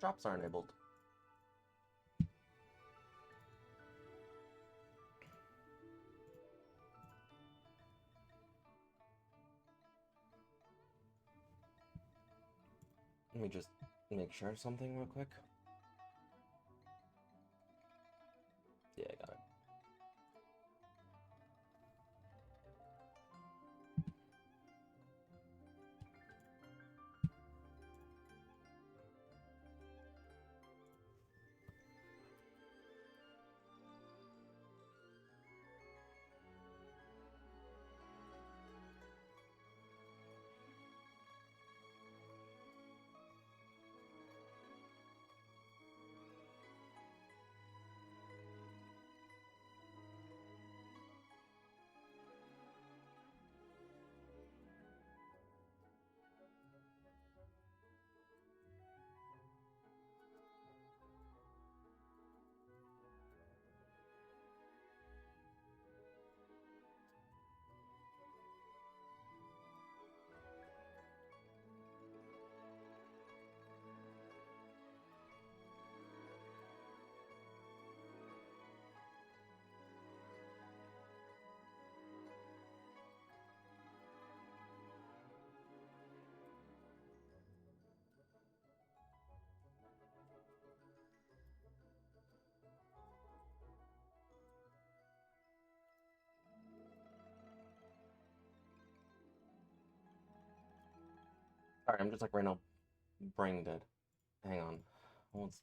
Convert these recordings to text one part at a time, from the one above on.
Drops are enabled. Let me just make sure of something real quick. Yeah, I got it. Sorry, I'm just like right now brain dead. Hang on. Let's...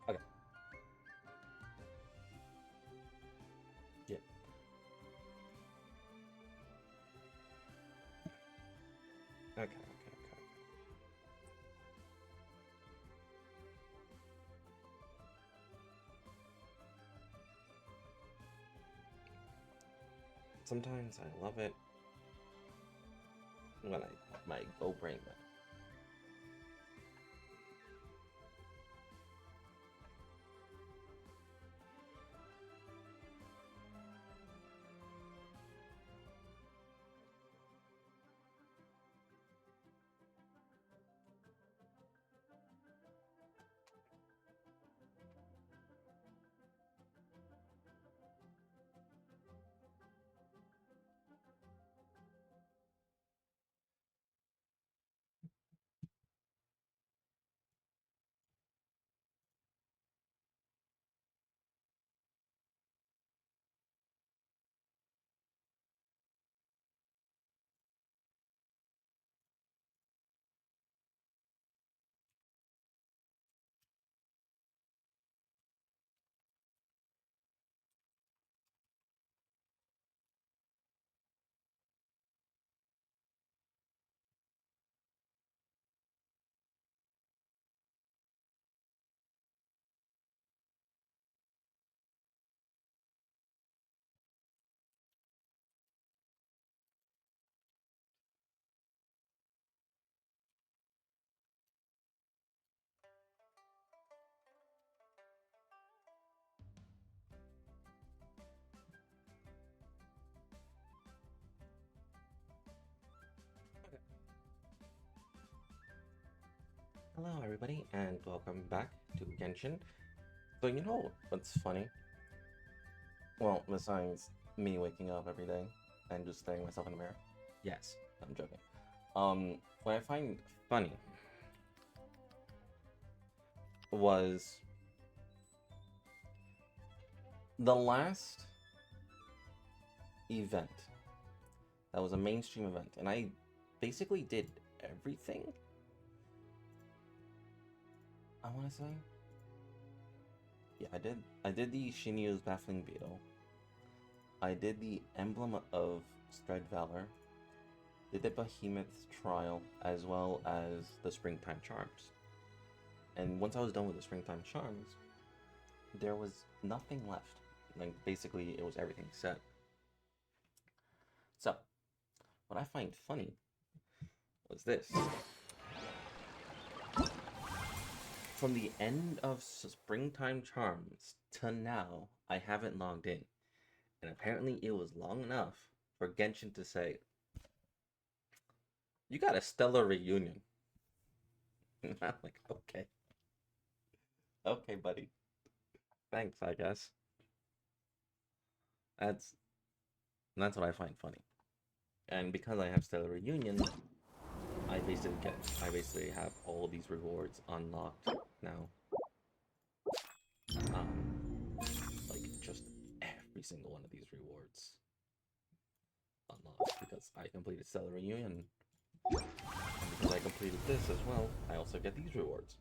Okay. Yeah. Okay. Sometimes I love it when I go brain dead. Hello, everybody, and welcome back to Genshin. So, you know what's funny? Well, besides me waking up every day and just staring myself in the mirror. Yes, I'm joking. What I find funny was the last event that was a mainstream event, and I basically did everything. I want to say, yeah, I did the Shinyu's Baffling Beetle. I did the Emblem of Stride Valor. Did the Behemoth's Trial, as well as the Springtime Charms. And once I was done with the Springtime Charms, there was nothing left. Like, basically, it was everything set. So, what I find funny was this. From the end of Springtime Charms to now, I haven't logged in. And apparently it was long enough for Genshin to say, you got a stellar reunion. And I'm like, okay. Okay, buddy. Thanks, I guess. That's what I find funny. And because I have stellar reunion, I basically have all these rewards unlocked now. Like just every single one of these rewards unlocked because I completed stellar reunion. And because I completed this as well, I also get these rewards.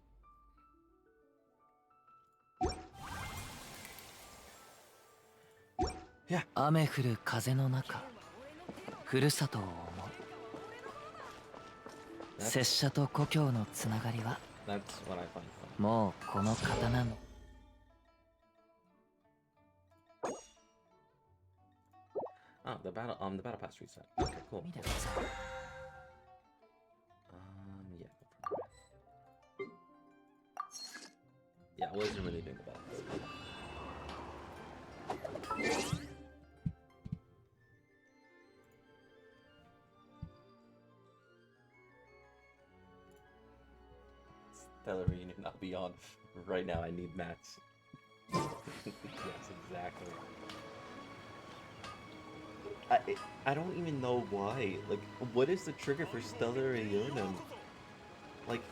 Yeah. 雨降る風の中、ふるさとを思う。拙者と故郷のつながりは、もうこの刀の。Oh, the battle pass reset. Okay, cool. Yeah. Yeah, I wasn't really doing the battle pass. Stellar Reunion not be on. Right now I need mats. Yes, exactly. I don't even know why. Like, what is the trigger for Stellar Reunion? Like,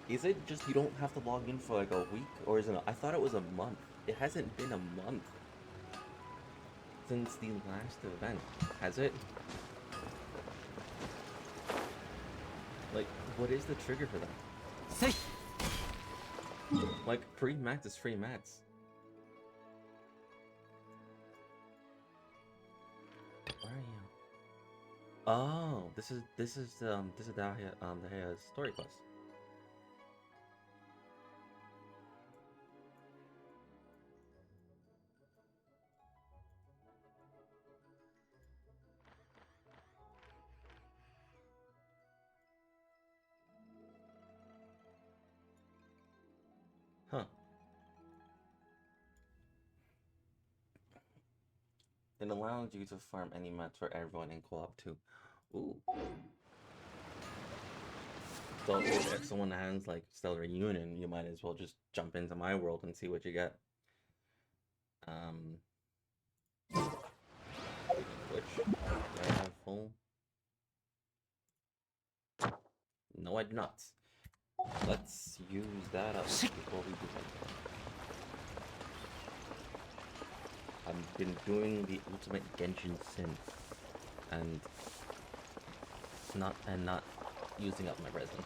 is it just you don't have to log in for like a week? Or is it I thought it was a month. It hasn't been a month since the last event, has it? Like, what is the trigger for that? Like, free mats is free mats. Where are you? Oh, this is the story quest. Huh. It allows you to farm any mats for everyone in co-op too. Ooh. So if someone has like Stellar Reunion, you might as well just jump into my world and see what you get. Which do I have full? No, I do not. Let's use that up before we do something. I've been doing the Ultimate Genshin since, and not using up my resin.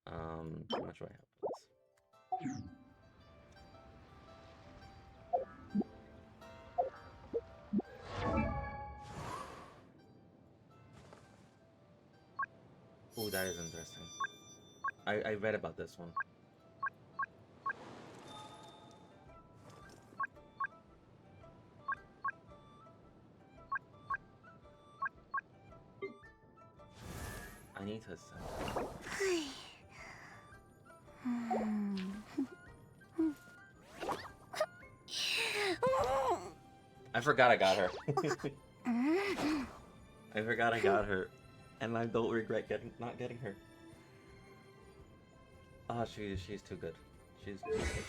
How much do I have for this? Oh, that is interesting. I read about this one. I need to sell. I forgot I got her. I forgot I got her. And I don't regret not getting her. Ah, oh, she's too good. She's too good.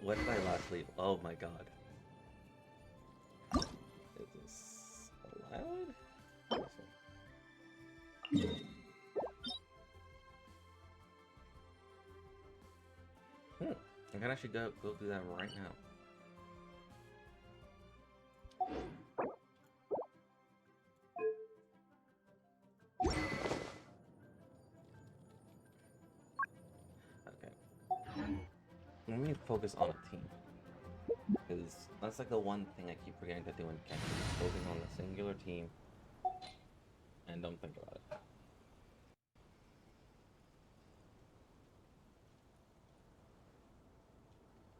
When did I last leave? Oh my god. Is this allowed? I can actually go do that right now. Okay. Let me focus on a team. Because that's like the one thing I keep forgetting to do in Genshin. Focus on a singular team. And don't think about it.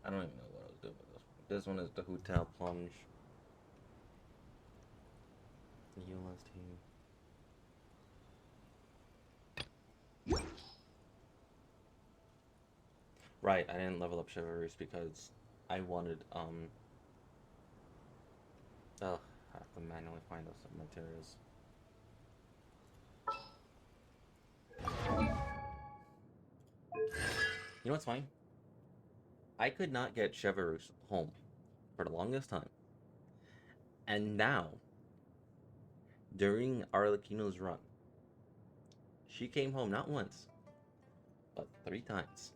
I don't even know what I was doing with this one. This one is the Hotel Plunge. The Eula's team. Right, I didn't level up Chivalrous because I wanted, oh, I have to manually find those materials. You know what's funny? I could not get Chivalrous home for the longest time. And now, during Arlecchino's run, she came home not once, but 3 times.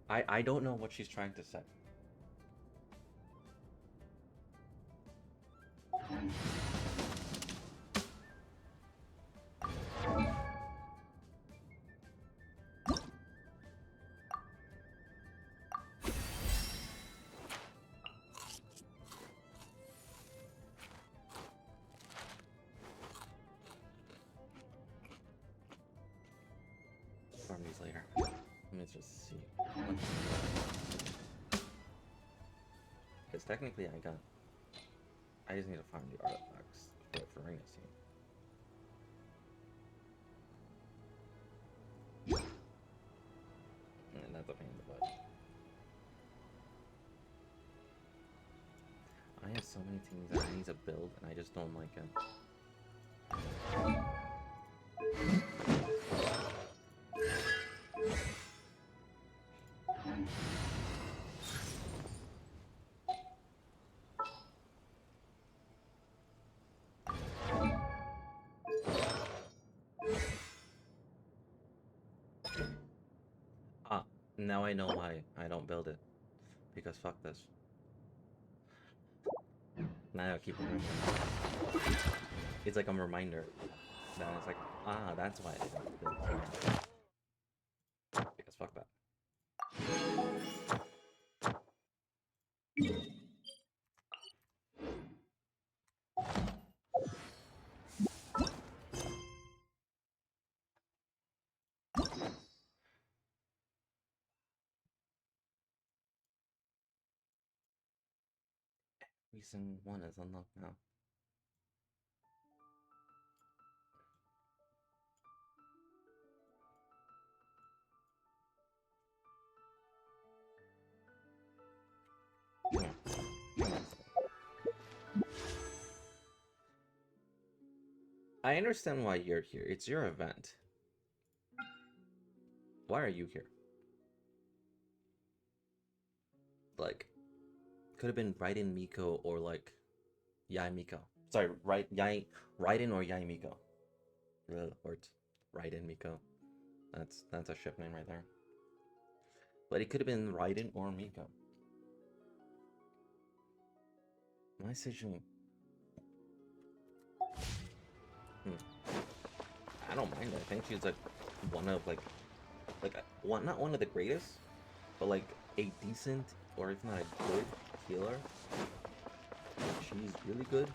I don't know what she's trying to say. Farm these later. Let me just see. Because technically I just need to find the artifacts for Ring this team. And that's a pain in the butt. I have so many things that I need to build and I just don't like it. Now I know why I don't build it. Because fuck this. Now I keep remembering. It's like a reminder. Then it's like, that's why I don't build it. Because fuck that. Reason 1 is unlocked now. I understand why you're here. It's your event. Why are you here? Like, could have been Raiden Miko or like Yai Miko. Sorry, Raiden or Yai Miko. Words. Raiden Miko. That's a ship name right there. But it could have been Raiden or Miko. My decision. I don't mind it. I think she's like one of like not one of the greatest, but like a decent or if not a good healer. She's really good.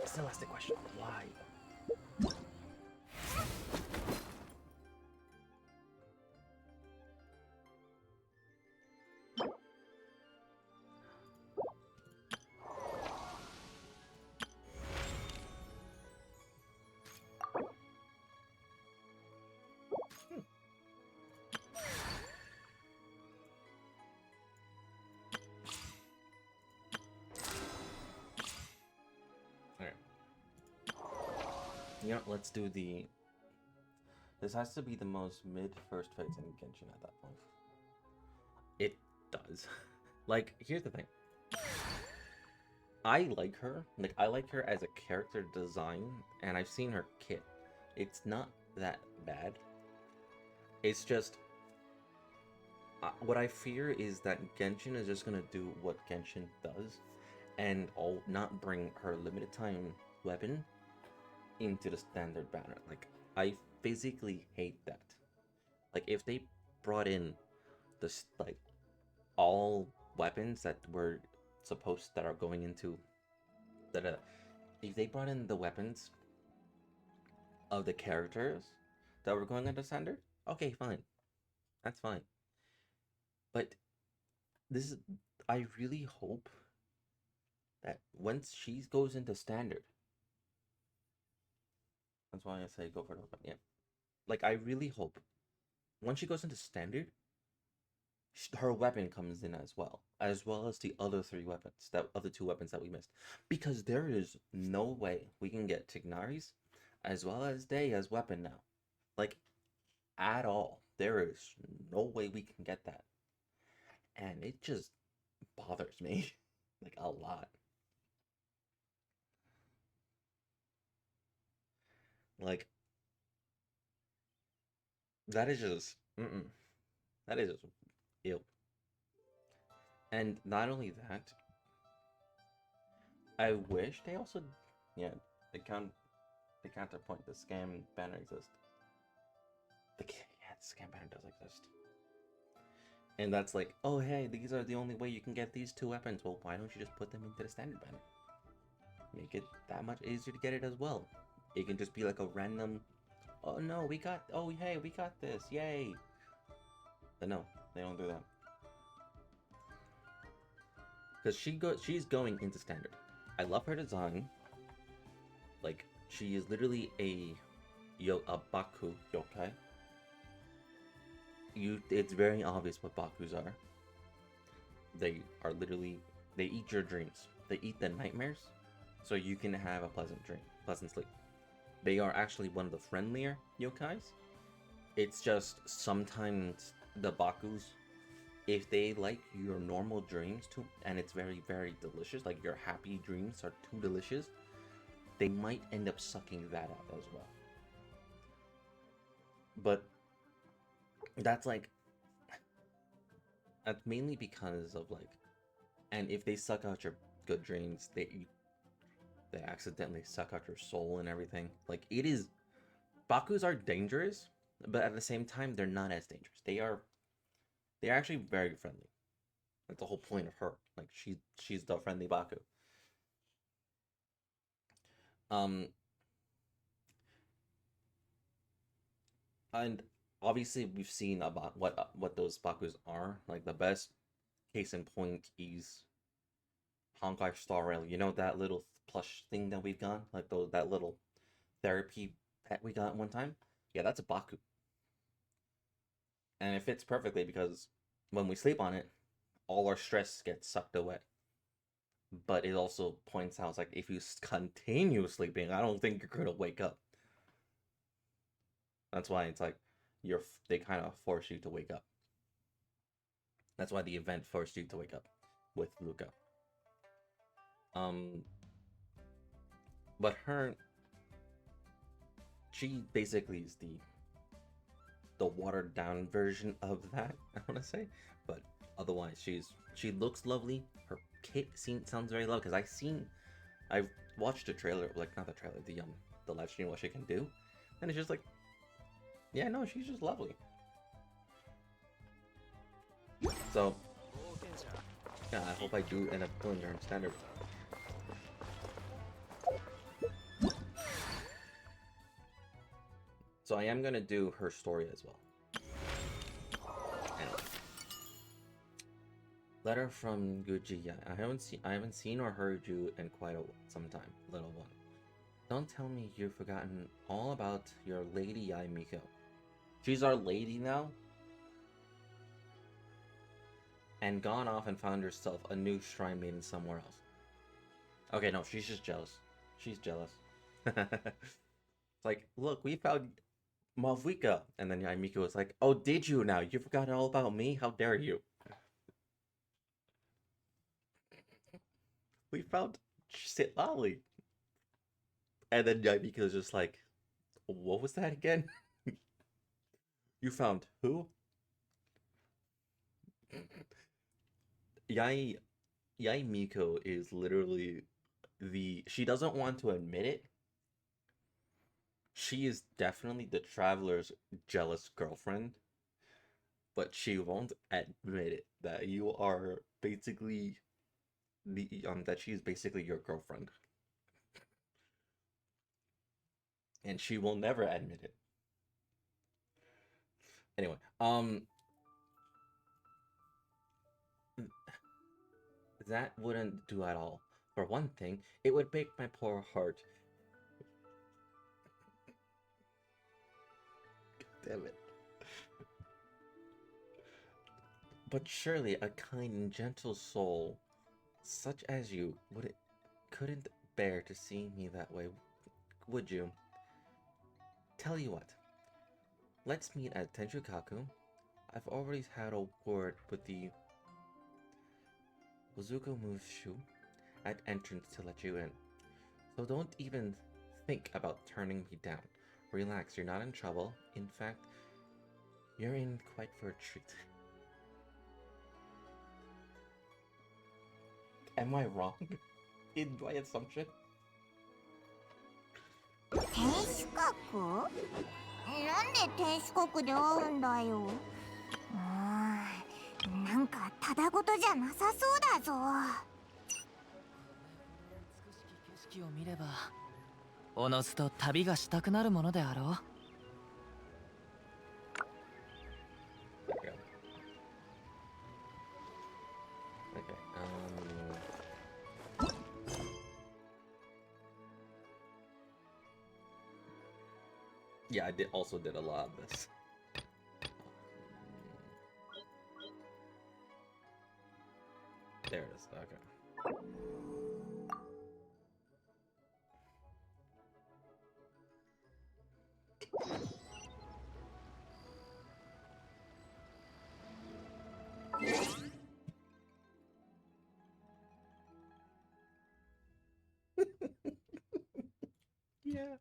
Still ask the question, why? You know, let's do the... This has to be the most mid first fight in Genshin at that point. It does. Like, here's the thing. I like her. Like, I like her as a character design, and I've seen her kit. It's not that bad. It's just... what I fear is that Genshin is just gonna do what Genshin does, and not bring her limited time weapon into the standard banner. Like, I physically hate that. Like, if they brought in this, like, all weapons that were supposed that are going into if they brought in the weapons of the characters that were going into standard, okay, fine, that's fine. But this is, I really hope that once she goes into standard, that's why I say go for the weapon. Yeah, like, I really hope once she goes into standard, her weapon comes in as well as the other 3 weapons, that other 2 weapons that we missed, because there is no way we can get Tignari's as well as Day as weapon now, like, at all. There is no way we can get that, and it just bothers me like a lot. Like, that is just that is just ew. And not only that, I wish they also, yeah, the counterpoint, the scam banner exists. The scam banner does exist. And that's like, oh hey, these are the only way you can get these 2 weapons. Well, why don't you just put them into the standard banner? Make it that much easier to get it as well. It can just be like a random, oh no, oh hey, we got this, yay. But no, they don't do that. Because she's going into standard. I love her design. Like, she is literally a Baku yokai. It's very obvious what Bakus are. They are literally, they eat your dreams. They eat the nightmares, so you can have a pleasant sleep. They are actually one of the friendlier yokais. It's just sometimes the Bakus, if they like your normal dreams too, and it's very, very delicious, like your happy dreams are too delicious, they might end up sucking that out as well. But that's mainly because of, like, and if they suck out your good dreams, they accidentally suck out your soul and everything. Like, it is, Bakus are dangerous, but at the same time, they're not as dangerous. They're actually very friendly. That's the whole point of her. Like, she's the friendly Baku. And obviously we've seen about what those Bakus are. Like, the best case in point is Honkai Star Rail. You know that little plush thing that we got? Like, that little therapy pet we got one time? Yeah, that's a Baku. And it fits perfectly because when we sleep on it, all our stress gets sucked away. But it also points out, like, if you continue sleeping, I don't think you're gonna wake up. That's why it's like they kind of force you to wake up. That's why the event forced you to wake up with Luca. But she basically is the watered down version of that, I want to say. But otherwise, she looks lovely. Her kit sounds very lovely, because I've watched the trailer, like, not the trailer, the live stream, what she can do, and it's just like, yeah, no, she's just lovely. So yeah, I hope I do end up killing her in standard. So I am gonna do her story as well. Anyway. Letter from Guji. I haven't seen or heard you in quite some time, little one. Don't tell me you've forgotten all about your Lady Yai Miko. She's our lady now? And gone off and found herself a new shrine maiden somewhere else. Okay, no, she's just jealous. She's jealous. It's like, look, we found Malvika. And then Yaimiko was like, oh, did you now? You forgot all about me? How dare you? We found Sitlali. And then Yaimiko's just like, what was that again? You found who? Yai Miko is literally she doesn't want to admit it. She is definitely the traveler's jealous girlfriend, but she won't admit it that you are basically that she's basically your girlfriend. And she will never admit it. Anyway, that wouldn't do at all. For one thing, it would break my poor heart. Damn it. But surely a kind and gentle soul, such as you, couldn't bear to see me that way, would you? Tell you what, let's meet at Tenjukaku. I've already had a word with the Wazuko Mushu at entrance to let you in. So don't even think about turning me down. Relax, you're not in trouble. In fact, you're in quite for a treat. Am I wrong in my assumption? 天使国？なんで天使国で会うんだよ。なんかただごとじゃなさそうだぞ。美しき景色を見れば、おのずと旅がしたくなるものであろう。Yeah, I also did a lot of this. There it is. Okay. Yeah.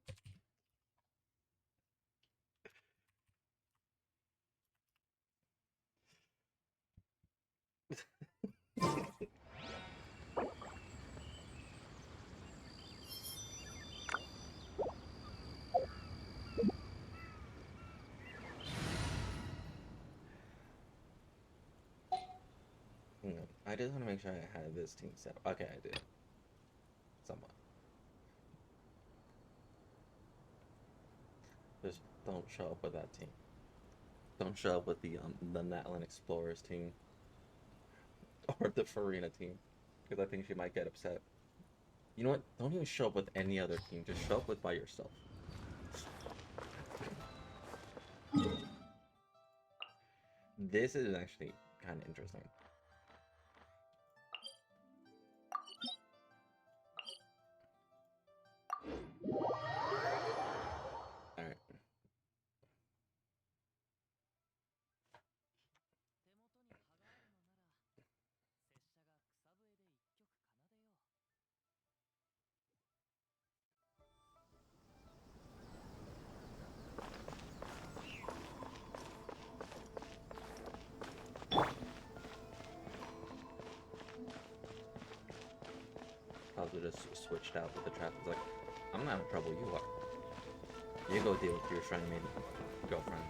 I just want to make sure I had this team set up. Okay, I did. Somewhat. Just don't show up with that team. Don't show up with the Natlan Explorers team. Or the Farina team. Because I think she might get upset. You know what? Don't even show up with any other team. Just show up with by yourself. This is actually kind of interesting. Alright. Probably just switched out with the trap. It's like, I'm not in trouble, you are. You go deal with your shrine maiden girlfriend.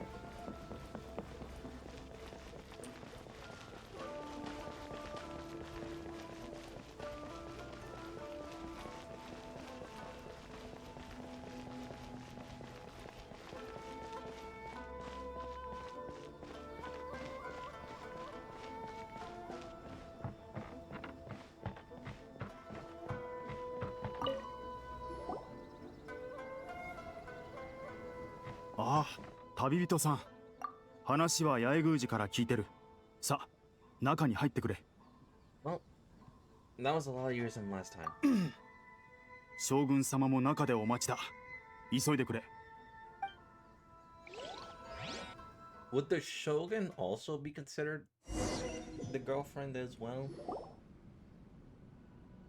ああ、旅人さん。話は八重宮司から聞いてる。さ、中に入ってくれ。Well, that was a lot easier than last time. 将軍様も中でお待ちだ。急いでくれ。Would the Shogun also be considered the girlfriend as well?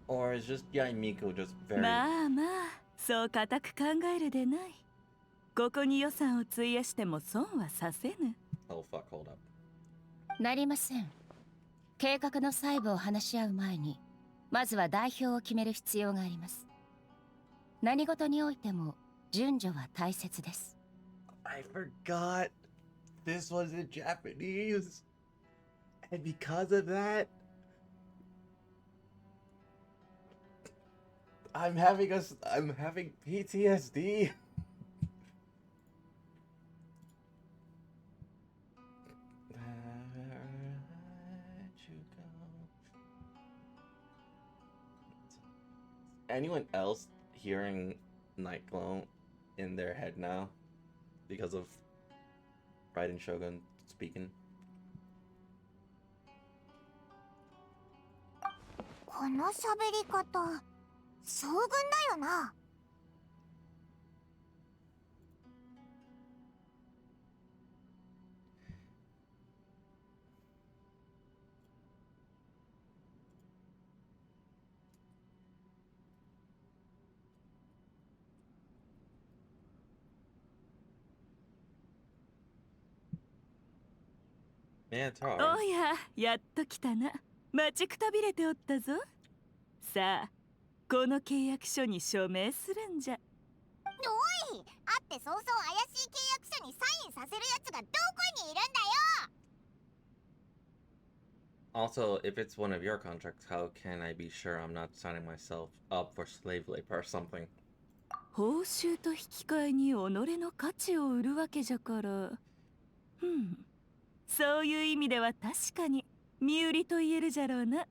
Or is just Yaimiko just very... まあまあ、そう固く考えるでない。ここに予算を費やしても損はさせぬ。Oh fuck, hold up. なりません。計画の細部を話し合う前に、まずは代表を決める必要があります。何事においても順序は大切です。I forgot this was in Japanese. And because of that, I'm having PTSD. Anyone else hearing Nightglow in their head now because of Raiden Shogun speaking? この喋り方、将軍だよな。Yeah, it's hard. おや、やっと来たな。待ちくたびれておったぞ。さあ、この契約書に署名するんじゃ。おい、会って早々怪しい契約書にサインさせるやつがどこにいるんだよ。 Also, if it's one of your contracts, how can I be sure I'm not signing myself up for slave labor or something? 報酬と引き換えに己の価値を売るわけじゃから。そういう意味では確かに身売りと言えるじゃろうな。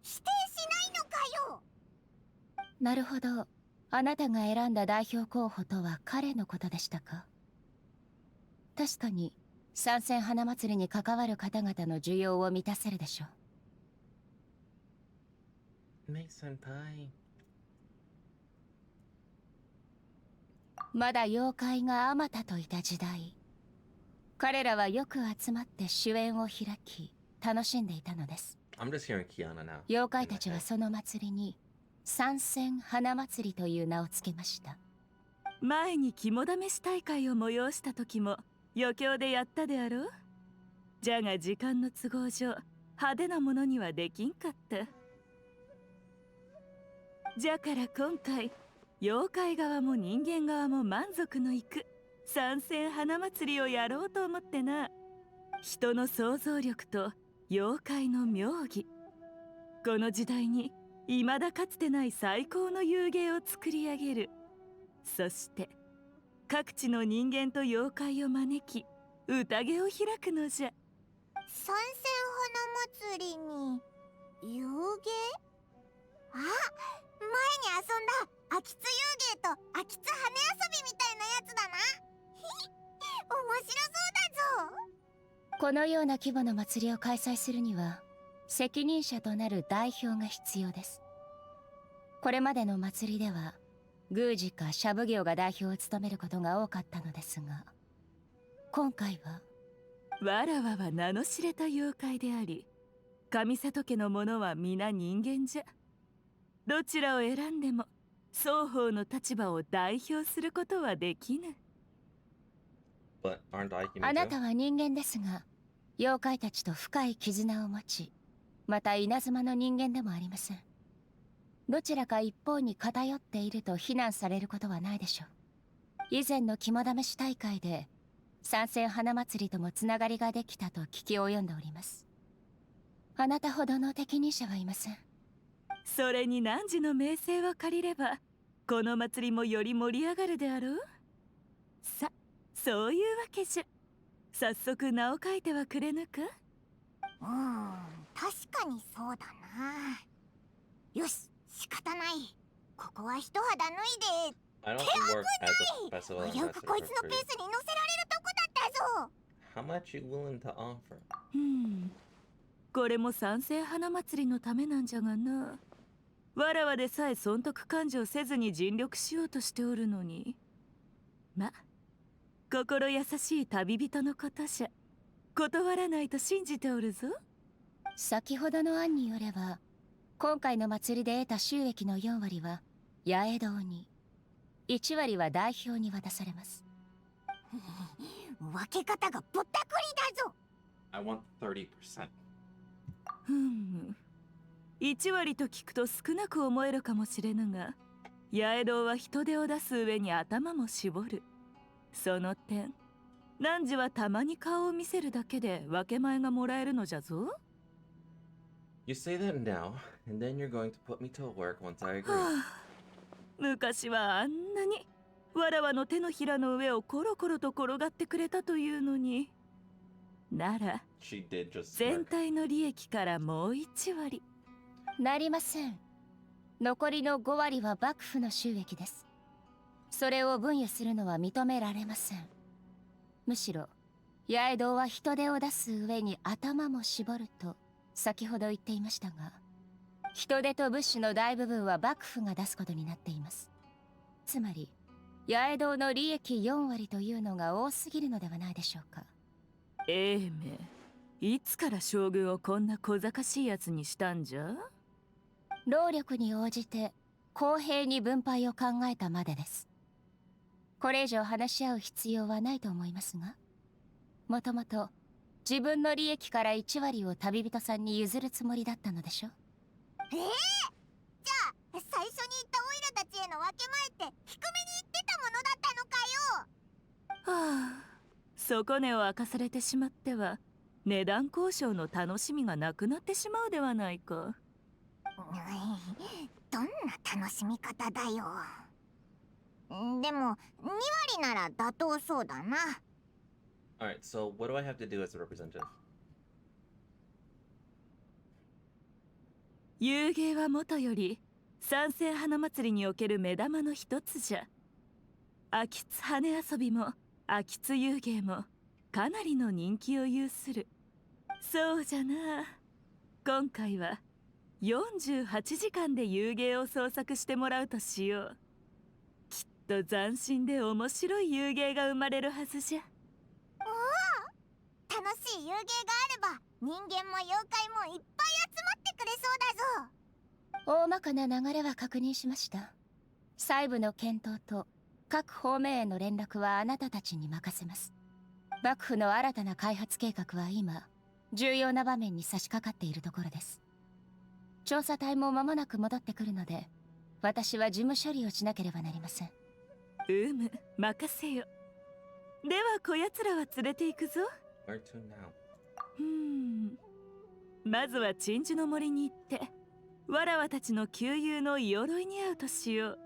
否定しないのかよ。なるほど。あなたが選んだ代表候補とは彼のことでしたか。確かに参戦花祭りに関わる方々の需要を満たせるでしょう。メイ先輩。まだ妖怪があまたといた時代、彼らはよく集まって酒宴を開き楽しんでいたのです。I'm just hearing Kiana now. 妖怪たちはその祭りに参戦花祭りという名を付けました。前に肝試し大会を催した時も余興でやったであろう。じゃが時間の都合上派手なものにはできんかった。じゃから今回妖怪側も人間側も満足のいく参戦花祭りをやろうと思ってな。人の想像力と妖怪の妙技、この時代に未だかつてない最高の遊芸を作り上げる。そして各地の人間と妖怪を招き宴を開くのじゃ。参戦花祭りに遊芸？あ、前に遊んだ秋津遊芸と秋津羽遊びみたいなやつだな。面白そうだぞ。このような規模の祭りを開催するには責任者となる代表が必要です。これまでの祭りでは宮司か社奉行が代表を務めることが多かったのですが、今回はわらわは名の知れた妖怪であり、上里家の者は皆人間じゃ。どちらを選んでも双方の立場を代表することはできぬ。But aren't I human あ too? なたは人間ですが、妖怪たちと深い絆を持ち、また稲妻の人間でもありません。どちらか一方に偏っていると非難されることはないでしょう。以前の肝試し大会で参戦花祭りともつながりができたと聞き及んでおります。あなたほどの適任者はいません。それに汝の名声を借りればこの祭りもより盛り上がるであろう。さ、そういうわけじゃ。早速名を書いてはくれぬか。確かにそうだな。よし、仕方ない。ここは一肌脱いで。 I don't work as a festival 危よく ambassador こいつ for のペー free. スに乗せられるとこだったぞ。 How much you willing to offer? これも賛成花祭りのためなんじゃがな。わらわでさえ損得感情せずに尽力しようとしておるのに。ま、心優しい旅人のことじゃ。断らないと信じておるぞ。先ほどの案によれば、今回の祭りで得た収益の4割は八重堂に、1割は代表に渡されます。分け方がぼったくりだぞ。 I want 30%. 1割と聞くと少なく思えるかもしれぬが、八重堂は人手を出す上に頭も絞る。その点、汝はたまに顔を見せるだけで分け前がもらえるのじゃぞ。You say that now, and then you're going to put me to work once I agree. 昔はあんなにわらわの手のひらの上をコロコロと転がってくれたというのに。なら She did just 全 smirk. 体の利益からもう1割。なりません。残りの5割は幕府の収益です。それを分与するのは認められません。むしろ八重堂は人手を出す上に頭も絞ると先ほど言っていましたが、人手と物資の大部分は幕府が出すことになっています。つまり八重堂の利益4割というのが多すぎるのではないでしょうか。英明、いつから将軍をこんな小賢しいやつにしたんじゃ。労力に応じて公平に分配を考えたまでです。これ以上話し合う必要はないと思いますが、もともと自分の利益から1割を旅人さんに譲るつもりだったのでしょ。じゃあ最初に言ったオイラたちへの分け前って低めに言ってたものだったのかよ。はあ、底値を明かされてしまっては値段交渉の楽しみがなくなってしまうではないか。どんな楽しみ方だよ。でも2割なら妥当そうだな。Alright, so what do I have to do as a representative? 遊芸はもとより三千花祭りにおける目玉の一つじゃ。秋津羽遊びも秋津遊芸もかなりの人気を有する。そうじゃな。今回は48時間で遊芸を創作してもらうとしよう。きっと斬新で面白い遊芸が生まれるはずじゃ。楽しい遊芸があれば人間も妖怪もいっぱい集まってくれそうだぞ。大まかな流れは確認しました。細部の検討と各方面への連絡はあなたたちに任せます。幕府の新たな開発計画は今重要な場面に差し掛かっているところです。調査隊も間もなく戻ってくるので、私は事務処理をしなければなりません。任せよ。ではこやつらは連れて行くぞ。 Where to now? まずは鎮守の森に行ってわらわたちの旧友の鎧に会うとしよう。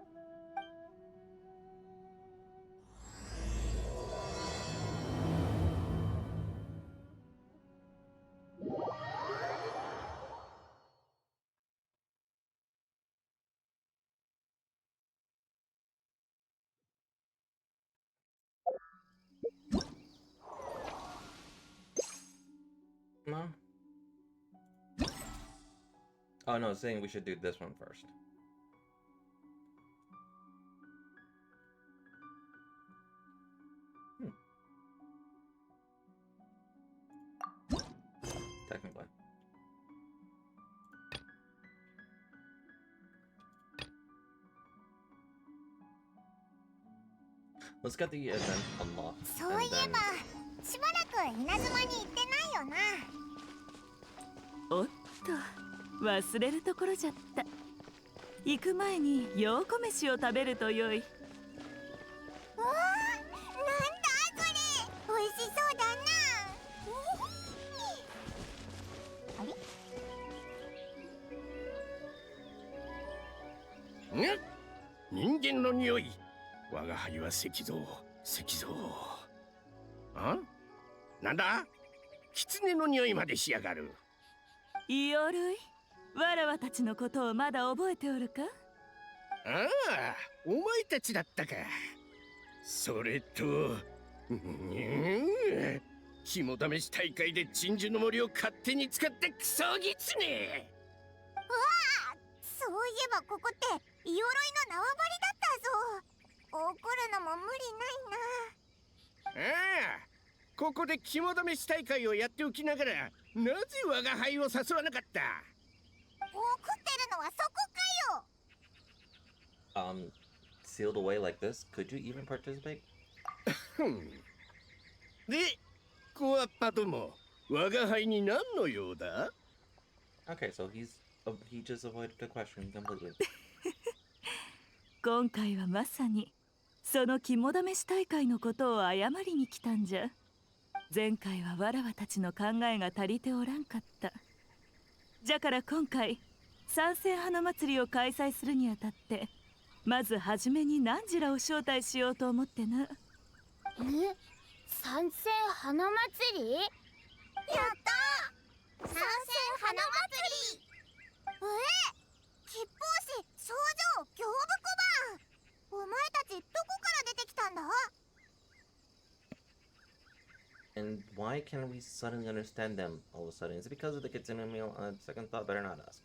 No? Oh no, it's saying we should do this one first. Technically. Let's get the event unlocked. そういえばしばらく稲妻に行ってないよな。おっと、忘れるところじゃった。行く前にようこ飯を食べるとよい。うわー、なんだそれ、美味しそうだな。あれ？人間の匂い。我が輩は石像。なんだ？狐の匂いまでしやがる。いおるい、わらわたちのことをまだ覚えておるか？ああ、お前たちだったか。それと、肝試し大会で鎮守の森を勝手に使ってクソギツネ。そういえばここって鎧の縄張りだったぞ。怒るのも無理ないな。あ、ここで肝試し大会をやっておきながら、なぜ我が輩を誘わなかった？怒ってるのはそこかよ。Sealed away like this, could you even participate? で、コアッパども、我が輩に何の用だ？ Okay, so he just avoided the question completely. 今回はまさにその肝試し大会のことを謝りに来たんじゃ。前回はわらわたちの考えが足りておらんかった。じゃから今回参戦花祭りを開催するにあたって、まずはじめにナンジラを招待しようと思ってな。参戦花祭り？やったー！参戦花祭り！吉報士、少女、行部小判！お前たちどこから出てきたんだ？ And why can't we suddenly understand them all of a sudden? Is it because of the kitsune meal? Second thought, better not ask.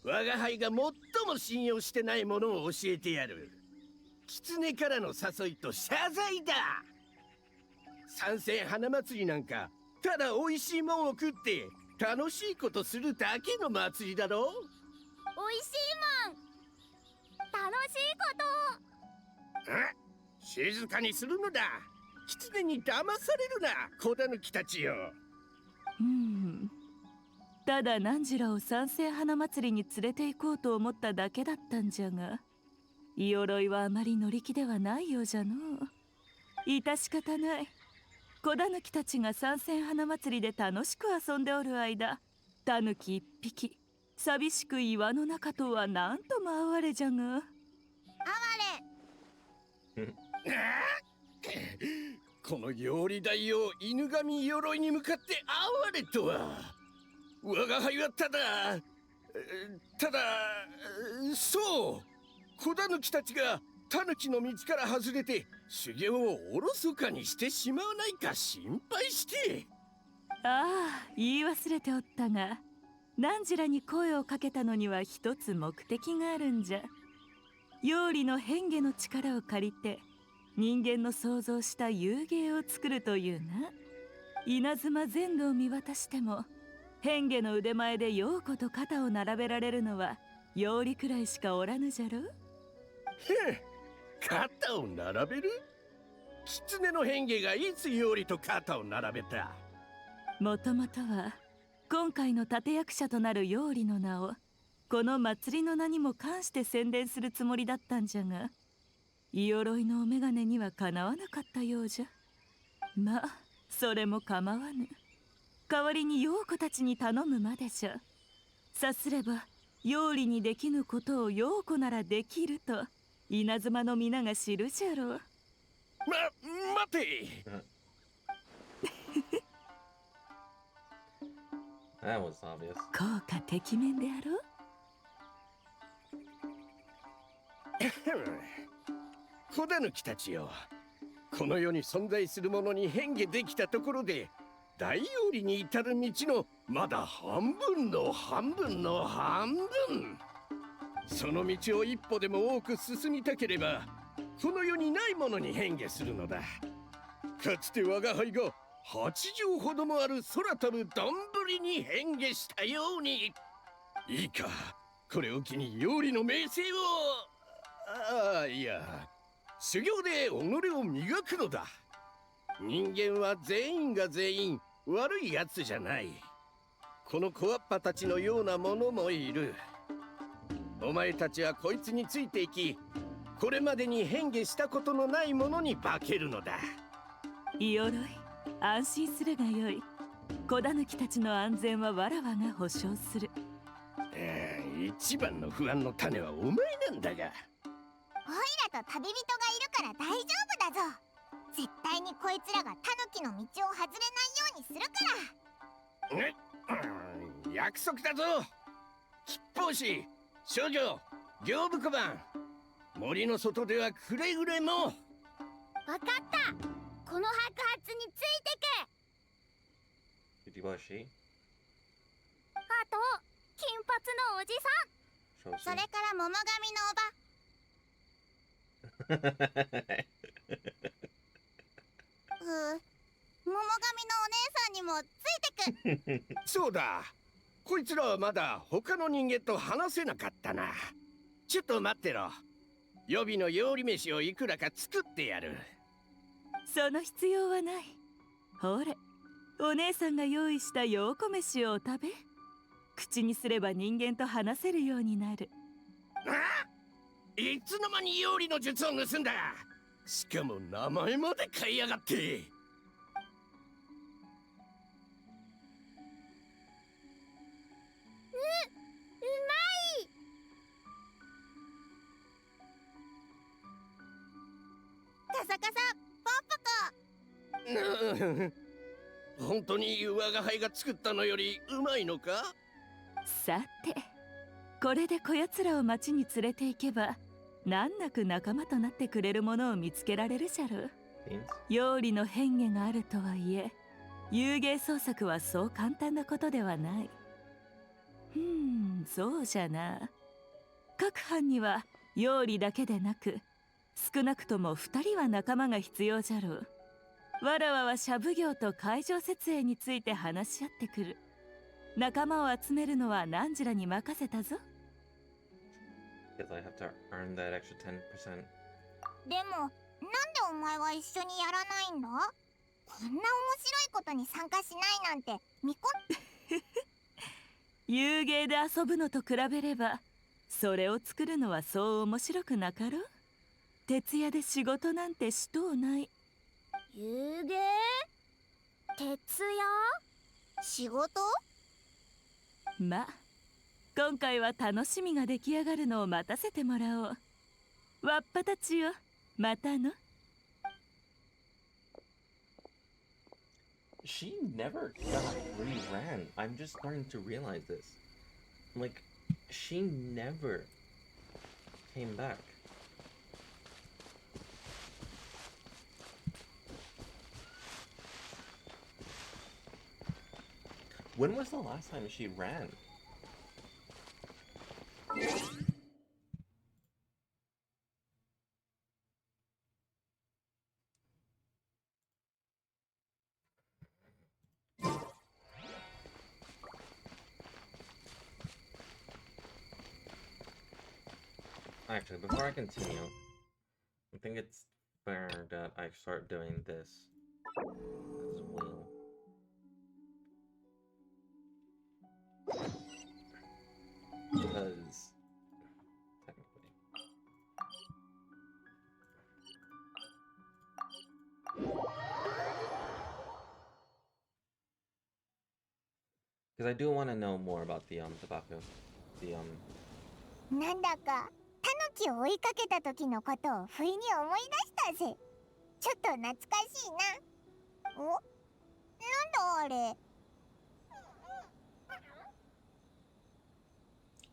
我が輩が最も信用してないものを教えてやる。狐からの誘いと謝罪だ。参戦花祭りなんかただ美味しいもんを食って楽しいことするだけの祭りだろ。おいしいもん、楽しいこと。静かにするのだ。狐に騙されるな、子狸たちよ。ただナンジラを参戦花祭りに連れて行こうと思っただけだったんじゃが、イオロイはあまり乗り気ではないようじゃのう。致し方ない。子狸たちが参戦花祭りで楽しく遊んでおる間、タヌキ一匹寂しく岩の中とはなんとも哀れじゃが。哀れ。この料理大王犬神鎧に向かって哀れとは。我が輩はただそう子狸たちがタヌキの道から外れて修行をおろそかにしてしまわないか心配して。ああ、言い忘れておったが、ナンジラに声をかけたのには一つ目的があるんじゃ。妖理の変化の力を借りて人間の想像した遊芸を作るというな。稲妻全土を見渡しても変化の腕前で陽子と肩を並べられるのは妖理くらいしかおらぬじゃろ。肩を並べる？狐の変化がいつ妖理と肩を並べた？もともとは今回の立役者となる妖理の名をこの祭りの名にも関して宣伝するつもりだったんじゃが、イオロイのお眼鏡にはかなわなかったようじゃ。まあそれも構わぬ。代わりに陽子たちに頼むまでじゃ。さすれば妖理にできぬことを陽子ならできると稲妻の皆が知るじゃろう。待て。That was obvious. 効果てきめんであろう。子狸たちよ、この世に存在するものに変化できたところで大妖理に至る道のまだ半分の半分の半分。その道を一歩でも多く進みたければこの世にないものに変化するのだ。かつて我が輩が8畳ほどもある空飛ぶ丼に変化したように。いいか、これを機に妖理の名声を、いや修行で己を磨くのだ。人間は全員が全員悪いやつじゃない。この小アッパたちのようなものもいる。お前たちはこいつについていき、これまでに変化したことのないものに化けるのだ。イオロイ、安心するがよい。子狸たちの安全はわらわが保証する。一番の不安の種はお前なんだが。オイラと旅人がいるから大丈夫だぞ。絶対にこいつらがタヌキの道を外れないようにするから。約束だぞ。吉報士、少女、行部小判。森の外ではくれぐれも。わかった。この白髪についてけ。Did you watch she? あと金髪のおじさん、それから桃髪のおば。桃神のお姉さんにもついてく。そうだ、こいつらはまだ他の人間と話せなかったな。ちょっと待ってろ。予備の料理飯をいくらか作ってやる。その必要はない。ほれ、お姉さんが用意したようこ飯をお食べ。口にすれば人間と話せるようになる。あ、いつの間に料理の術を盗んだ。しかも名前まで買いやがって。カサカサポンポコ。本当に我が輩が作ったのよりうまいのか。さて、これでこやつらを町に連れて行けば難なく仲間となってくれるものを見つけられるじゃろ。料理の変化があるとはいえ、遊芸創作はそう簡単なことではない。そうじゃな。各班には料理だけでなく、少なくとも2人は仲間が必要じゃろう。わらわはシャブ業と会場設営について話し合ってくる。仲間を集めるのは何時らに任せたぞ。Because I have to earn that extra 10%. でも、なんでお前は一緒にやらないんだ？こんな面白いことに参加しないなんて遊芸で遊ぶのと比べれば、それを作るのはそう面白くなかろう。徹夜で仕事なんてしとうない。遊芸？徹夜？仕事？まあ、今回は楽しみが出来上がるのを待たせてもらおう。わっぱたちよ、またの。She never re-ran. I'm just starting to realize this. Like, she never came back. When was the last time she ran? Actually, before I continue, I think it's fair that I start doing this as well. Because technically, I do want to know more about the tobacco. The なんだかタヌキを追いかけた時のことを不意に思い出したぜ。ちょっと懐かしいな。お、なんだあれ。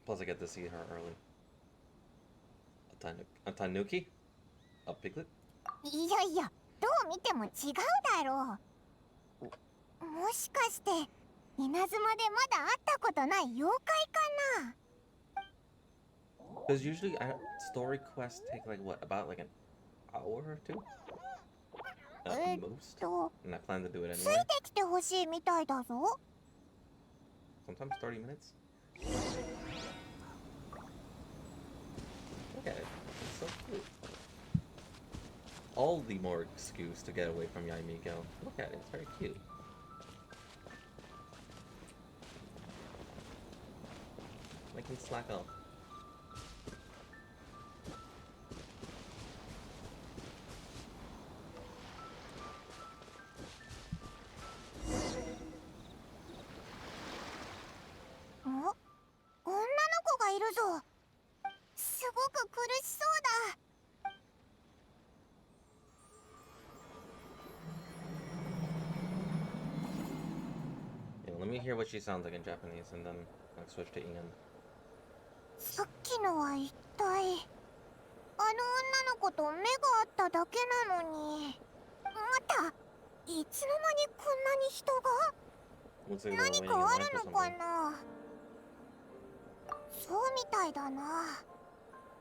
Plus, I get to see her early. A tanuki? A piglet? いやいや、どう見ても違うだろう。もしかして稲妻でまだ会ったことない妖怪かな。Because usually story quests take like what, about like an hour or two? At most. And I plan to do it つい anyway. てきてほしいみたいだぞ。Sometimes 30 minutes. Look at it. It's so cute. All the more excuse to get away from Yaimiko. Look at it. It's very cute. Make him slack off. Let me hear what she sounds like in Japanese, and then I'll switch to Ian. さっきのは一体あの女の子と目があっただけなのに。またいつの間にこんなに人が。何かあるのかな。そうみたいだな。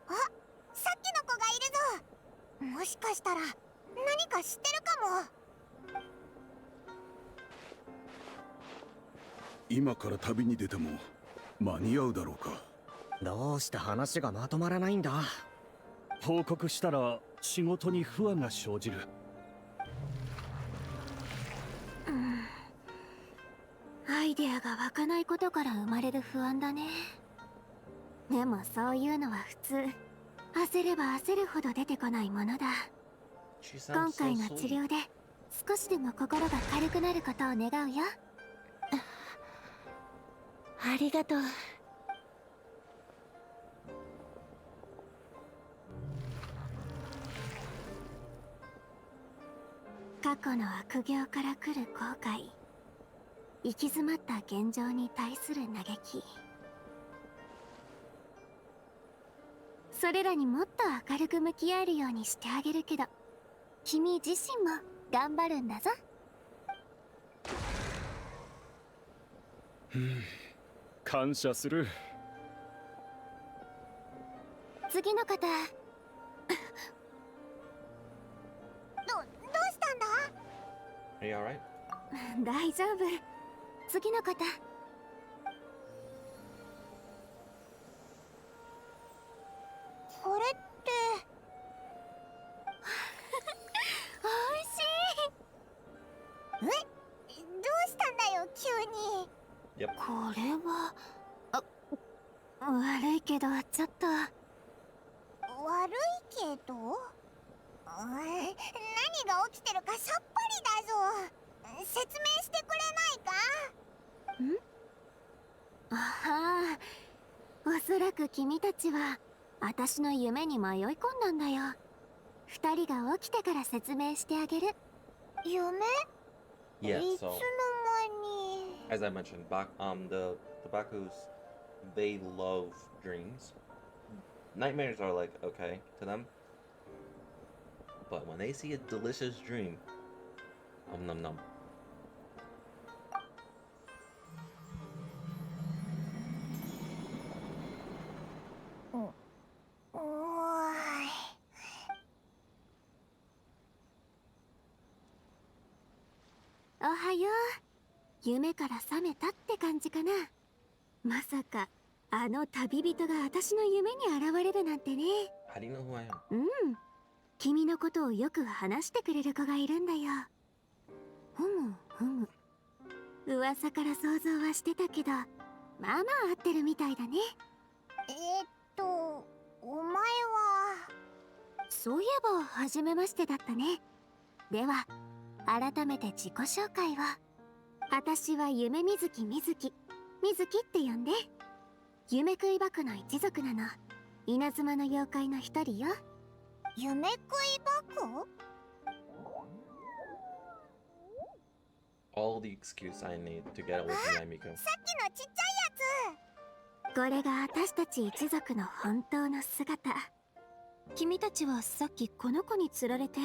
あ、さっきの子がいるぞ。もしかしたら何か知ってるかも。今から旅に出ても間に合うだろうか。どうして話がまとまらないんだ。報告したら仕事に不安が生じる。アイデアが湧かないことから生まれる不安だね。でもそういうのは普通。焦れば焦るほど出てこないものだ。今回の治療で少しでも心が軽くなることを願うよ。ありがとう。過去の悪行から来る後悔、行き詰まった現状に対する嘆き、それらにもっと明るく向き合えるようにしてあげるけど、君自身も頑張るんだぞ。感謝する。次の方。どうしたんだ？ Are you alright? 大丈夫。次の方。これっておいしい。どうしたんだよ急に。Yep. これは悪いけどちょっと。悪いけど？何が起きてるかさっぱりだぞ。説明してくれないか？ああ、おそらく君たちは私の夢に迷い込んだんだよ。二人が起きてから説明してあげる。夢？ Yeah, いつ so の間に。 as I mentioned, the Bakus, they love dreams. Nightmares are like okay to them, but when they see a delicious dream, num num. おはよう。夢から覚めたって感じかな。まさかあの旅人が私の夢に現れるなんてね。 How do you know who I am? 君のことをよく話してくれる子がいるんだよ。ふむふむ。噂から想像はしてたけど、まあまあ合ってるみたいだね。お前は。そういえば初めましてだったね。では改めて自己紹介を。私は夢みずきみずきって呼んで。夢食い箱の一族なの。稲妻の妖怪の一人よ。夢食い箱？ All the excuse I need to get away from Yamiko. さっきのちっちゃいやつ。これが私たち一族の本当の姿。君たちはさっきこの子に釣られて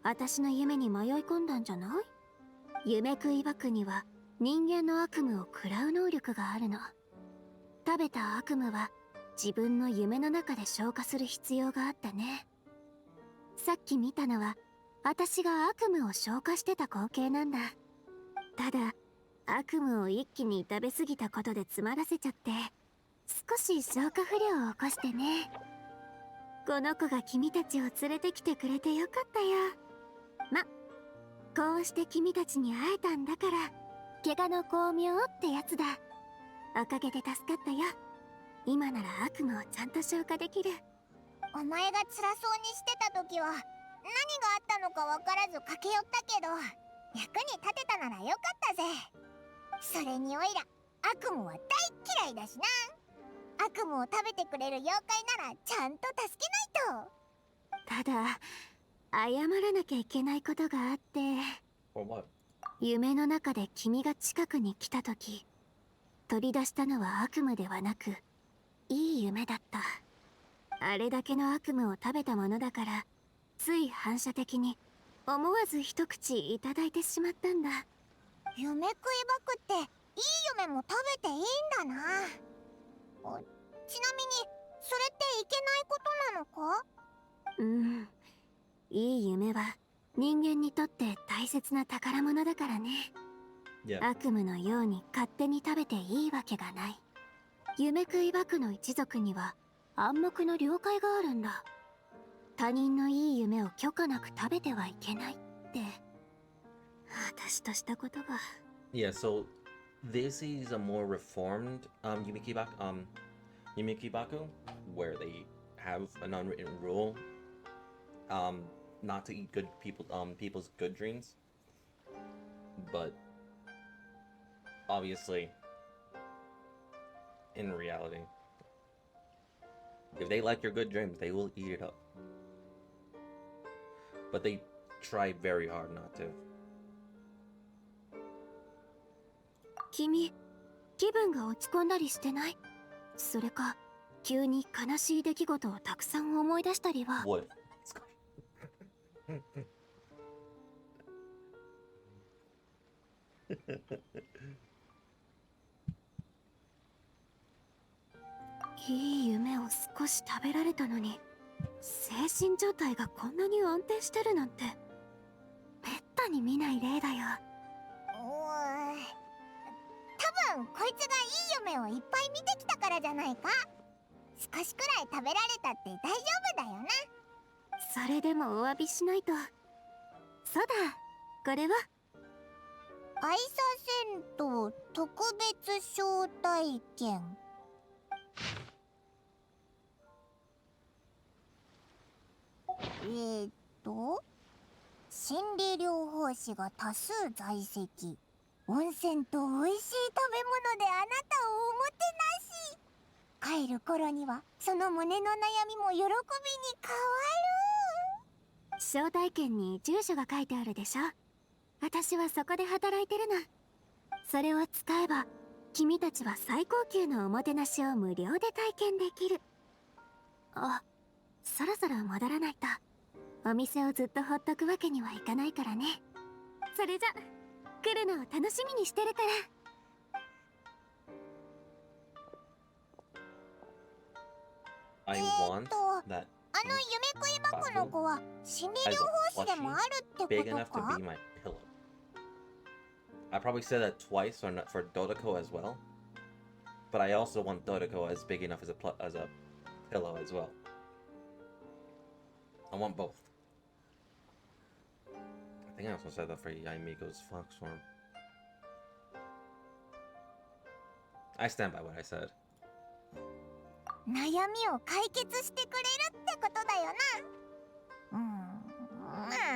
私の夢に迷い込んだんじゃない？夢食い箱には人間の悪夢を食らう能力があるの。食べた悪夢は自分の夢の中で消化する必要があったね。さっき見たのは私が悪夢を消化してた光景なんだ。ただ悪夢を一気に食べ過ぎたことで詰まらせちゃって少し消化不良を起こしてね。この子が君たちを連れてきてくれてよかったよ。こうして君たちに会えたんだから怪我の巧妙ってやつだ。おかげで助かったよ。今なら悪夢をちゃんと消化できる。お前が辛そうにしてた時は何があったのか分からず駆け寄ったけど役に立てたならよかったぜ。それにおいら悪夢は大嫌いだしな。悪夢を食べてくれる妖怪ならちゃんと助けないと。ただ謝らなきゃいけないことがあって。 For what? 夢の中で君が近くに来た時取り出したのは悪夢ではなくいい夢だった。あれだけの悪夢を食べたものだからつい反射的に思わず一口いただいてしまったんだ。夢食い箱っていい夢も食べていいんだな。ちなみにそれっていけないことなのか？いい夢は人間にとって大切な宝物だからね。Yeah. 悪夢のように勝手に食べていいわけがない。夢食い爆の一族には暗黙の了解があるんだ。他人のいい夢を許可なく食べてはいけないって。私としたことが。Yeah, so this is a more reformed Yumikibaku, where they have an unwritten rule not to eat good people's good dreams. But obviously, in reality, if they like your good dreams, they will eat it up. But they try very hard not to. 君、気分が落ち込んだりしてない？それか、急に悲しい出来事をたくさん思い出したりは。What? いい夢を少し食べられたのに、精神状態がこんなに安定してるなんて、めったに見ない例だよ。多分こいつがいい夢をいっぱい見てきたからじゃないか。少しくらい食べられたって大丈夫だよな。それでもお詫びしないと。そうだ、これは愛さ銭湯特別招待券。心理療法士が多数在籍。温泉と美味しい食べ物であなたをおもてなし。帰る頃にはその胸の悩みも喜びに変わる。招待券に住所が書いてあるでしょ。私はそこで働いてるの。それを使えば君たちは最高級のおもてなしを無料で体験できる。あ、そろそろ戻らないと。お店をずっとほっとくわけにはいかないからね。それじゃ来るのを楽しみにしてるから。I want that あの夢食い箱の子は心理療法士でもあるって big こと enough to か be my pillow. I probably said that twice for Dodoko as well. But I also want Dodoko as big enough as a pillow as well. I want both. I think I also said that for Yaimigo's Fox form. I stand by what I said. 悩みを解決してくれるってことだよな。ま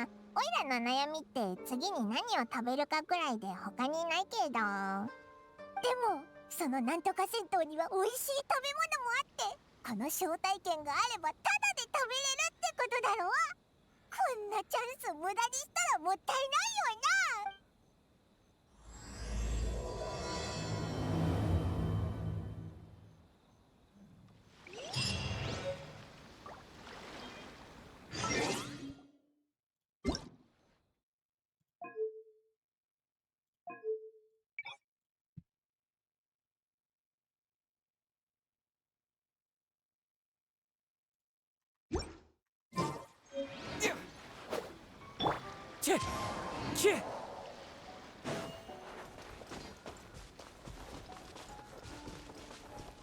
あオイラの悩みって次に何を食べるかくらいで他にないけど、でもそのなんとか銭湯には美味しい食べ物もあって、この招待券があればタダで食べれるってことだろ。こんなチャンス無駄にしたらもったいないよな。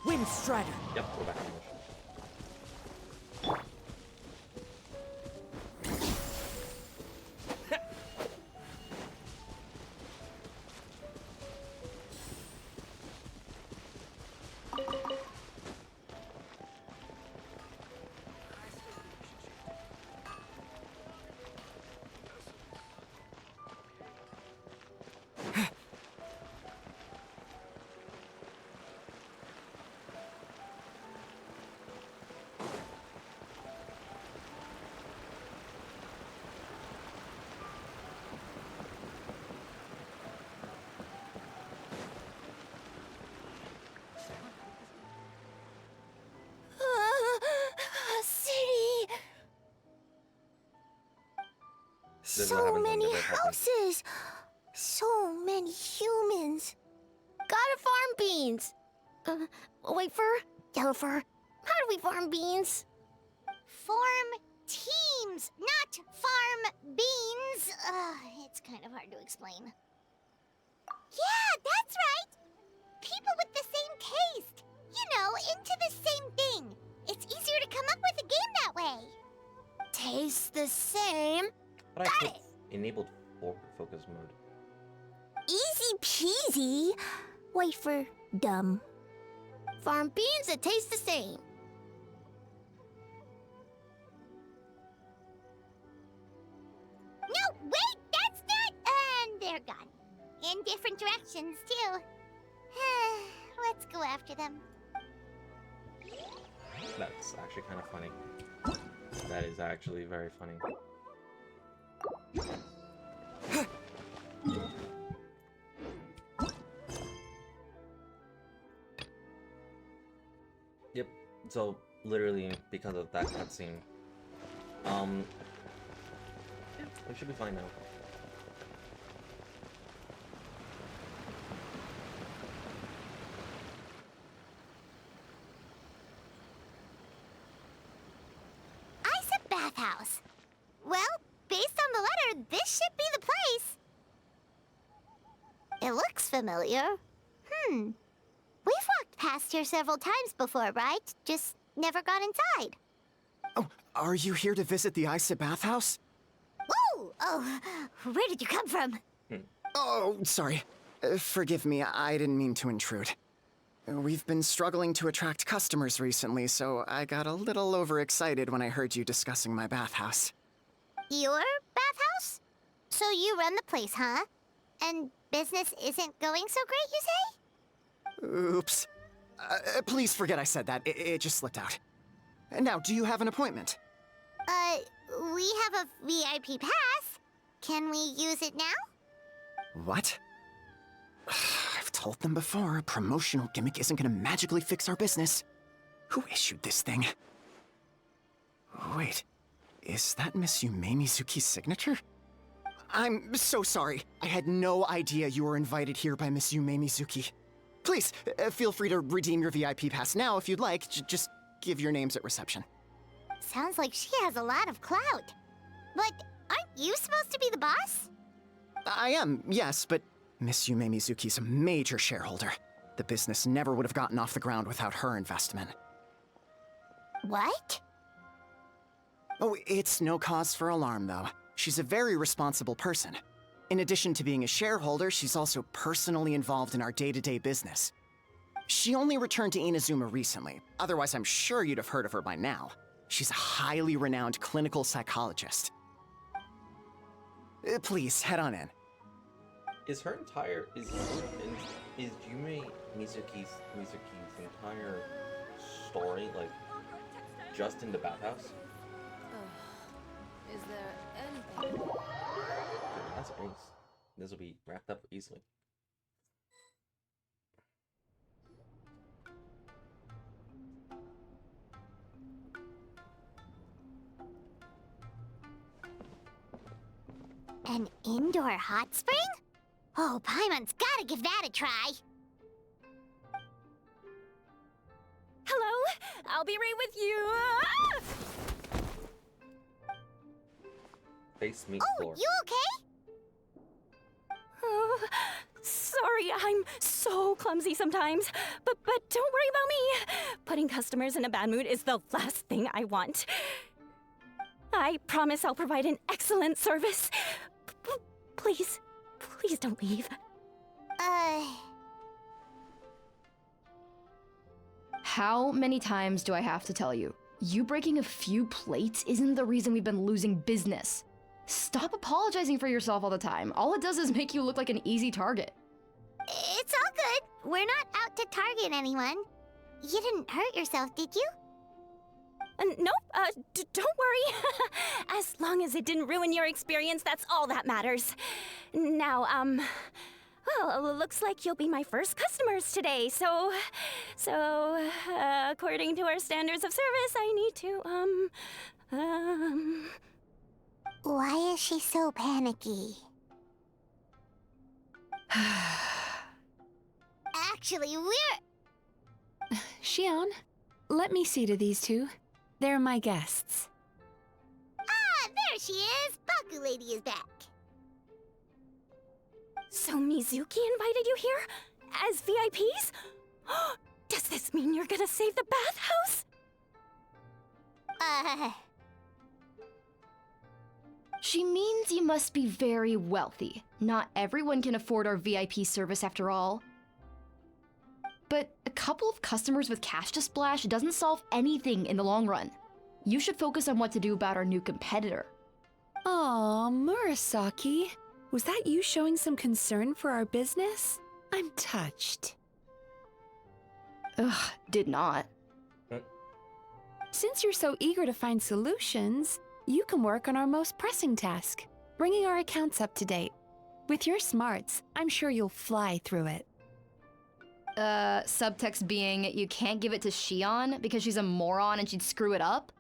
Windstrider. Yep, we're back in motion. So many houses, so many humans. Gotta farm beans. White fur, yellow fur. How do we farm beans? Farm teams, not farm beans. It's kind of hard to explain. Yeah, that's right! People with the same taste. You know, into the same thing. It's easier to come up with a game that way. Tastes the same. But I put enabled focus mode. Easy peasy. Wait for dumb. Farm beans that taste the same. No, wait, that's not... And they're gone. In different directions, too. Let's go after them. That's actually kind of funny. That is actually very funny. Yep, so literally because of that cutscene. Yeah, we should be fine now. Bathhouse. Well, based on the letter, this should be the place. It looks familiar. We've walked past here several times before, right? Just never got inside. Oh, are you here to visit the Isa bathhouse? Whoa! Oh, where did you come from? Oh, sorry. Forgive me, I didn't mean to intrude. We've been struggling to attract customers recently, so I got a little overexcited when I heard you discussing my bathhouse. Your bathhouse? So you run the place, huh? And business isn't going so great, you say? Oops. Please forget I said that. It just slipped out. Now, do you have an appointment? We have a VIP pass. Can we use it now? What? I've told them before, a promotional gimmick isn't gonna magically fix our business. Who issued this thing? Wait, is that Miss Yume Mizuki's signature? I'm so sorry. I had no idea you were invited here by Miss Yume Mizuki. Please, feel free to redeem your VIP pass now if you'd like. Just give your names at reception. Sounds like she has a lot of clout. But aren't you supposed to be the boss? I am, yes, but Miss Yume Mizuki's a major shareholder. The business never would have gotten off the ground without her investment. What? Oh, it's no cause for alarm, though. She's a very responsible person. In addition to being a shareholder, she's also personally involved in our day-to-day business. She only returned to Inazuma recently. Otherwise, I'm sure you'd have heard of her by now. She's a highly renowned clinical psychologist. Please, head on in. Is her entire... Is Yume Mizuki's entire story, like, just in the bathhouse? Is there anything? That's nice. This will be wrapped up easily. An indoor hot spring? Oh, Paimon's gotta give that a try. Hello, I'll be right with you. Face meet floor. You okay? Oh, sorry, I'm so clumsy sometimes. But don't worry about me. Putting customers in a bad mood is the last thing I want. I promise I'll provide an excellent service. Please don't leave. How many times do I have to tell you? You breaking a few plates isn't the reason we've been losing business. Stop apologizing for yourself all the time. All it does is make you look like an easy target. It's all good. We're not out to target anyone. You didn't hurt yourself, did you? Nope, don't worry. As long as it didn't ruin your experience, that's all that matters. Now, well, looks like you'll be my first customers today, so, according to our standards of service, I need to, Why is she so panicky? Actually, we're... Shion, let me see to these two. They're my guests. Ah, there she is! Baku Lady is back. So Mizuki invited you here? As VIPs? Does this mean you're gonna save the bathhouse? She means you must be very wealthy. Not everyone can afford our VIP service after all. But a couple of customers with cash to splash doesn't solve anything in the long run. You should focus on what to do about our new competitor. Aw, Murasaki. Was that you showing some concern for our business? I'm touched. Ugh, did not. Since you're so eager to find solutions, you can work on our most pressing task, bringing our accounts up to date. With your smarts, I'm sure you'll fly through it. Subtext being, you can't give it to Shion because she's a moron and she'd screw it up?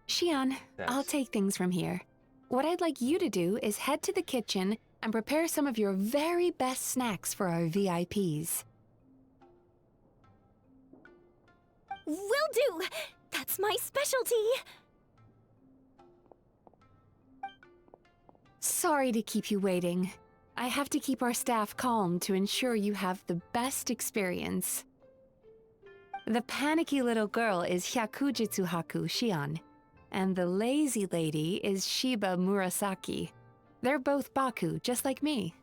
Shion, I'll take things from here. What I'd like you to do is head to the kitchen and prepare some of your very best snacks for our VIPs. Will do! That's my specialty! Sorry to keep you waiting. I have to keep our staff calm to ensure you have the best experience. The panicky little girl is Hyakujitsu Haku Shion, and the lazy lady is Shiba Murasaki. They're both Baku, just like me.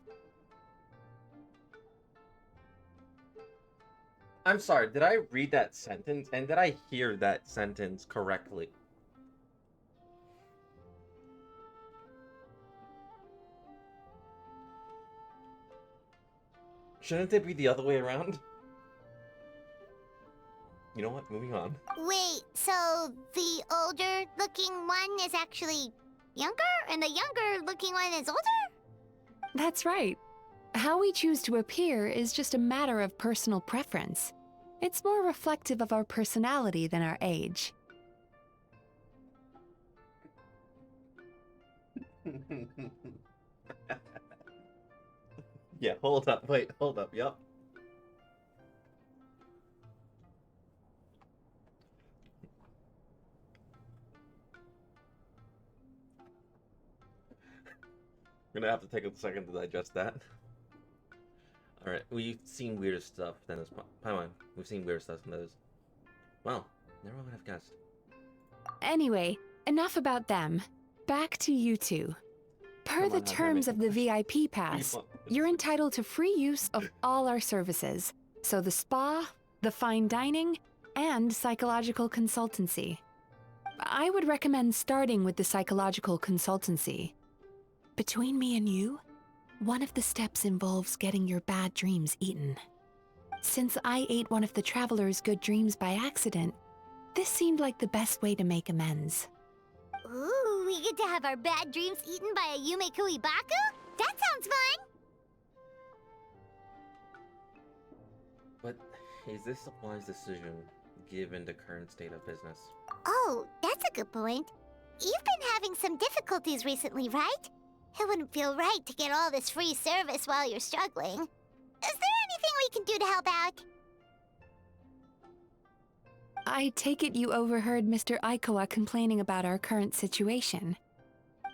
I'm sorry, did I read that sentence? And did I hear that sentence correctly? Shouldn't it be the other way around? You know what? Moving on. Wait, so the older looking one is actually younger? And the younger looking one is older? That's right. How we choose to appear is just a matter of personal preference. It's more reflective of our personality than our age. Yeah, hold up, wait, hold up, yup. We're gonna have to take a second to digest that. Alright, we've seen weirder stuff than this. Paimon, we've seen weirder stuff than those. Well, never would have guessed. Anyway, enough about them. Back to you two. Per the terms of the VIP pass, you're entitled to free use of all our services. So the spa, the fine dining, and psychological consultancy. I would recommend starting with the psychological consultancy. Between me and you, one of the steps involves getting your bad dreams eaten. Since I ate one of the traveler's good dreams by accident, this seemed like the best way to make amends. Ooh, we get to have our bad dreams eaten by a Yume Kuibaku? That sounds fun! But is this a wise decision, given the current state of business? Oh, that's a good point. You've been having some difficulties recently, right? It wouldn't feel right to get all this free service while you're struggling. Is there anything we can do to help out? I take it you overheard Mr. Aikawa complaining about our current situation.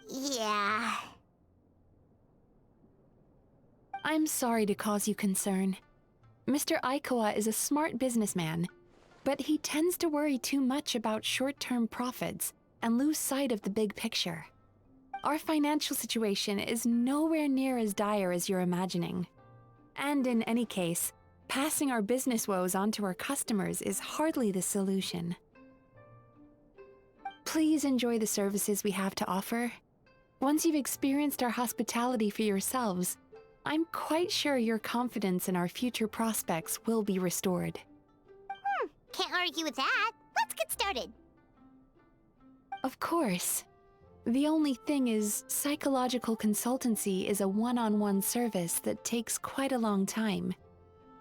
Yeah. I'm sorry to cause you concern. Mr. Aikawa is a smart businessman, but he tends to worry too much about short-term profits and lose sight of the big picture. Our financial situation is nowhere near as dire as you're imagining. And in any case, passing our business woes on to our customers is hardly the solution. Please enjoy the services we have to offer. Once you've experienced our hospitality for yourselves, I'm quite sure your confidence in our future prospects will be restored. Can't argue with that. Let's get started. Of course. The only thing is, psychological consultancy is a one-on-one service that takes quite a long time.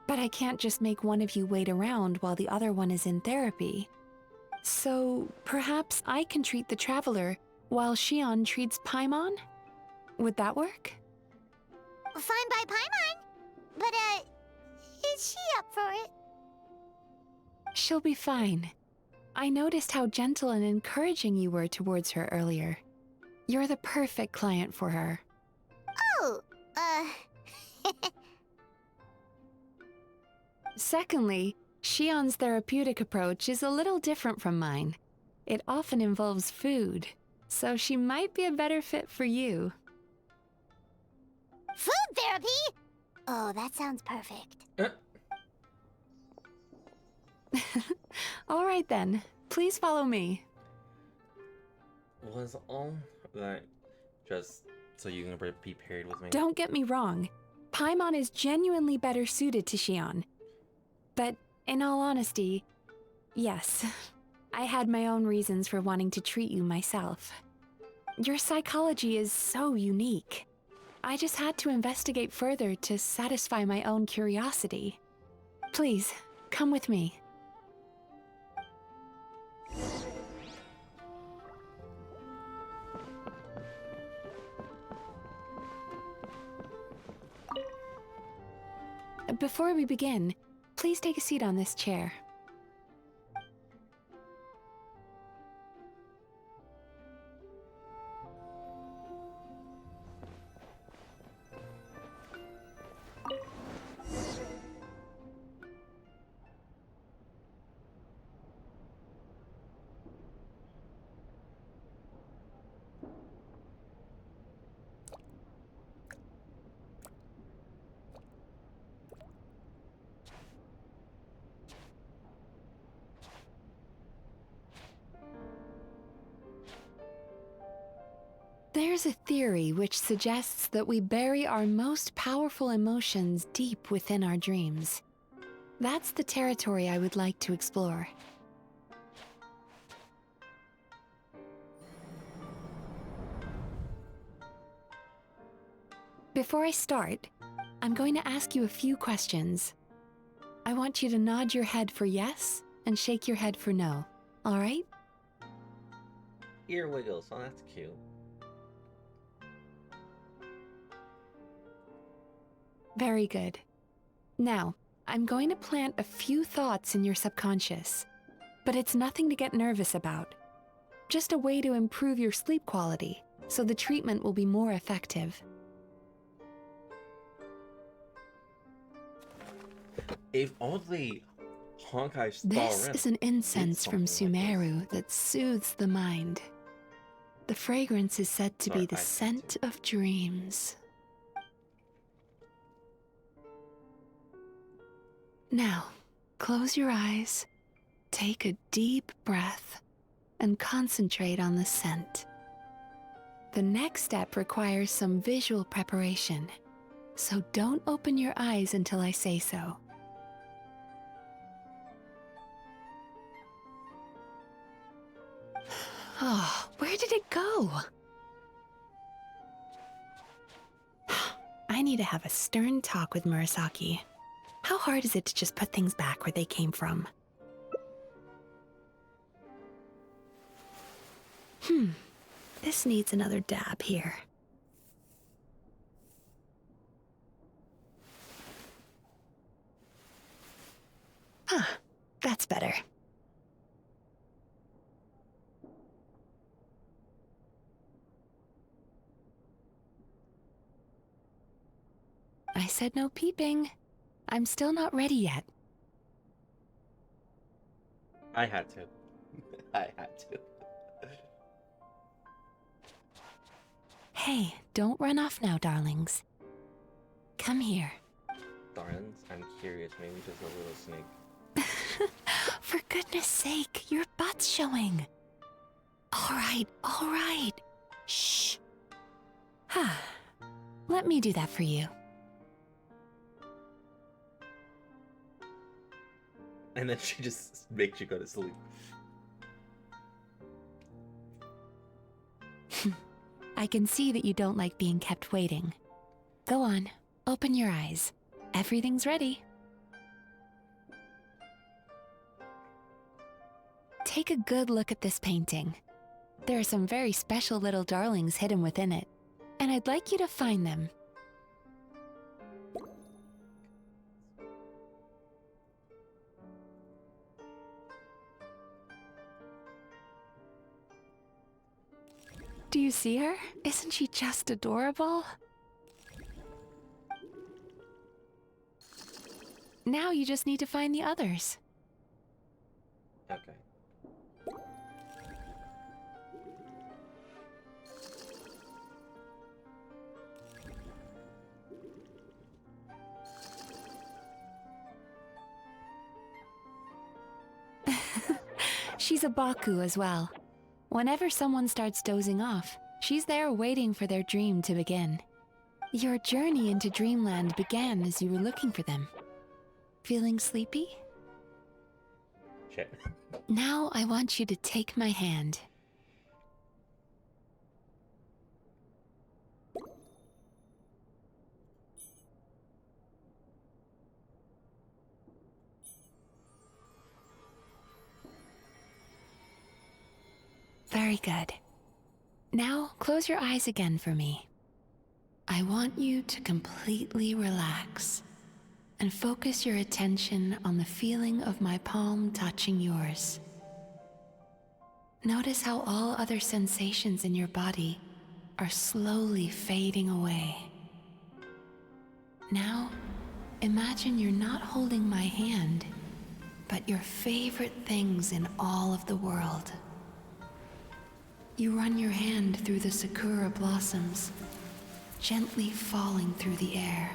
But I can't just make one of you wait around while the other one is in therapy. So, perhaps I can treat the traveler while Shion treats Paimon? Would that work? Fine by Paimon. But, is she up for it? She'll be fine. I noticed how gentle and encouraging you were towards her earlier. You're the perfect client for her. Oh, Secondly, Shion's therapeutic approach is a little different from mine. It often involves food, so she might be a better fit for you. Food therapy? Oh, that sounds perfect. All right then, please follow me. Was all that just so you can be paired with me? Don't get me wrong, Paimon is genuinely better suited to Shion. But in all honesty, yes, I had my own reasons for wanting to treat you myself. Your psychology is so unique. I just had to investigate further to satisfy my own curiosity. Please, come with me. Before we begin, please take a seat on this chair. There's a theory which suggests that we bury our most powerful emotions deep within our dreams. That's the territory I would like to explore. Before I start, I'm going to ask you a few questions. I want you to nod your head for yes and shake your head for no, all right? Ear wiggles, oh that's cute. Very good. Now, I'm going to plant a few thoughts in your subconscious, but it's nothing to get nervous about. Just a way to improve your sleep quality, so the treatment will be more effective. If only Honkai Star This is an incense from Sumeru that soothes the mind. The fragrance is said to be the scent of dreams. Now, close your eyes, take a deep breath, and concentrate on the scent. The next step requires some visual preparation, so don't open your eyes until I say so. Oh, where did it go? I need to have a stern talk with Murasaki. How hard is it to just put things back where they came from? This needs another dab here. That's better. I said no peeping. I'm still not ready yet. I had to. I had to. Hey, don't run off now, darlings. Come here. Darlings, I'm curious, maybe just a little snake. For goodness sake, your butt's showing. All right. Shh. Let me do that for you. And then she just makes you go to sleep. I can see that you don't like being kept waiting. Go on, open your eyes. Everything's ready. Take a good look at this painting. There are some very special little darlings hidden within it, and I'd like you to find them. Do you see her? Isn't she just adorable? Now you just need to find the others. Okay. She's a Baku as well. Whenever someone starts dozing off, she's there waiting for their dream to begin. Your journey into Dreamland began as you were looking for them. Feeling sleepy? Shit. Now I want you to take my hand. Very good. Now close your eyes again for me. I want you to completely relax and focus your attention on the feeling of my palm touching yours. Notice how all other sensations in your body are slowly fading away. Now, imagine you're not holding my hand, but your favorite things in all of the world. You run your hand through the sakura blossoms, gently falling through the air.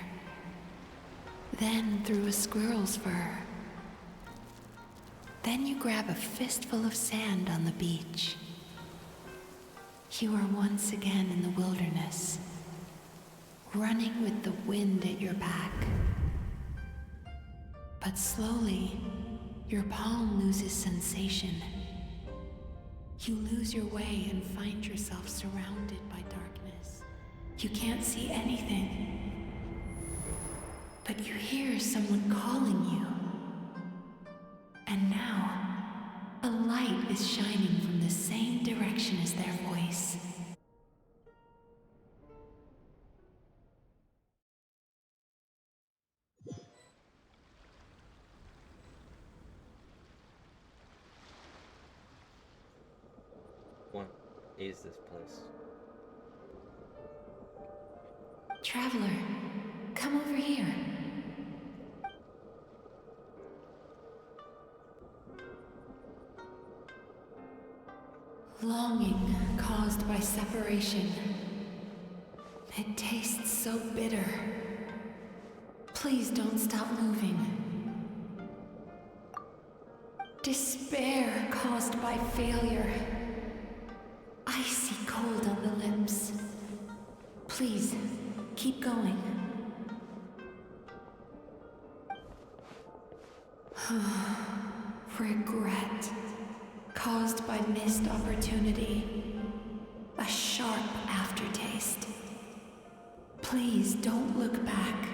Then through a squirrel's fur. Then you grab a fistful of sand on the beach. You are once again in the wilderness, running with the wind at your back. But slowly, your palm loses sensation. You lose your way and find yourself surrounded by darkness. You can't see anything, but you hear someone calling you. And now, a light is shining from the same direction as their voice. What is this place? Traveler, come over here. Longing caused by separation. It tastes so bitter. Please don't stop moving. Despair caused by failure. Icy cold on the lips. Please, keep going. Regret caused by missed opportunity. A sharp aftertaste. Please don't look back.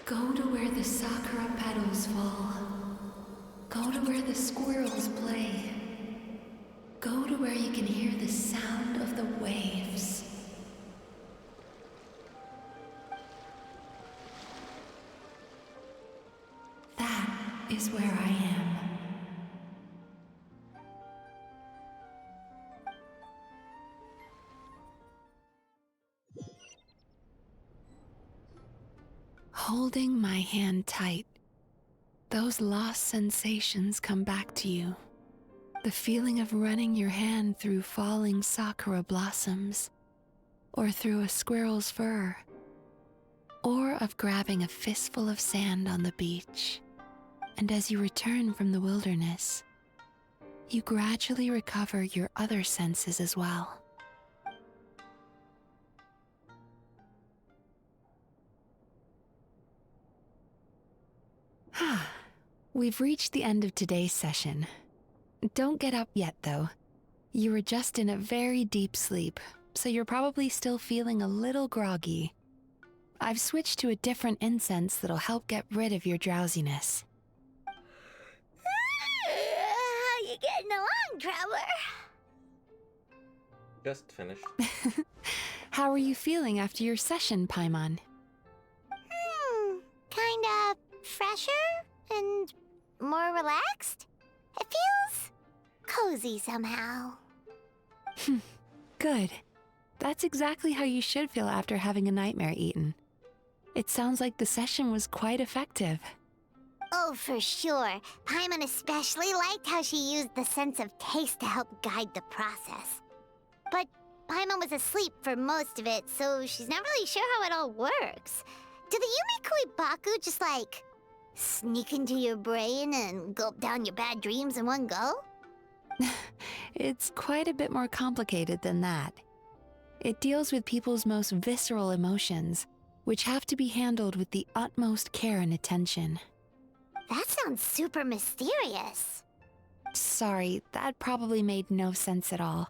Go to where the sakura petals fall. Go to where the squirrels play. Go to where you can hear the sound of the waves. That is where I am. Holding my hand tight, those lost sensations come back to you. The feeling of running your hand through falling sakura blossoms, or through a squirrel's fur, or of grabbing a fistful of sand on the beach. And as you return from the wilderness, you gradually recover your other senses as well. We've reached the end of today's session. Don't get up yet, though. You were just in a very deep sleep, so you're probably still feeling a little groggy. I've switched to a different incense that'll help get rid of your drowsiness. How you getting along, traveler? Just finished. How are you feeling after your session, Paimon? Kinda fresher and more relaxed. It feels cozy somehow. Good. That's exactly how you should feel after having a nightmare eaten. It sounds like the session was quite effective. Oh, for sure. Paimon especially liked how she used the sense of taste to help guide the process. But Paimon was asleep for most of it, so she's not really sure how it all works. Do the Yume Kuibaku just, like, sneak into your brain and gulp down your bad dreams in one go? It's quite a bit more complicated than that. It deals with people's most visceral emotions, which have to be handled with the utmost care and attention. That sounds super mysterious. Sorry, that probably made no sense at all.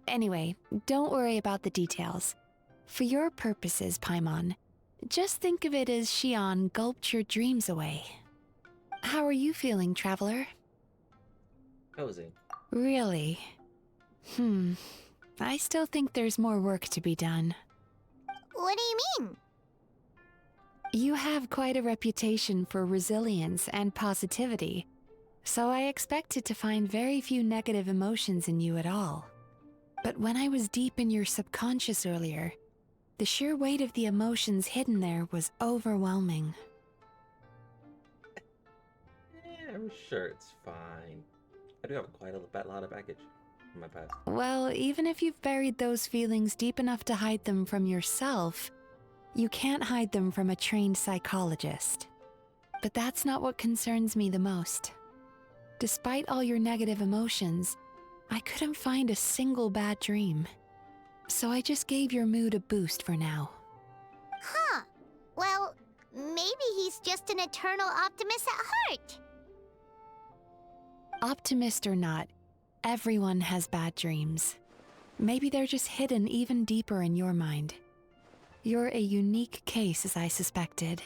Anyway, don't worry about the details. For your purposes, Paimon, just think of it as Xion gulped your dreams away. How are you feeling, Traveler? Cozy. Really? I still think there's more work to be done. What do you mean? You have quite a reputation for resilience and positivity, so I expected to find very few negative emotions in you at all. But when I was deep in your subconscious earlier, the sheer weight of the emotions hidden there was overwhelming. I'm sure it's fine. I do have quite a lot of baggage in my past. Well, even if you've buried those feelings deep enough to hide them from yourself, you can't hide them from a trained psychologist. But that's not what concerns me the most. Despite all your negative emotions, I couldn't find a single bad dream. So I just gave your mood a boost for now. Huh. Well, maybe he's just an eternal optimist at heart. Optimist or not, everyone has bad dreams. Maybe they're just hidden even deeper in your mind. You're a unique case, as I suspected.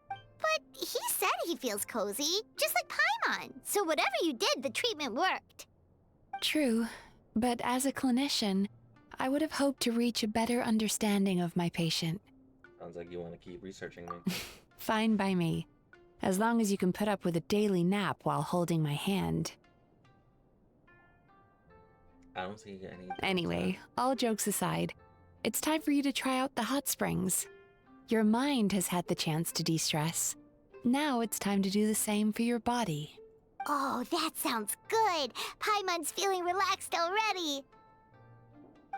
But he said he feels cozy, just like Paimon. So whatever you did, the treatment worked. True, but as a clinician, I would have hoped to reach a better understanding of my patient. Sounds like you want to keep researching me. Fine by me, as long as you can put up with a daily nap while holding my hand. I don't see any... Anyway, all jokes aside, it's time for you to try out the hot springs. Your mind has had the chance to de-stress. Now it's time to do the same for your body. Oh, that sounds good. Paimon's feeling relaxed already.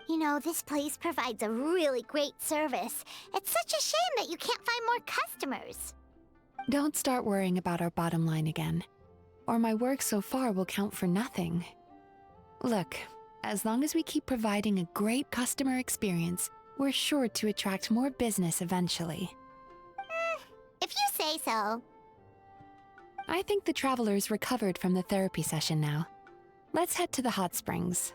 You know, this place provides a really great service. It's such a shame that you can't find more customers. Don't start worrying about our bottom line again, or my work so far will count for nothing. Look, as long as we keep providing a great customer experience, we're sure to attract more business eventually. If you say so. I think the travelers recovered from the therapy session now. Let's head to the hot springs.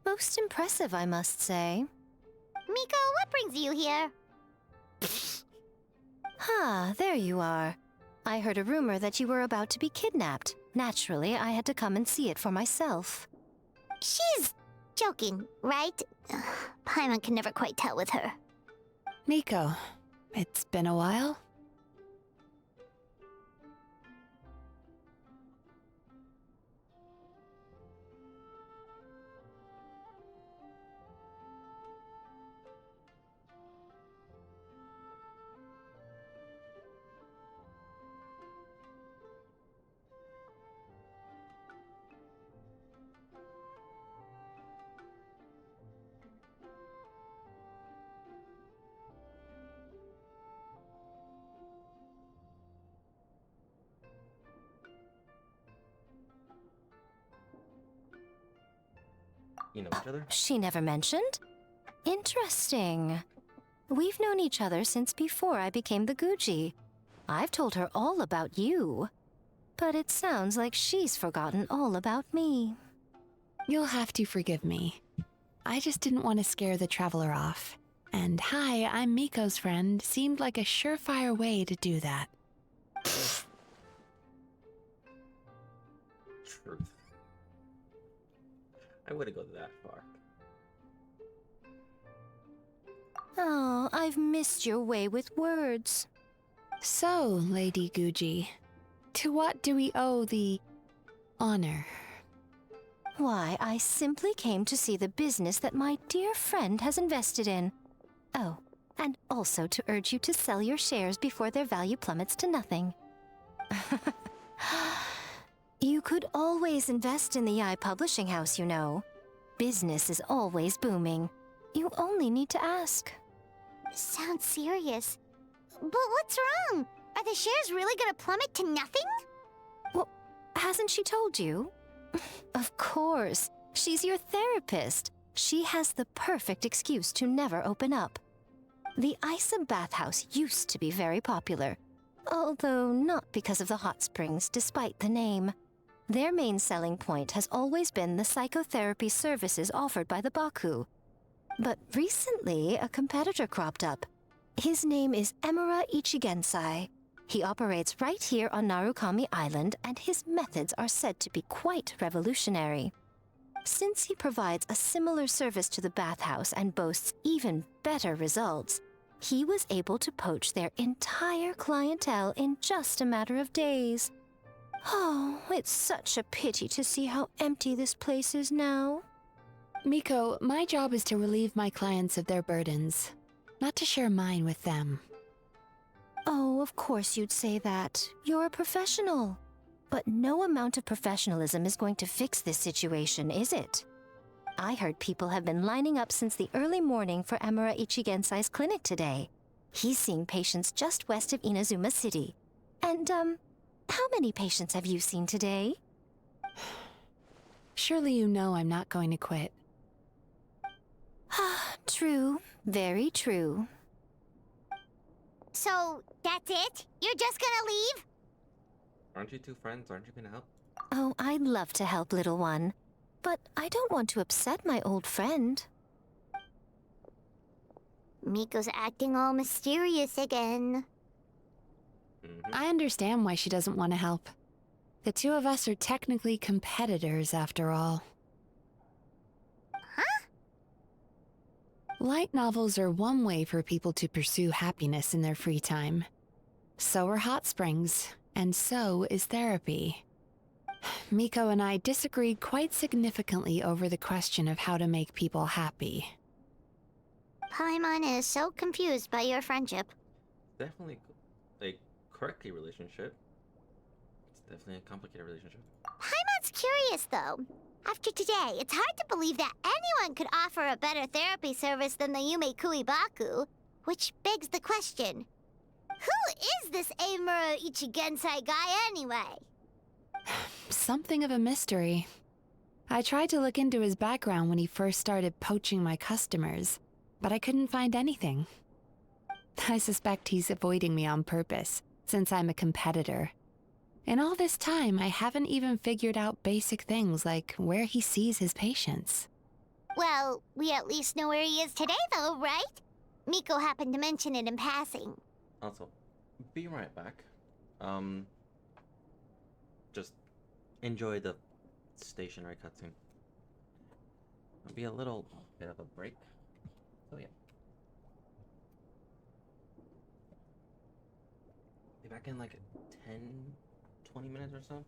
Most impressive, I must say. Miko, what brings you here? There you are. I heard a rumor that you were about to be kidnapped. Naturally, I had to come and see it for myself. She's joking, right? Paimon can never quite tell with her. Miko, it's been a while. you know each other? She never mentioned? Interesting. We've known each other since before I became the Guji. I've told her all about you. But it sounds like she's forgotten all about me. You'll have to forgive me. I just didn't want to scare the traveler off. And hi, I'm Miko's friend seemed like a surefire way to do that. Truth. I wouldn't go that far. Oh, I've missed your way with words. So, Lady Guji, to what do we owe the honor? Why, I simply came to see the business that my dear friend has invested in. Oh, and also to urge you to sell your shares before their value plummets to nothing. You could always invest in the publishing house, you know. Business is always booming. You only need to ask. Sounds serious. But what's wrong? Are the shares really gonna plummet to nothing? Well, hasn't she told you? Of course. She's your therapist. She has the perfect excuse to never open up. The Isa bathhouse used to be very popular, although not because of the hot springs, despite the name. Their main selling point has always been the psychotherapy services offered by the Baku. But recently, a competitor cropped up. His name is Emura Ichigensai. He operates right here on Narukami Island, and his methods are said to be quite revolutionary. Since he provides a similar service to the bathhouse and boasts even better results, he was able to poach their entire clientele in just a matter of days. Oh, it's such a pity to see how empty this place is now. Miko, my job is to relieve my clients of their burdens, not to share mine with them. Oh, of course you'd say that. You're a professional. But no amount of professionalism is going to fix this situation, is it? I heard people have been lining up since the early morning for Emura Ichigensai's clinic today. He's seeing patients just west of Inazuma City. And, how many patients have you seen today? Surely you know I'm not going to quit. True. Very true. So, that's it? You're just gonna leave? Aren't you two friends? Aren't you gonna help? Oh, I'd love to help, little one. But I don't want to upset my old friend. Miko's acting all mysterious again. I understand why she doesn't want to help. The two of us are technically competitors, after all. Huh? Light novels are one way for people to pursue happiness in their free time. So are hot springs, and so is therapy. Miko and I disagreed quite significantly over the question of how to make people happy. Paimon is so confused by your friendship. Definitely a quirky relationship. It's definitely a complicated relationship. Paimon's curious, though. After today, it's hard to believe that anyone could offer a better therapy service than the Yume Baku, which begs the question, who is this Emura Ichigensai guy anyway? Something of a mystery. I tried to look into his background when he first started poaching my customers, but I couldn't find anything. I suspect he's avoiding me on purpose, since I'm a competitor. In all this time, I haven't even figured out basic things like where he sees his patients. Well, we at least know where he is today, though, right? Miko happened to mention it in passing. Also, be right back. Just enjoy the stationary cutscene. It'll be a little bit of a break. So yeah. Be back in like 10-20 minutes or so.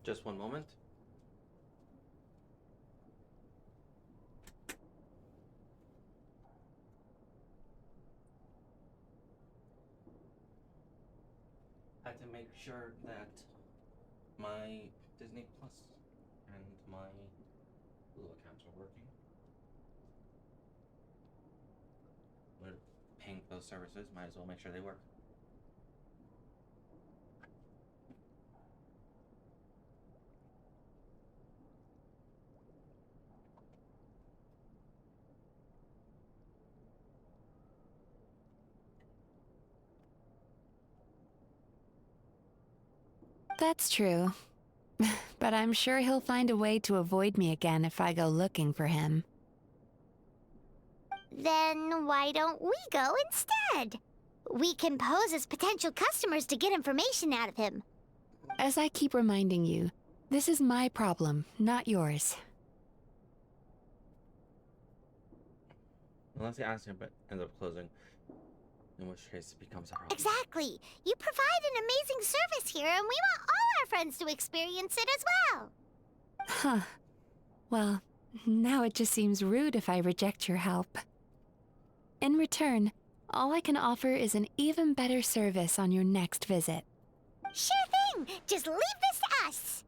Just one moment. I had to make sure that my Disney Plus and my Hulu accounts are working. We're paying for those services, might as well make sure they work. That's true. But I'm sure he'll find a way to avoid me again if I go looking for him. Then why don't we go instead? We can pose as potential customers to get information out of him. As I keep reminding you, this is my problem, not yours. Unless he asks him but ends up closing, in which case it becomes a problem. Exactly. You provide an amazing service here, and we want all our friends to experience it as well. Huh. Well, now it just seems rude if I reject your help. In return, all I can offer is an even better service on your next visit. Sure thing! Just leave this to us!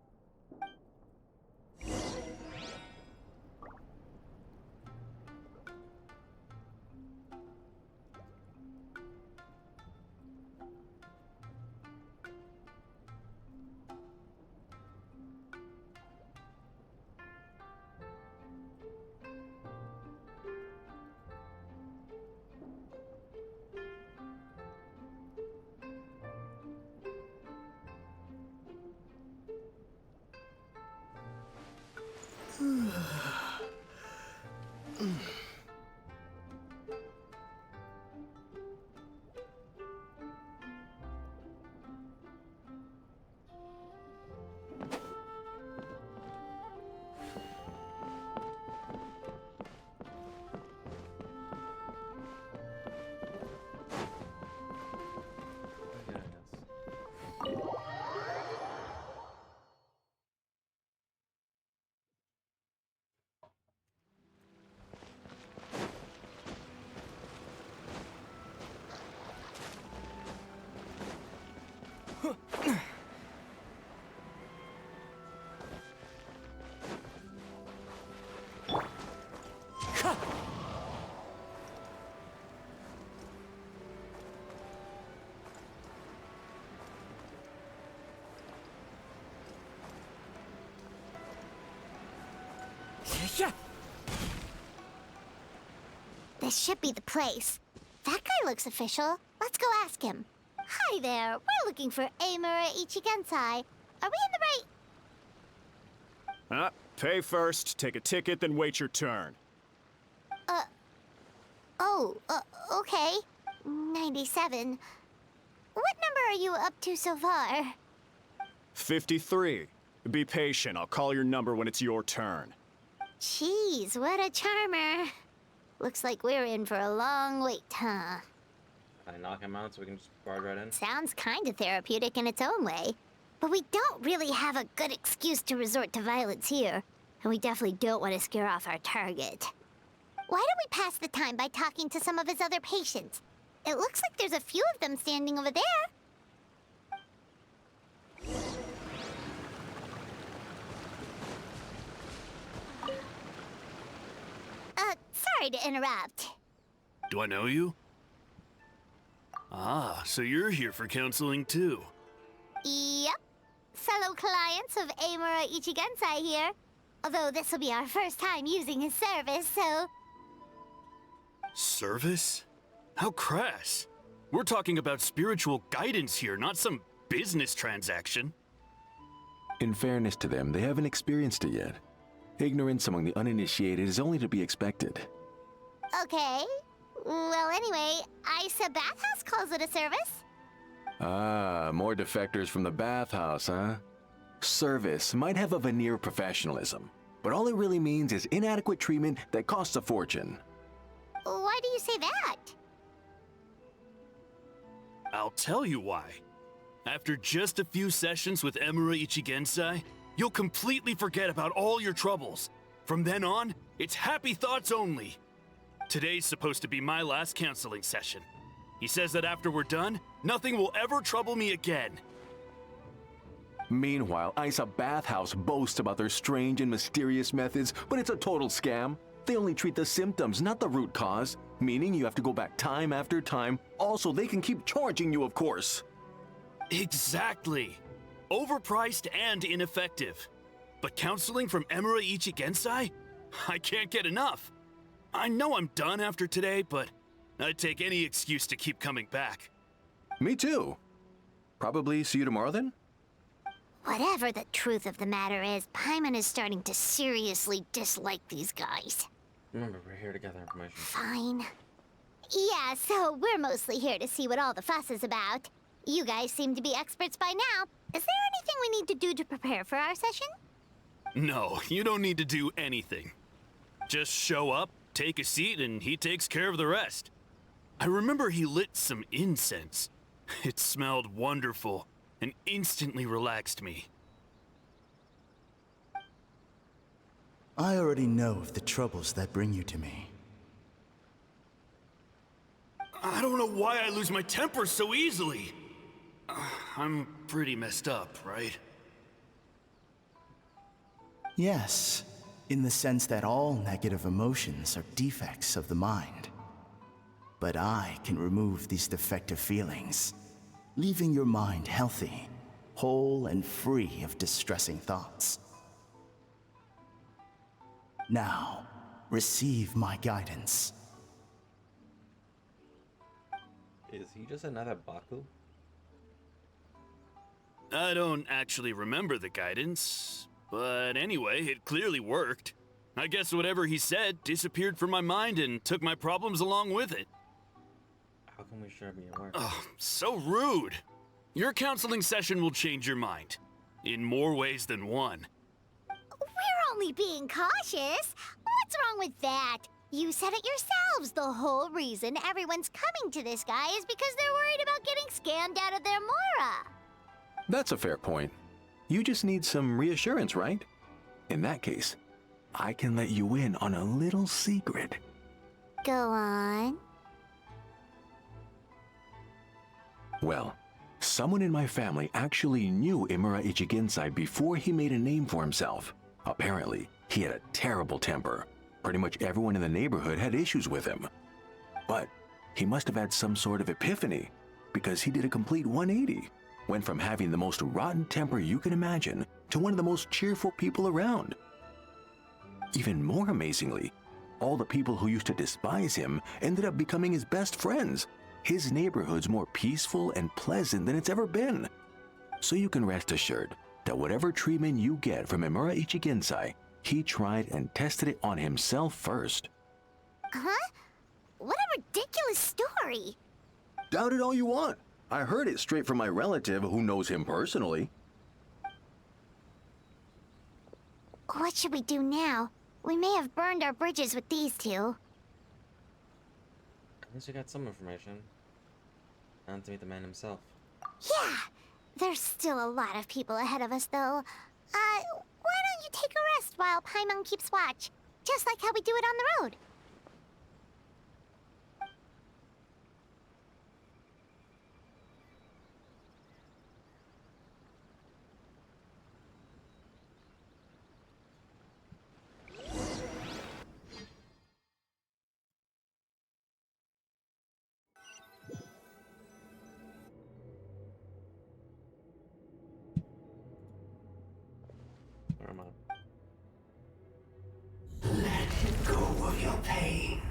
This should be the place. That guy looks official. Let's go ask him. Hi there. We're looking for Amura Ichigensai. Are we in the right... Pay first, take a ticket, then wait your turn. Okay. 97. What number are you up to so far? 53. Be patient, I'll call your number when it's your turn. Jeez, what a charmer. Looks like we're in for a long wait, huh? Can I knock him out so we can just barge right in? Sounds kinda therapeutic in its own way. But we don't really have a good excuse to resort to violence here. And we definitely don't want to scare off our target. Why don't we pass the time by talking to some of his other patients? It looks like there's a few of them standing over there. Sorry to interrupt. Do I know you? Ah, so you're here for counseling too. Yep. Fellow clients of Amura Ichigensai here. Although this will be our first time using his service, so... Service? How crass. We're talking about spiritual guidance here, not some business transaction. In fairness to them, they haven't experienced it yet. Ignorance among the uninitiated is only to be expected. Okay. Well, anyway, Isa Bathhouse calls it a service. Ah, more defectors from the bathhouse, huh? Service might have a veneer of professionalism, but all it really means is inadequate treatment that costs a fortune. Why do you say that? I'll tell you why. After just a few sessions with Amura Ichigensai, you'll completely forget about all your troubles. From then on, it's happy thoughts only. Today's supposed to be my last counseling session. He says that after we're done, nothing will ever trouble me again. Meanwhile, Isa Bathhouse boasts about their strange and mysterious methods, but it's a total scam. They only treat the symptoms, not the root cause, meaning you have to go back time after time. Also, they can keep charging you, of course. Exactly. Overpriced and ineffective. But counseling from Emura Ichigensai? I can't get enough. I know I'm done after today, but I'd take any excuse to keep coming back. Me too. Probably see you tomorrow then? Whatever the truth of the matter is, Paimon is starting to seriously dislike these guys. Remember, we're here to gather information. Fine. Yeah, so we're mostly here to see what all the fuss is about. You guys seem to be experts by now. Is there anything we need to do to prepare for our session? No, you don't need to do anything. Just show up, take a seat, and he takes care of the rest. I remember he lit some incense. It smelled wonderful and instantly relaxed me. I already know of the troubles that bring you to me. I don't know why I lose my temper so easily. I'm pretty messed up, right? Yes, in the sense that all negative emotions are defects of the mind. But I can remove these defective feelings, leaving your mind healthy, whole and free of distressing thoughts. Now, receive my guidance. Is he just another Baku? I don't actually remember the guidance, but anyway, it clearly worked. I guess whatever he said disappeared from my mind and took my problems along with it. How can we sure be at work? Oh, so rude. Your counseling session will change your mind. In more ways than one. We're only being cautious. What's wrong with that? You said it yourselves. The whole reason everyone's coming to this guy is because they're worried about getting scammed out of their Mora. That's a fair point. You just need some reassurance, right? In that case, I can let you in on a little secret. Go on. Well, someone in my family actually knew Emura Ichigensai before he made a name for himself. Apparently, he had a terrible temper. Pretty much everyone in the neighborhood had issues with him. But he must have had some sort of epiphany, because he did a complete 180. Went from having the most rotten temper you can imagine to one of the most cheerful people around. Even more amazingly, all the people who used to despise him ended up becoming his best friends. His neighborhood's more peaceful and pleasant than it's ever been. So you can rest assured that whatever treatment you get from Emura Ichigensai, he tried and tested it on himself first. Huh? What a ridiculous story. Doubt it all you want. I heard it straight from my relative who knows him personally. What should we do now? We may have burned our bridges with these two. At least we got some information. And to meet the man himself. Yeah! There's still a lot of people ahead of us, though. Why don't you take a rest while Paimon keeps watch? Just like how we do it on the road. Where am I? Let go of your pain.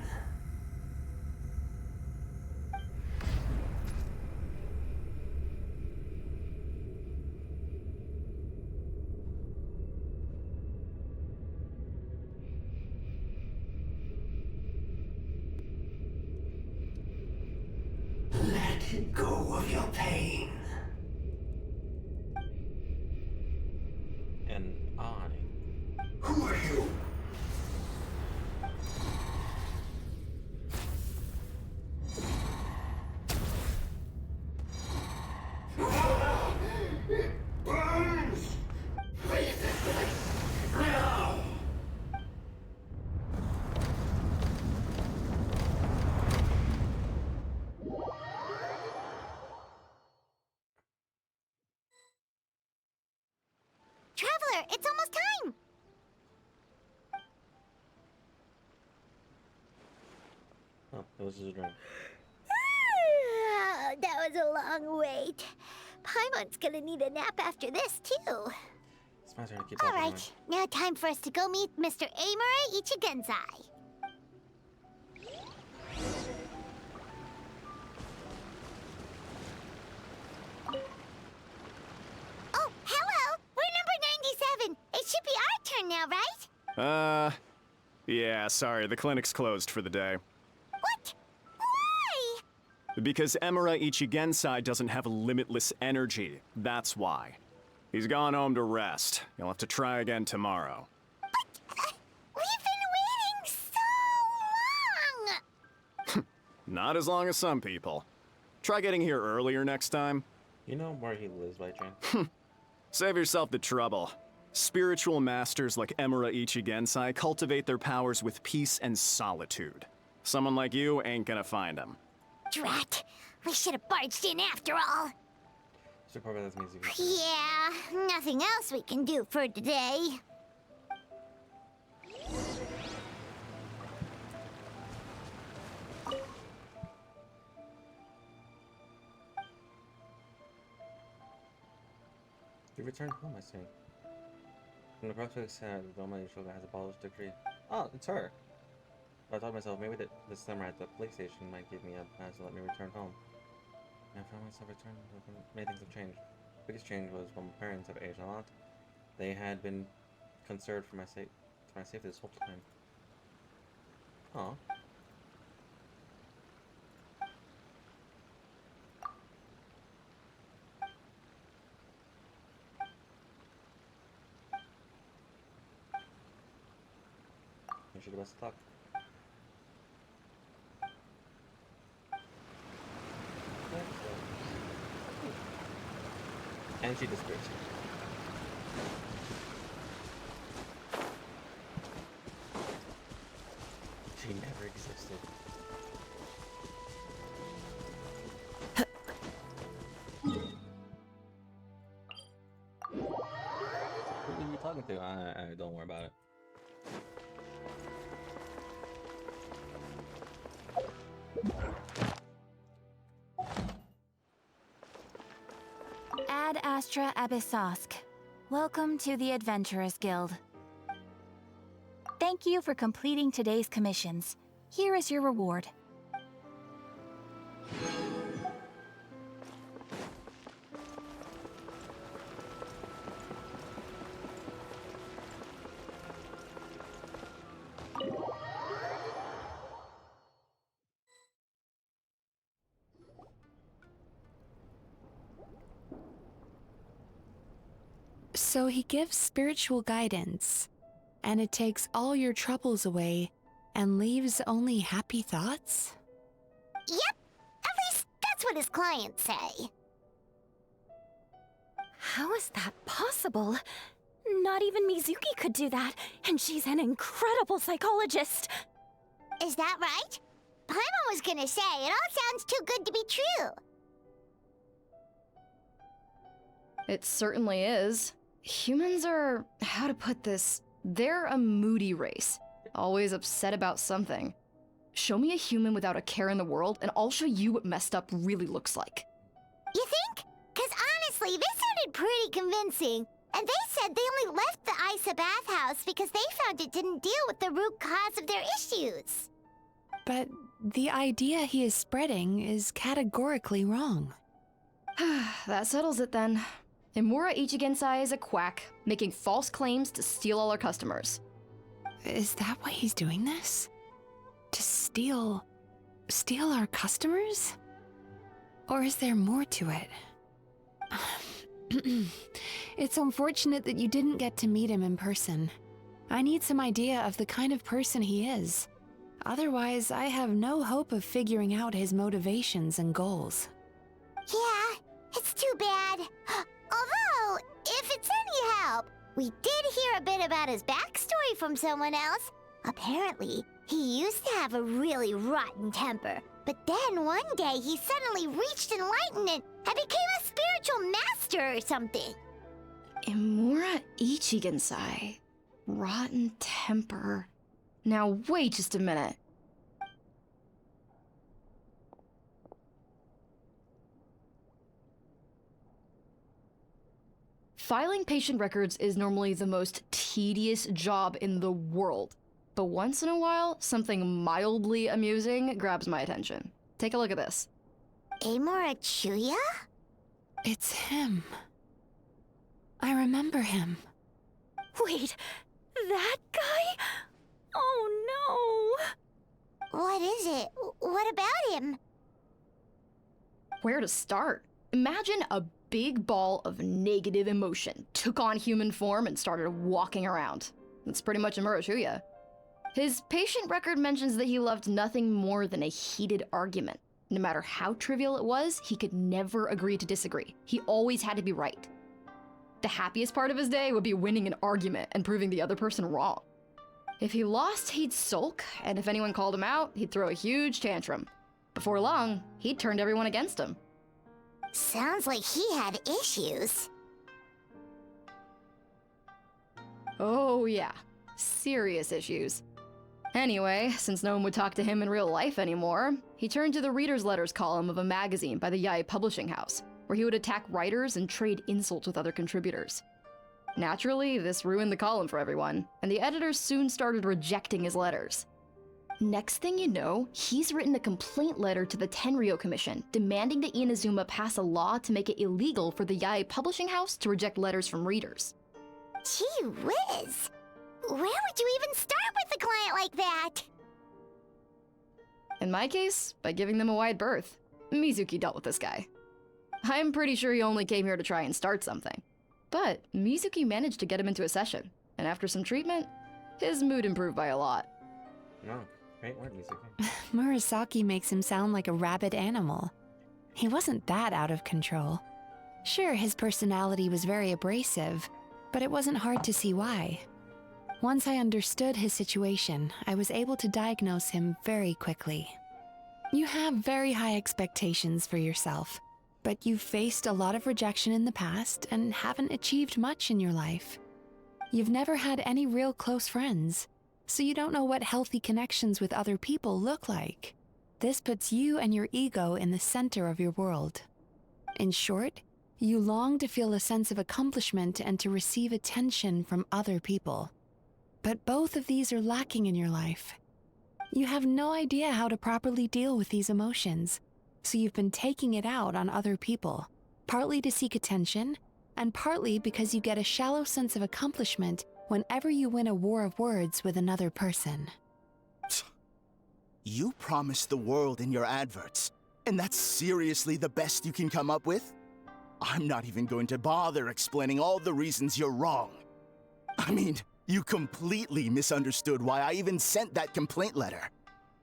Let go of your pain. And I. Who are you? It burns! Breathe it Traveler, it's almost time! Oh, it was just a drink. That was a long wait. Paimon's gonna need a nap after this, too. It's my turn to keep talking. Alright, now time for us to go meet Mr. Amura Ichigenzai. Oh, hello! We're number 97. It should be our turn now, right? Yeah, sorry, the clinic's closed for the day. What? Why? Because Emura Ichigensai doesn't have limitless energy, that's why. He's gone home to rest. You'll have to try again tomorrow. We've been waiting so long! Not as long as some people. Try getting here earlier next time. You know where he lives by chance? Save yourself the trouble. Spiritual masters like Emura Ichigensai cultivate their powers with peace and solitude. Someone like you ain't gonna find them. Drat! We should have barged in after all. Should probably let music. Yeah, nothing else we can do for today. You returned home, I see. From the prospect sad, Doma Yoshoga has abolished decree. Oh, it's her! I thought to myself, maybe this summer at the police station might give me a pass to let me return home. And I found myself returned, many things have changed. The biggest change was when my parents have aged a lot. They had been concerned for my safety this whole time. Aw. Wish you the best of luck. And she disappears. She never existed. Who are you talking to? I don't worry about it. Ad Astra Abyssosk. Welcome to the Adventurers Guild. Thank you for completing today's commissions. Here is your reward. So he gives spiritual guidance, and it takes all your troubles away and leaves only happy thoughts? Yep, at least that's what his clients say. How is that possible? Not even Mizuki could do that, and she's an incredible psychologist. Is that right? Paimon was gonna say, it all sounds too good to be true. It certainly is. Humans are, how to put this, they're a moody race. Always upset about something. Show me a human without a care in the world, and I'll show you what messed up really looks like. You think? Cause honestly, this sounded pretty convincing. And they said they only left the Isa bathhouse because they found it didn't deal with the root cause of their issues. But the idea he is spreading is categorically wrong. That settles it then. Emura Ichigensai is a quack, making false claims to steal all our customers. Is that why he's doing this? To steal our customers? Or is there more to it? It's unfortunate that you didn't get to meet him in person. I need some idea of the kind of person he is. Otherwise, I have no hope of figuring out his motivations and goals. Yeah, it's too bad. Although, if it's any help, we did hear a bit about his backstory from someone else. Apparently, he used to have a really rotten temper, but then one day he suddenly reached enlightenment and became a spiritual master or something. Imura Ichigensai. Rotten temper. Now wait just a minute. Filing patient records is normally the most tedious job in the world. But once in a while, something mildly amusing grabs my attention. Take a look at this. Amora Chuya? It's him. I remember him. Wait, that guy? Oh no! What is it? What about him? Where to start? Imagine a big ball of negative emotion took on human form and started walking around. That's pretty much Imura Chuya. His patient record mentions that he loved nothing more than a heated argument. No matter how trivial it was, he could never agree to disagree. He always had to be right. The happiest part of his day would be winning an argument and proving the other person wrong. If he lost, he'd sulk, and if anyone called him out, he'd throw a huge tantrum. Before long, he'd turned everyone against him. Sounds like he had issues. Oh yeah, serious issues. Anyway, since no one would talk to him in real life anymore, he turned to the reader's letters column of a magazine by the Yae Publishing House, where he would attack writers and trade insults with other contributors. Naturally, this ruined the column for everyone, and the editors soon started rejecting his letters. Next thing you know, he's written a complaint letter to the Tenryou Commission, demanding that Inazuma pass a law to make it illegal for the Yae Publishing House to reject letters from readers. Gee whiz! Where would you even start with a client like that? In my case, by giving them a wide berth. Mizuki dealt with this guy. I'm pretty sure he only came here to try and start something. But Mizuki managed to get him into a session, and after some treatment, his mood improved by a lot. No, great word, Mizuki. Murasaki makes him sound like a rabid animal. He wasn't that out of control. Sure, his personality was very abrasive, but it wasn't hard to see why. Once I understood his situation, I was able to diagnose him very quickly. You have very high expectations for yourself, but you've faced a lot of rejection in the past and haven't achieved much in your life. You've never had any real close friends, so you don't know what healthy connections with other people look like. This puts you and your ego in the center of your world. In short, you long to feel a sense of accomplishment and to receive attention from other people. But both of these are lacking in your life. You have no idea how to properly deal with these emotions, so you've been taking it out on other people, partly to seek attention, and partly because you get a shallow sense of accomplishment whenever you win a war of words with another person. You promised the world in your adverts, and that's seriously the best you can come up with? I'm not even going to bother explaining all the reasons you're wrong. I mean, you completely misunderstood why I even sent that complaint letter.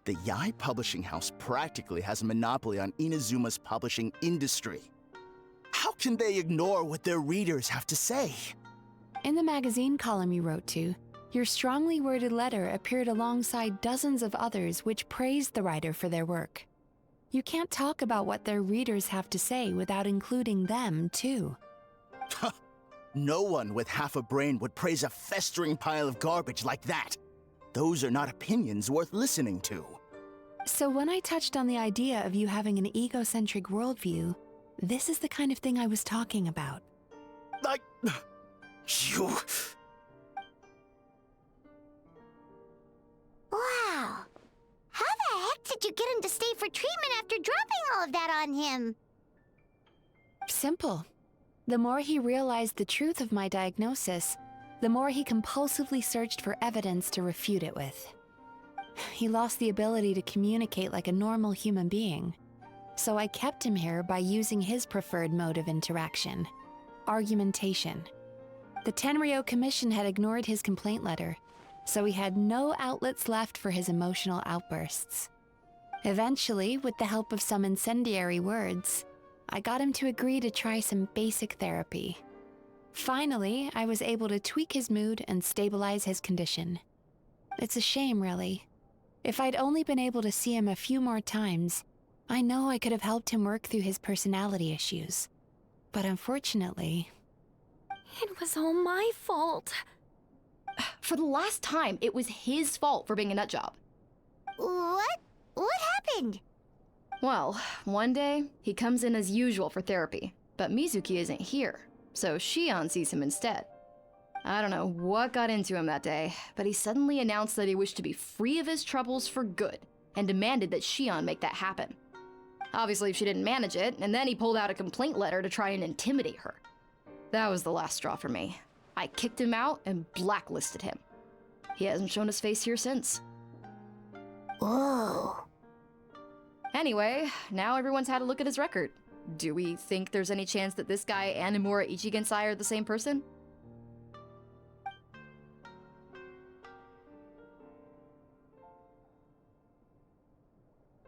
The Yae Publishing House practically has a monopoly on Inazuma's publishing industry. How can they ignore what their readers have to say? In the magazine column you wrote to, your strongly worded letter appeared alongside dozens of others which praised the writer for their work. You can't talk about what their readers have to say without including them, too. No one with half a brain would praise a festering pile of garbage like that. Those are not opinions worth listening to. So when I touched on the idea of you having an egocentric worldview, this is the kind of thing I was talking about. You... Wow. How the heck did you get him to stay for treatment after dropping all of that on him? Simple. The more he realized the truth of my diagnosis, the more he compulsively searched for evidence to refute it with. He lost the ability to communicate like a normal human being, so I kept him here by using his preferred mode of interaction: argumentation. The Tenryou Commission had ignored his complaint letter, so he had no outlets left for his emotional outbursts. Eventually, with the help of some incendiary words, I got him to agree to try some basic therapy. Finally, I was able to tweak his mood and stabilize his condition. It's a shame, really. If I'd only been able to see him a few more times, I know I could have helped him work through his personality issues. But unfortunately... It was all my fault. For the last time, it was his fault for being a nutjob. What? What happened? Well, one day, he comes in as usual for therapy, but Mizuki isn't here, so Shion sees him instead. I don't know what got into him that day, but he suddenly announced that he wished to be free of his troubles for good, and demanded that Shion make that happen. Obviously, she didn't manage it, and then he pulled out a complaint letter to try and intimidate her. That was the last straw for me. I kicked him out and blacklisted him. He hasn't shown his face here since. Whoa. Anyway, now everyone's had a look at his record. Do we think there's any chance that this guy and Imura Ichigensai are the same person?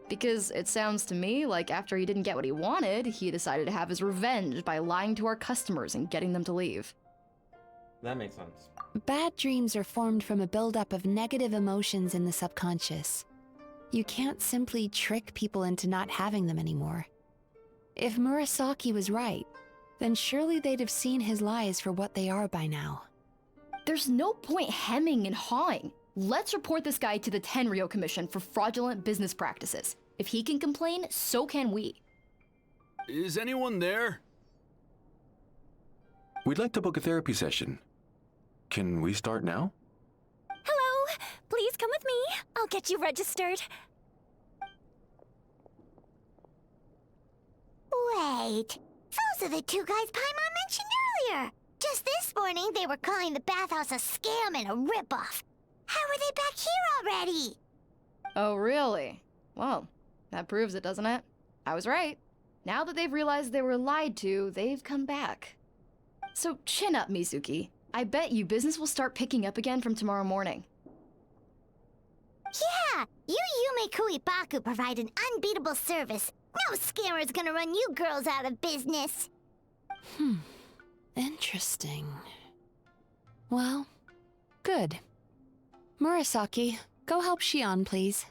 Because it sounds to me like after he didn't get what he wanted, he decided to have his revenge by lying to our customers and getting them to leave. That makes sense. Bad dreams are formed from a buildup of negative emotions in the subconscious. You can't simply trick people into not having them anymore. If Murasaki was right, then surely they'd have seen his lies for what they are by now. There's no point hemming and hawing. Let's report this guy to the Tenryo Commission for fraudulent business practices. If he can complain, so can we. Is anyone there? We'd like to book a therapy session. Can we start now? Hello! Please come with me. I'll get you registered. Wait. Those are the two guys Paimon mentioned earlier. Just this morning, they were calling the bathhouse a scam and a ripoff. How are they back here already? Oh, really? Well, that proves it, doesn't it? I was right. Now that they've realized they were lied to, they've come back. So chin up, Mizuki. I bet you business will start picking up again from tomorrow morning. Yeah! You Yume Kuibaku provide an unbeatable service. No scammer's gonna run you girls out of business. Interesting. Well, good. Murasaki, go help Shion, please.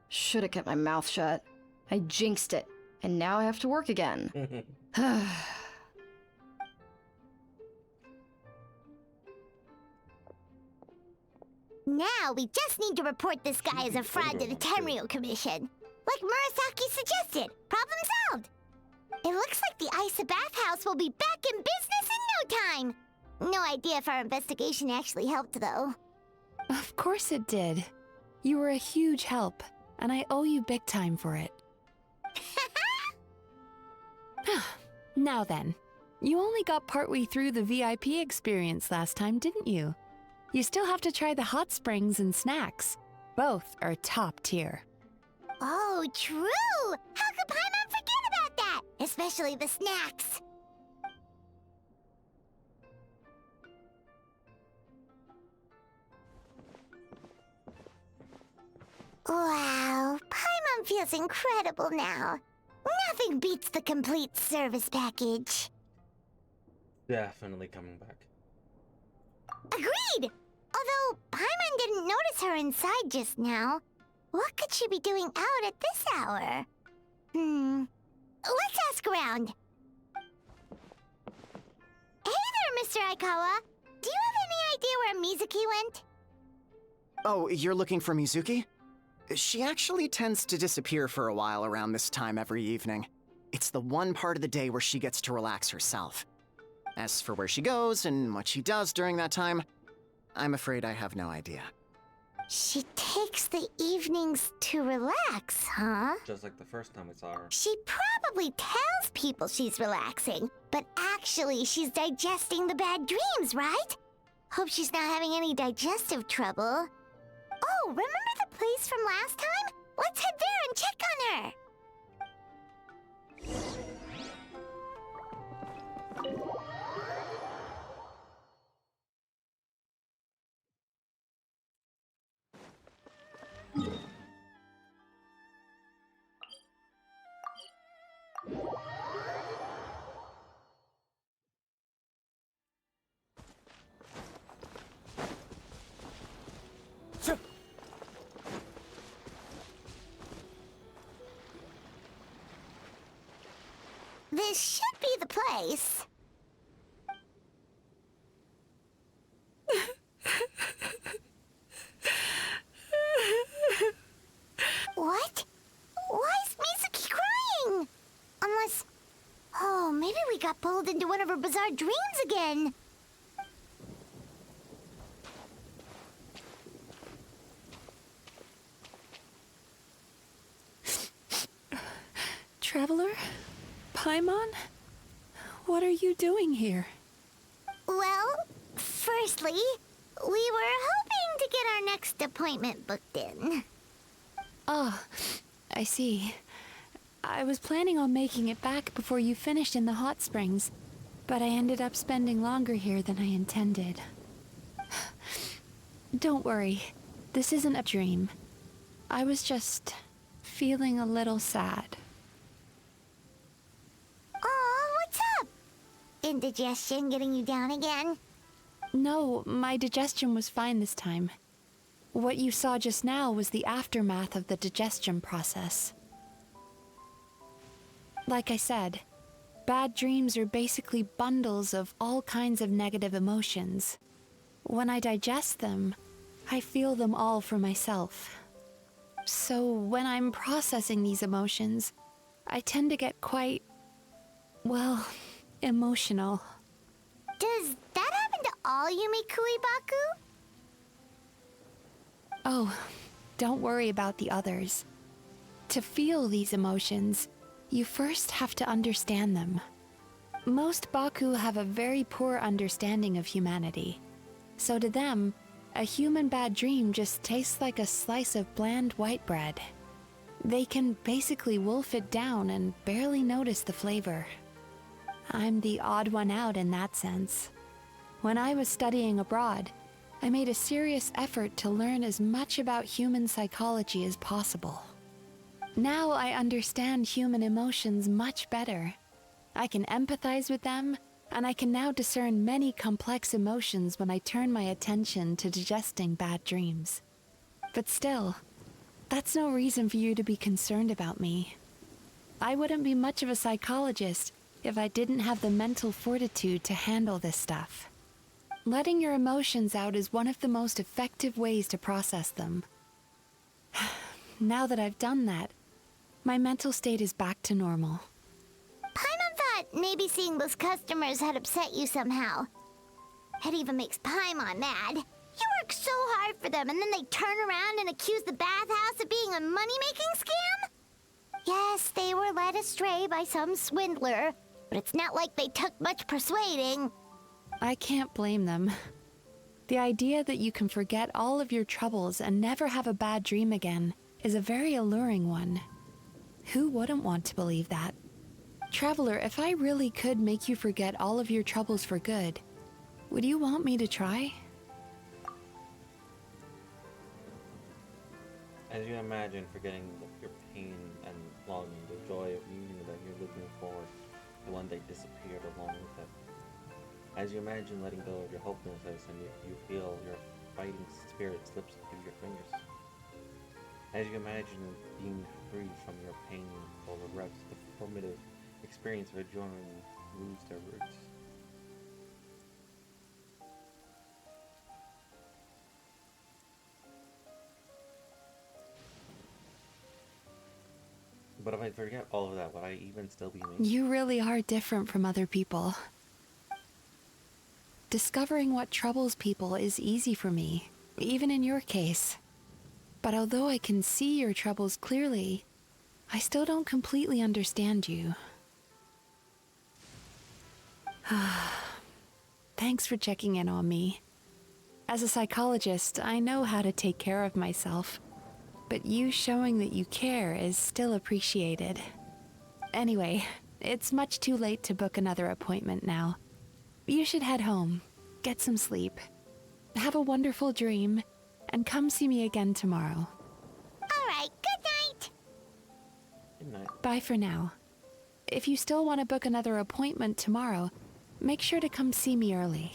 Should have kept my mouth shut. I jinxed it, and now I have to work again. Now we just need to report this guy as a fraud to the Tenryo Commission. Like Murasaki suggested. Problem solved. It looks like the Isa bathhouse will be back in business in no time. No idea if our investigation actually helped, though. Of course it did. You were a huge help, and I owe you big time for it. Now then, you only got partway through the VIP experience last time, didn't you? You still have to try the hot springs and snacks. Both are top tier. Oh, true! How could Paimon forget about that? Especially the snacks. Wow, Paimon feels incredible now. Nothing beats the complete service package. Definitely coming back. Agreed! Although Paimon didn't notice her inside just now. What could she be doing out at this hour? Let's ask around. Hey there, Mr. Aikawa. Do you have any idea where Mizuki went? Oh, you're looking for Mizuki? She actually tends to disappear for a while around this time every evening. It's the one part of the day where she gets to relax herself. As for where she goes and what she does during that time, I'm afraid I have no idea. She takes the evenings to relax, huh? Just like the first time we saw her. She probably tells people she's relaxing, but actually she's digesting the bad dreams, right? Hope she's not having any digestive trouble. Oh, remember the place from last time? Let's head there and check on her. This should be the place. pulled into one of her bizarre dreams again. Traveler? Paimon? What are you doing here? Well, firstly, we were hoping to get our next appointment booked in. Oh, I see. I was planning on making it back before you finished in the hot springs, but I ended up spending longer here than I intended. Don't worry, this isn't a dream. I was just feeling a little sad. Aw, what's up? Indigestion getting you down again? No, my digestion was fine this time. What you saw just now was the aftermath of the digestion process. Like I said, bad dreams are basically bundles of all kinds of negative emotions. When I digest them, I feel them all for myself. So when I'm processing these emotions, I tend to get quite, well, emotional. Does that happen to all Yumikui Baku? Oh, don't worry about the others. To feel these emotions, you first have to understand them. Most Baku have a very poor understanding of humanity. So to them, a human bad dream just tastes like a slice of bland white bread. They can basically wolf it down and barely notice the flavor. I'm the odd one out in that sense. When I was studying abroad, I made a serious effort to learn as much about human psychology as possible. Now I understand human emotions much better. I can empathize with them, and I can now discern many complex emotions when I turn my attention to digesting bad dreams. But still, that's no reason for you to be concerned about me. I wouldn't be much of a psychologist if I didn't have the mental fortitude to handle this stuff. Letting your emotions out is one of the most effective ways to process them. Now that I've done that, my mental state is back to normal. Paimon thought maybe seeing those customers had upset you somehow. It even makes Paimon mad. You work so hard for them and then they turn around and accuse the bathhouse of being a money-making scam? Yes, they were led astray by some swindler, but it's not like they took much persuading. I can't blame them. The idea that you can forget all of your troubles and never have a bad dream again is a very alluring one. Who wouldn't want to believe that? Traveler, if I really could make you forget all of your troubles for good, would you want me to try? As you imagine forgetting your pain and longing, the joy of union that you're looking forward to one day disappeared along with it. As you imagine letting go of your hopelessness and you feel your fighting spirit slips through your fingers. As you imagine being free from your pain or regrets, the formative experience of adrenaline lose their roots. But if I forget all of that, would I even still be me? You really are different from other people. Discovering what troubles people is easy for me, even in your case. But although I can see your troubles clearly, I still don't completely understand you. Thanks for checking in on me. As a psychologist, I know how to take care of myself, but you showing that you care is still appreciated. Anyway, it's much too late to book another appointment now. You should head home, get some sleep, have a wonderful dream, and come see me again tomorrow. Alright, good night! Good night. Bye for now. If you still want to book another appointment tomorrow, make sure to come see me early.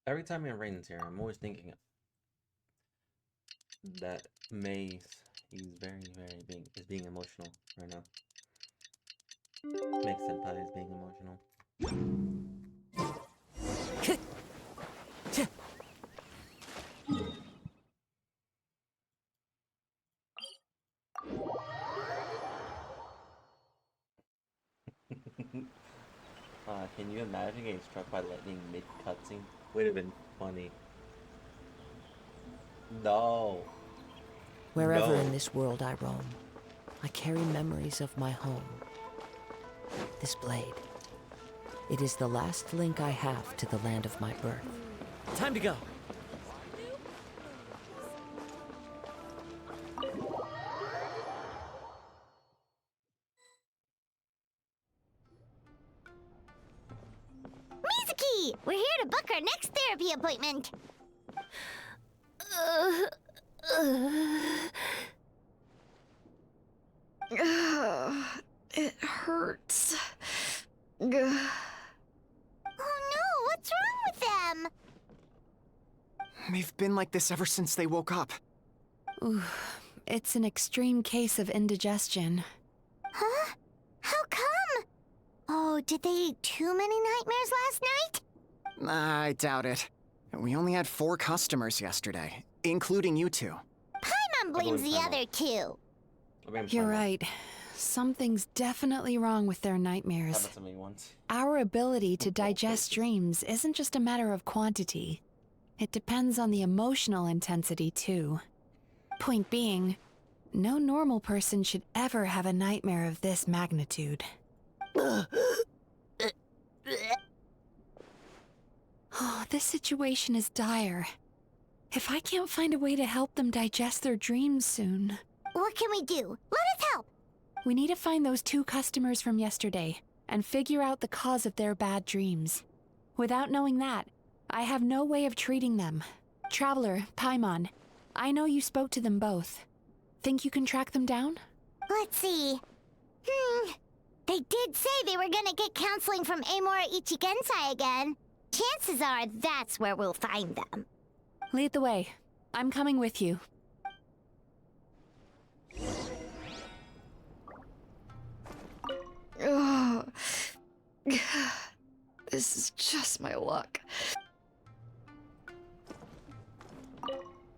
Every time it rains here, I'm always thinking that May is being emotional right now. Meg Senpai is being emotional. Can you imagine getting struck by lightning mid-cutscene? Would have been funny. No. Wherever No. in this world I roam, I carry memories of my home. This blade. It is the last link I have to the land of my birth. Time to go. Mizuki! We're here to book our next therapy appointment. It hurts. Oh no, what's wrong with them? They've been like this ever since they woke up. Ooh, it's an extreme case of indigestion. Huh? How come? Oh, did they eat too many nightmares last night? I doubt it. We only had 4 customers yesterday, including you two. Paimon blames the other 2. You're right. Something's definitely wrong with their nightmares. Happened to me once. Our ability to digest dreams isn't just a matter of quantity. It depends on the emotional intensity, too. Point being, no normal person should ever have a nightmare of this magnitude. Oh, this situation is dire. If I can't find a way to help them digest their dreams soon... What can we do? Let us help! We need to find those 2 customers from yesterday and figure out the cause of their bad dreams. Without knowing that, I have no way of treating them. Traveler, Paimon, I know you spoke to them both. Think you can track them down? Let's see. They did say they were gonna get counseling from Amora Ichigensai again. Chances are that's where we'll find them. Lead the way. I'm coming with you. Ugh. This is just my luck.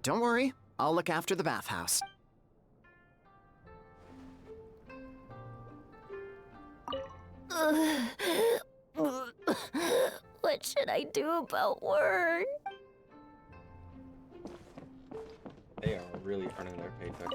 Don't worry, I'll look after the bathhouse. What should I do about work? They are really earning their paycheck.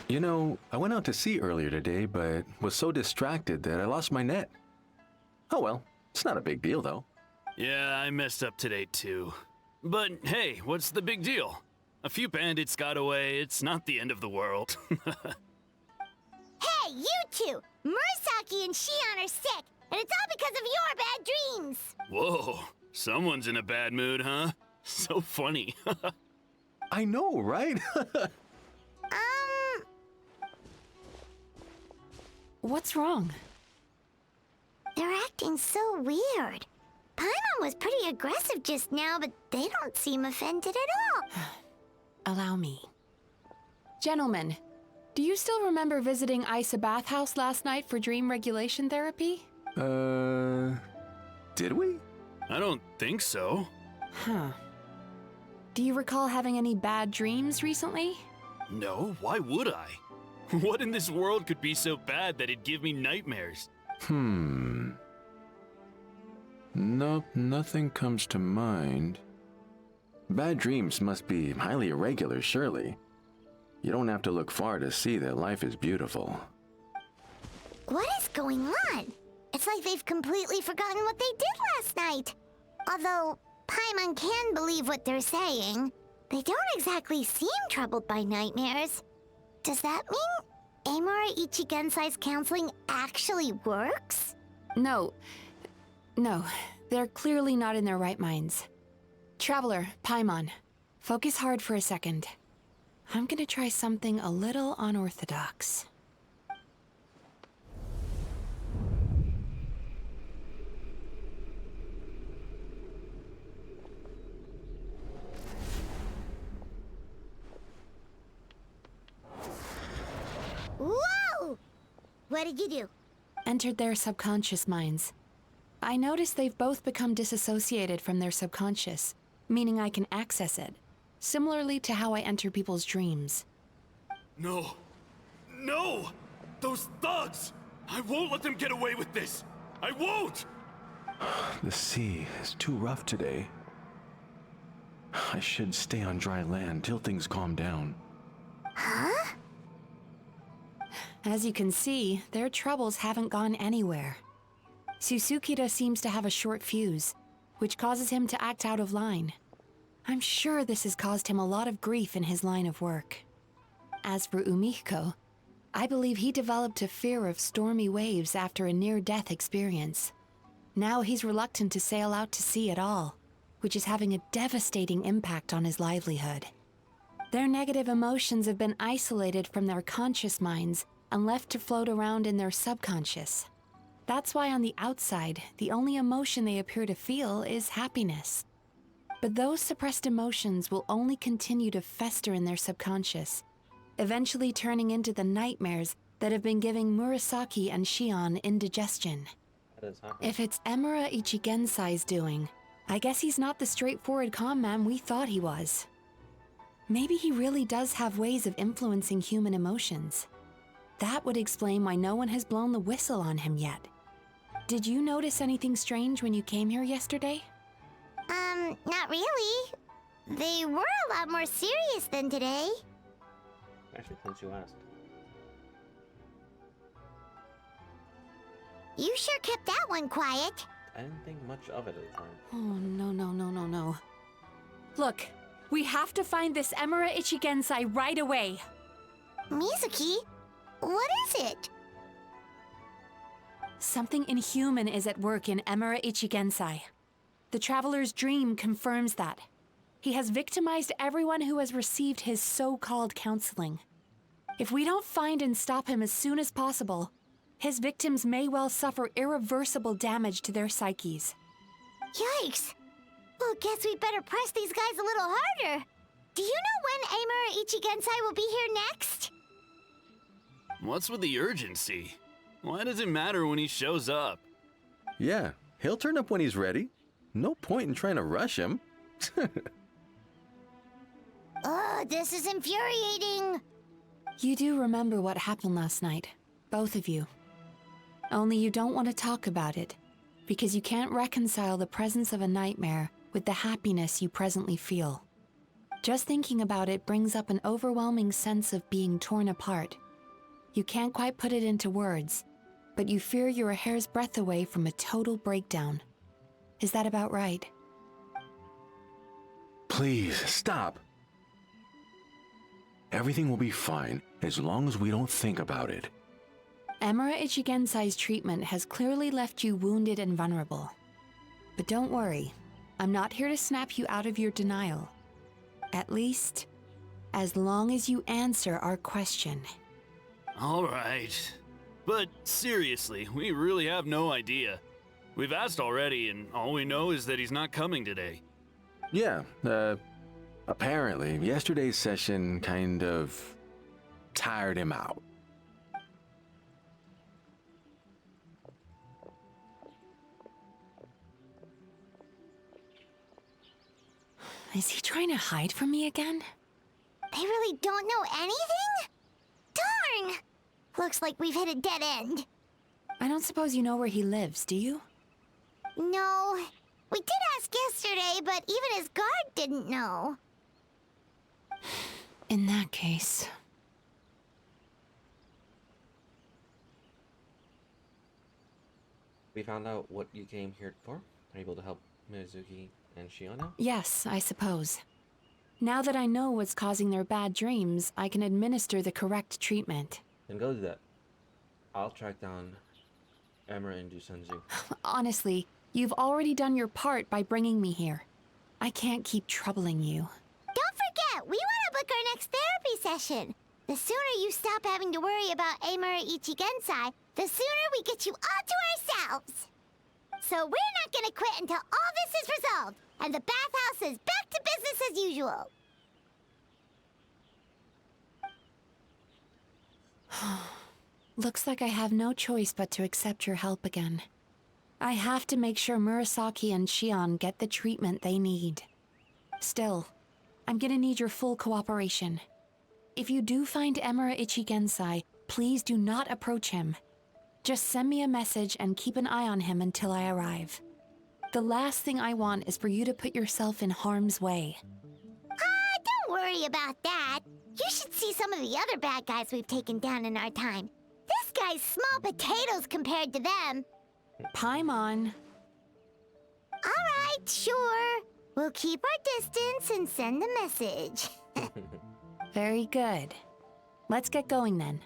You know, I went out to sea earlier today, but was so distracted that I lost my net. Oh well, it's not a big deal though. Yeah, I messed up today too. But hey, what's the big deal? A few bandits got away, it's not the end of the world. Hey, you 2! Murasaki and Shion are sick, and it's all because of your bad dreams! Whoa, someone's in a bad mood, huh? So funny. I know, right? What's wrong? They're acting so weird. Paimon was pretty aggressive just now, but they don't seem offended at all. Allow me. Gentlemen, do you still remember visiting Isa Bathhouse last night for dream regulation therapy? Did we? I don't think so. Huh. Do you recall having any bad dreams recently? No, why would I? What in this world could be so bad that it'd give me nightmares? Nope, nothing comes to mind. Bad dreams must be highly irregular, surely. You don't have to look far to see that life is beautiful. What is going on? It's like they've completely forgotten what they did last night. Although Paimon can believe what they're saying, they don't exactly seem troubled by nightmares. Does that mean Amura Ichigensai's counseling actually works? No. No, they're clearly not in their right minds. Traveler, Paimon, focus hard for a second. I'm gonna try something a little unorthodox. Whoa! What did you do? Entered their subconscious minds. I noticed they've both become disassociated from their subconscious, meaning I can access it, similarly to how I enter people's dreams. No. No! Those thugs! I won't let them get away with this! I won't! The sea is too rough today. I should stay on dry land till things calm down. Huh? As you can see, their troubles haven't gone anywhere. Susukira seems to have a short fuse, which causes him to act out of line. I'm sure this has caused him a lot of grief in his line of work. As for Umiko, I believe he developed a fear of stormy waves after a near-death experience. Now he's reluctant to sail out to sea at all, which is having a devastating impact on his livelihood. Their negative emotions have been isolated from their conscious minds and left to float around in their subconscious. That's why on the outside, the only emotion they appear to feel is happiness. But those suppressed emotions will only continue to fester in their subconscious, eventually turning into the nightmares that have been giving Murasaki and Shion indigestion. If it's Emura Ichigensai's doing, I guess he's not the straightforward calm man we thought he was. Maybe he really does have ways of influencing human emotions. That would explain why no one has blown the whistle on him yet. Did you notice anything strange when you came here yesterday? Not really. They were a lot more serious than today. Actually, since you asked. You sure kept that one quiet. I didn't think much of it at the time. Oh, no. Look, we have to find this Emura Ichigensai right away. Mizuki, what is it? Something inhuman is at work in Emura Ichigensai. The Traveler's dream confirms that. He has victimized everyone who has received his so-called counseling. If we don't find and stop him as soon as possible, his victims may well suffer irreversible damage to their psyches. Yikes! Well, guess we better press these guys a little harder. Do you know when Amura Ichigensai will be here next? What's with the urgency? Why does it matter when he shows up? Yeah, he'll turn up when he's ready. No point in trying to rush him. Ugh, this is infuriating. You do remember what happened last night, both of you. Only you don't want to talk about it, because you can't reconcile the presence of a nightmare with the happiness you presently feel. Just thinking about it brings up an overwhelming sense of being torn apart. You can't quite put it into words, but you fear you're a hair's breadth away from a total breakdown. Is that about right? Please, stop. Everything will be fine as long as we don't think about it. Emura Ichigensai's treatment has clearly left you wounded and vulnerable. But don't worry, I'm not here to snap you out of your denial. At least, as long as you answer our question. All right. But seriously, we really have no idea. We've asked already, and all we know is that he's not coming today. Yeah, apparently, yesterday's session kind of tired him out. Is he trying to hide from me again? They really don't know anything? Darn! Looks like we've hit a dead end. I don't suppose you know where he lives, do you? No. We did ask yesterday, but even his guard didn't know. In that case... we found out what you came here for? Are you able to help Mizuki and Shio now? Yes, I suppose. Now that I know what's causing their bad dreams, I can administer the correct treatment. Then go do that. I'll track down Emra and Dusenzu. Honestly, you've already done your part by bringing me here. I can't keep troubling you. Don't forget, we want to book our next therapy session. The sooner you stop having to worry about Amura Ichigensai, the sooner we get you all to ourselves. So we're not gonna quit until all this is resolved, and the bathhouse is back to business as usual. Looks like I have no choice but to accept your help again. I have to make sure Murasaki and Shion get the treatment they need. Still, I'm gonna need your full cooperation. If you do find Emura Ichigensai, please do not approach him. Just send me a message and keep an eye on him until I arrive. The last thing I want is for you to put yourself in harm's way. Don't worry about that. You should see some of the other bad guys we've taken down in our time. This guy's small potatoes compared to them. Paimon. All right, sure. We'll keep our distance and send a message. Very good. Let's get going then.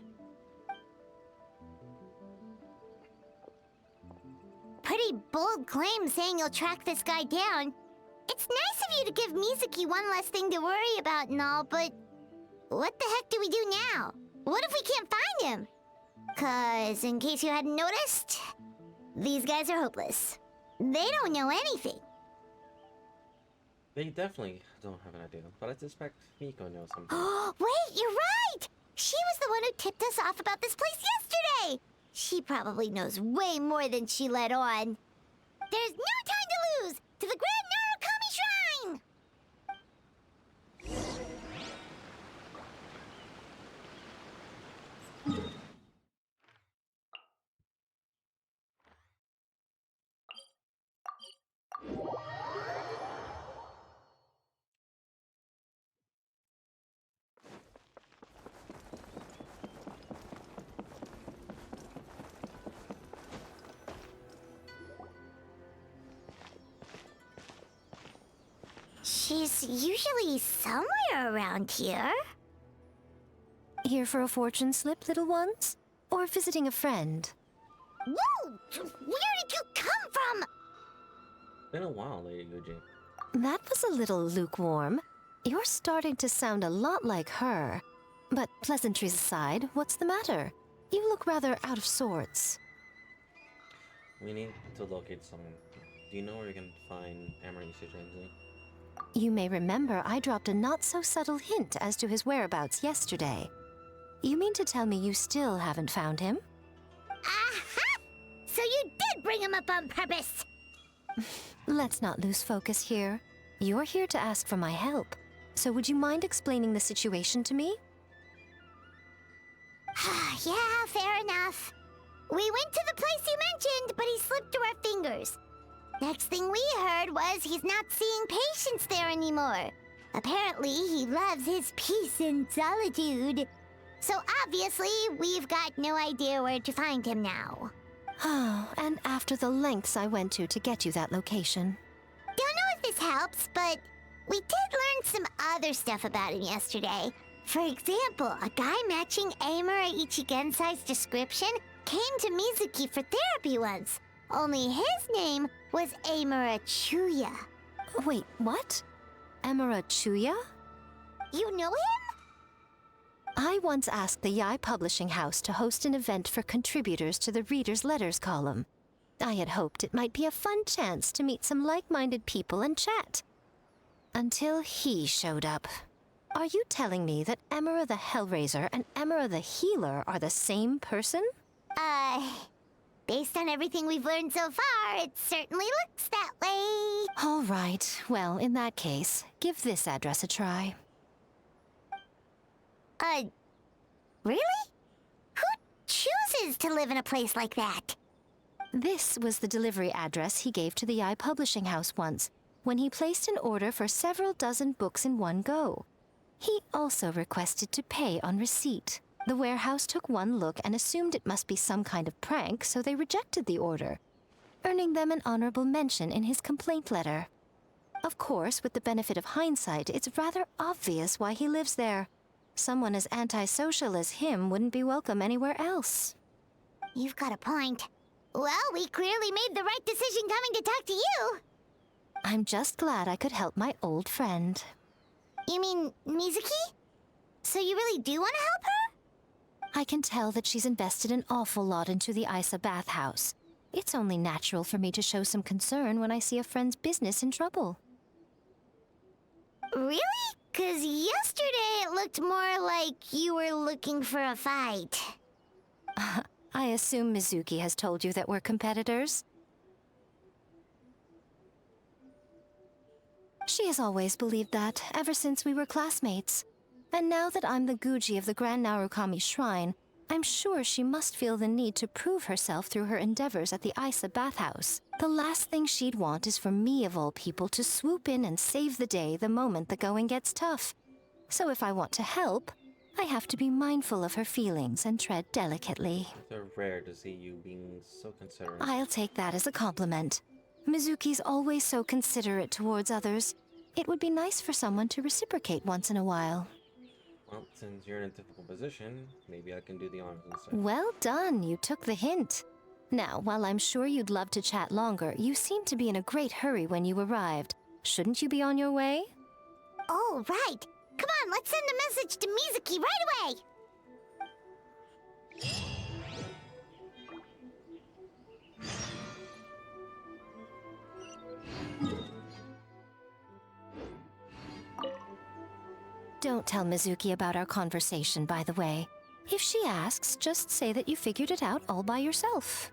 Pretty bold claim saying you'll track this guy down. It's nice of you to give Mizuki one less thing to worry about and all, but what the heck do we do now? What if we can't find him? 'Cause, in case you hadn't noticed, these guys are hopeless. They don't know anything. They definitely don't have an idea, but I suspect Miko knows something. Oh, wait, you're right! She was the one who tipped us off about this place yesterday! She probably knows way more than she let on. There's no time to lose! To the Grand Narukami Shrine! She's usually somewhere around here. Here for a fortune slip, little ones? Or visiting a friend? Whoa! Where did you come from? Been a while, Lady Guji. That was a little lukewarm. You're starting to sound a lot like her. But pleasantries aside, what's the matter? You look rather out of sorts. We need to locate someone. Do you know where we can find Emra Ichigensai? You may remember I dropped a not-so-subtle hint as to his whereabouts yesterday. You mean to tell me you still haven't found him? Aha! So you did bring him up on purpose! Let's not lose focus here. You're here to ask for my help. So would you mind explaining the situation to me? Yeah, fair enough. We went to the place you mentioned, but he slipped through our fingers. Next thing we heard was he's not seeing patients there anymore. Apparently, he loves his peace and solitude. So obviously, we've got no idea where to find him now. Oh, and after the lengths I went to get you that location. Don't know if this helps, but we did learn some other stuff about him yesterday. For example, a guy matching Amura Ichigensai's description came to Mizuki for therapy once. Only his name was Amura Chuya. Wait, what? Emura Chuya? You know him? I once asked the Yai Publishing House to host an event for contributors to the Reader's Letters column. I had hoped it might be a fun chance to meet some like-minded people and chat. Until he showed up. Are you telling me that Emura the Hellraiser and Emura the Healer are the same person? Based on everything we've learned so far, it certainly looks that way. All right. Well, in that case, give this address a try. Really? Who chooses to live in a place like that? This was the delivery address he gave to the Yai Publishing House once, when he placed an order for several dozen books in one go. He also requested to pay on receipt. The warehouse took one look and assumed it must be some kind of prank, so they rejected the order. earning them an honorable mention in his complaint letter. Of course, with the benefit of hindsight, it's rather obvious why he lives there. Someone as antisocial as him wouldn't be welcome anywhere else. You've got a point. Well, we clearly made the right decision coming to talk to you. I'm just glad I could help my old friend. You mean Mizuki? So you really do want to help her? I can tell that she's invested an awful lot into the Isa bathhouse. It's only natural for me to show some concern when I see a friend's business in trouble. Really? 'Cause yesterday it looked more like you were looking for a fight. I assume Mizuki has told you that we're competitors? She has always believed that, ever since we were classmates. And now that I'm the Guji of the Grand Narukami Shrine, I'm sure she must feel the need to prove herself through her endeavors at the Isa bathhouse. The last thing she'd want is for me, of all people, to swoop in and save the day the moment the going gets tough. So if I want to help, I have to be mindful of her feelings and tread delicately. It's rare to see you being so considerate. I'll take that as a compliment. Mizuki's always so considerate towards others. It would be nice for someone to reciprocate once in a while. Well, since you're in a difficult position, maybe I can do the honors instead. Well done, you took the hint. Now, while I'm sure you'd love to chat longer, you seemed to be in a great hurry when you arrived. Shouldn't you be on your way? Oh, right. Come on, let's send a message to Mizuki right away. Don't tell Mizuki about our conversation, by the way. If she asks, just say that you figured it out all by yourself.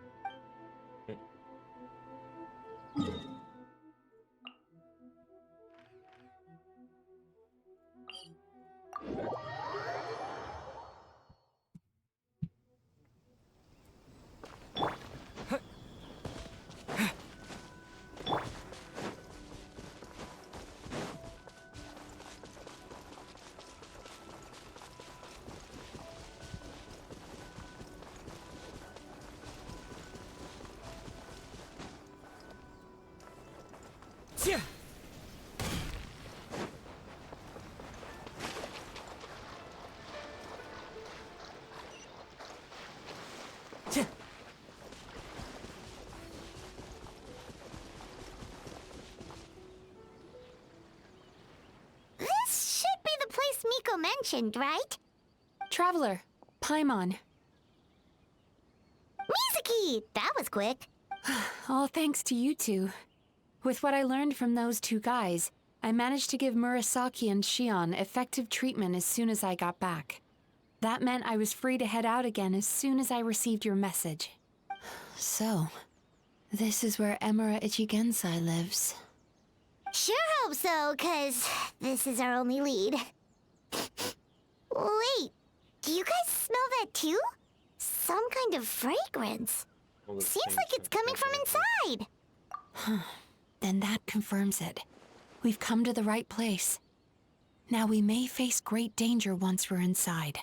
This should be the place Miko mentioned, right? Traveler, Paimon. Mizuki! That was quick. All thanks to you two. With what I learned from those two guys, I managed to give Murasaki and Shion effective treatment as soon as I got back. That meant I was free to head out again as soon as I received your message. So, this is where Emura Ichigensai lives. Sure hope so, 'cause this is our only lead. Wait, do you guys smell that too? Some kind of fragrance. Seems like it's coming from inside. Then that confirms it. We've come to the right place. Now we may face great danger once we're inside.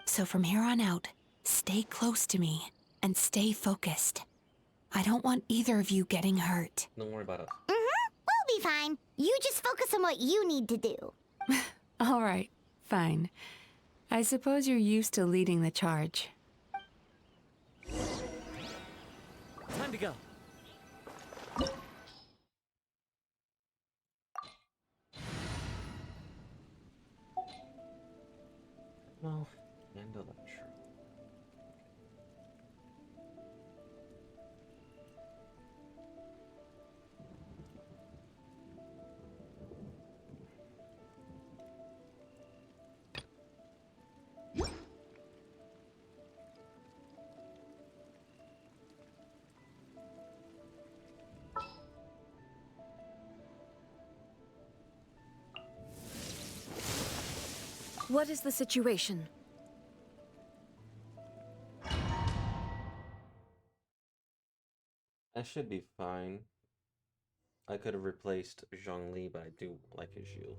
So from here on out, stay close to me and stay focused. I don't want either of you getting hurt. Don't worry about us. We'll be fine. You just focus on what you need to do. All right, fine. I suppose you're used to leading the charge. Time to go. No, handle that true. What is the situation? I should be fine. I could have replaced Zhongli, but I do like his shield.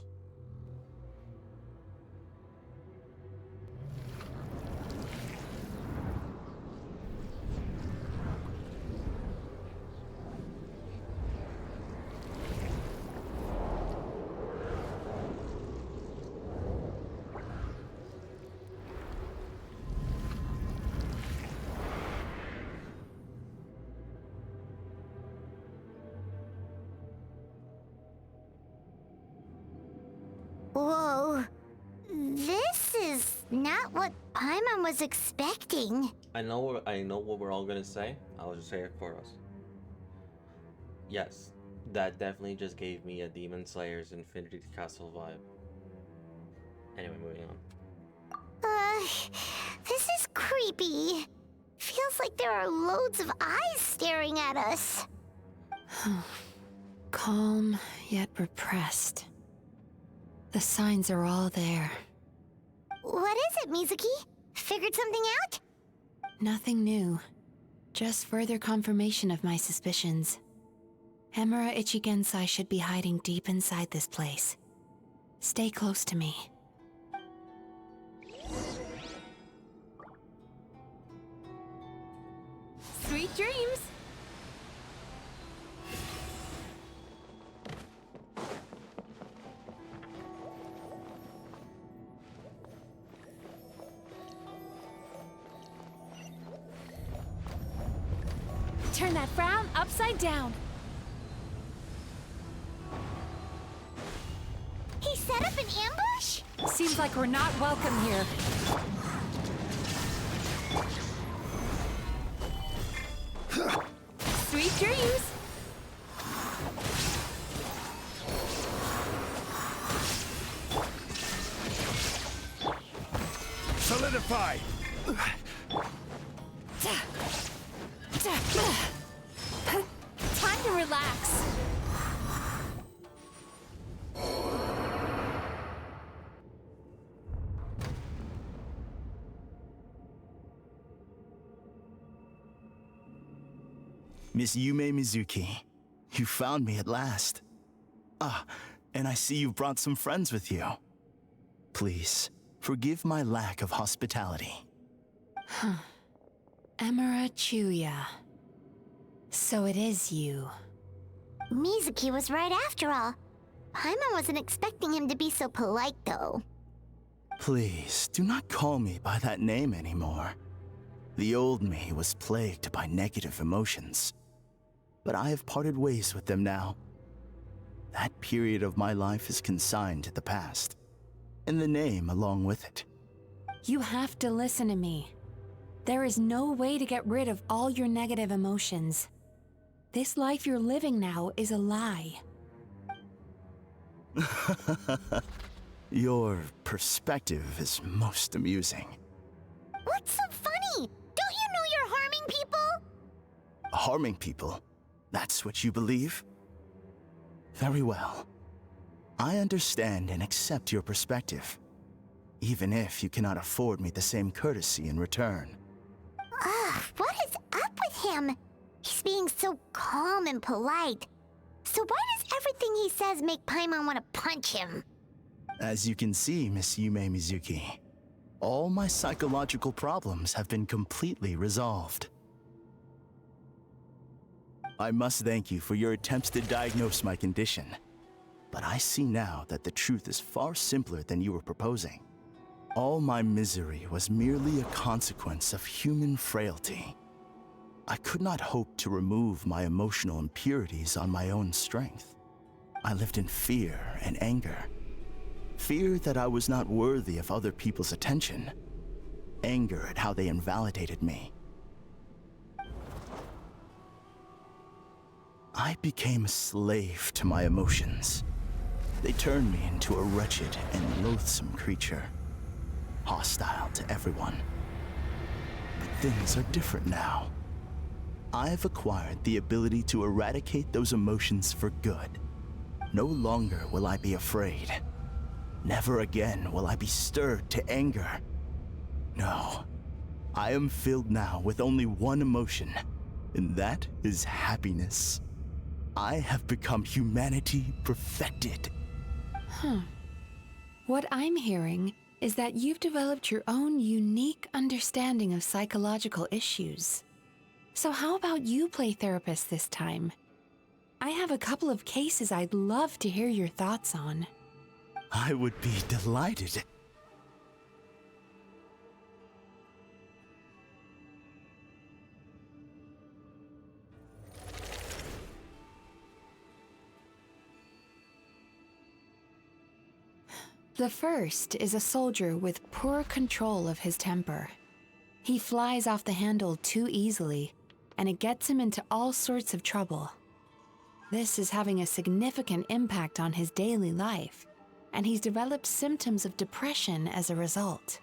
what Paimon was expecting. I know what we're all gonna say. I'll just say it for us. Yes, that definitely just gave me a Demon Slayer's Infinity Castle vibe. Anyway, moving on. This is creepy. Feels like there are loads of eyes staring at us. Calm, yet repressed. The signs are all there. What is it, Mizuki? Figured something out? Nothing new. Just further confirmation of my suspicions. Emura Ichigensai should be hiding deep inside this place. Stay close to me. Sweet dreams! Turn that frown upside down. He set up an ambush? Seems like we're not welcome here. Sweet dreams! Solidify! Time to relax. Miss Yume Mizuki, you found me at last. Ah, and I see you brought some friends with you. Please, forgive my lack of hospitality. Emura Chuya. So it is you. Mizuki was right after all. Paimon wasn't expecting him to be so polite, though. Please, do not call me by that name anymore. The old me was plagued by negative emotions. But I have parted ways with them now. That period of my life is consigned to the past, and the name along with it. You have to listen to me. There is no way to get rid of all your negative emotions. This life you're living now is a lie. Your perspective is most amusing. What's so funny? Don't you know you're harming people? Harming people? That's what you believe? Very well. I understand and accept your perspective, even if you cannot afford me the same courtesy in return. What is up with him? He's being so calm and polite. So why does everything he says make Paimon want to punch him? As you can see, Miss Yume Mizuki, all my psychological problems have been completely resolved. I must thank you for your attempts to diagnose my condition, but I see now that the truth is far simpler than you were proposing. All my misery was merely a consequence of human frailty. I could not hope to remove my emotional impurities on my own strength. I lived in fear and anger. Fear that I was not worthy of other people's attention. Anger at how they invalidated me. I became a slave to my emotions. They turned me into a wretched and loathsome creature, hostile to everyone. But things are different now. I've acquired the ability to eradicate those emotions for good. No longer will I be afraid. Never again will I be stirred to anger. No, I am filled now with only one emotion, and that is happiness. I have become humanity perfected. What I'm hearing is that you've developed your own unique understanding of psychological issues. So how about you play therapist this time? I have a couple of cases I'd love to hear your thoughts on. I would be delighted. The first is a soldier with poor control of his temper. He flies off the handle too easily, and it gets him into all sorts of trouble. This is having a significant impact on his daily life, and he's developed symptoms of depression as a result.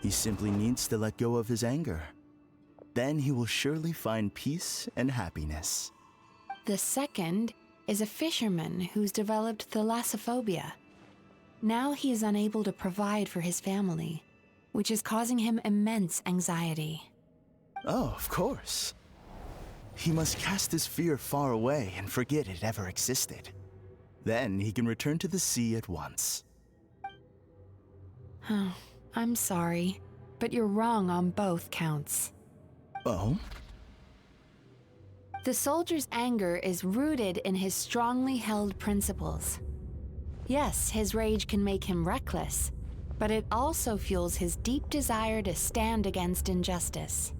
He simply needs to let go of his anger. Then he will surely find peace and happiness. The second is a fisherman who's developed thalassophobia. Now he is unable to provide for his family, which is causing him immense anxiety. Oh, of course. He must cast his fear far away and forget it ever existed. Then he can return to the sea at once. Oh, I'm sorry, but you're wrong on both counts. Oh? The soldier's anger is rooted in his strongly held principles. Yes, his rage can make him reckless, but it also fuels his deep desire to stand against injustice.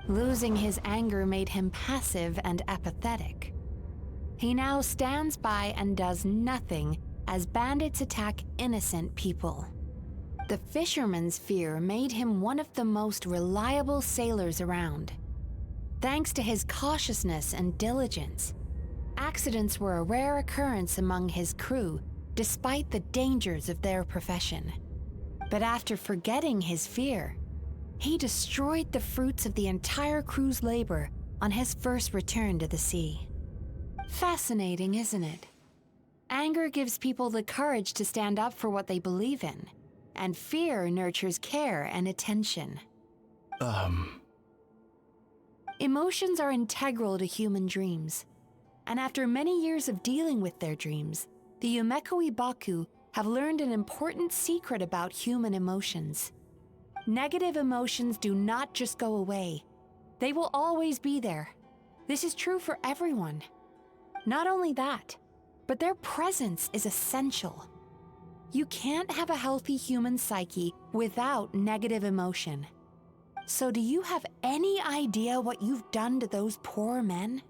Losing his anger made him passive and apathetic. He now stands by and does nothing as bandits attack innocent people. The fisherman's fear made him one of the most reliable sailors around. Thanks to his cautiousness and diligence, accidents were a rare occurrence among his crew, despite the dangers of their profession. But after forgetting his fear, he destroyed the fruits of the entire crew's labor on his first return to the sea. Fascinating, isn't it? Anger gives people the courage to stand up for what they believe in, and fear nurtures care and attention. Emotions are integral to human dreams, and after many years of dealing with their dreams, the Yumekoi Baku have learned an important secret about human emotions. Negative emotions do not just go away. They will always be there. This is true for everyone. Not only that, but their presence is essential. You can't have a healthy human psyche without negative emotion. So do you have any idea what you've done to those poor men?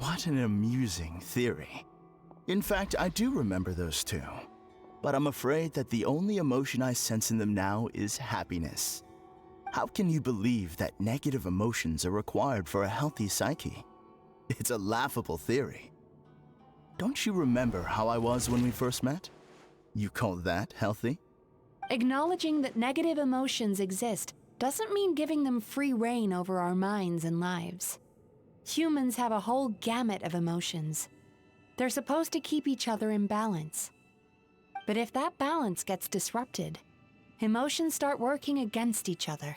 What an amusing theory. In fact, I do remember those two. But I'm afraid that the only emotion I sense in them now is happiness. How can you believe that negative emotions are required for a healthy psyche? It's a laughable theory. Don't you remember how I was when we first met? You call that healthy? Acknowledging that negative emotions exist doesn't mean giving them free rein over our minds and lives. Humans have a whole gamut of emotions. They're supposed to keep each other in balance. But if that balance gets disrupted, emotions start working against each other.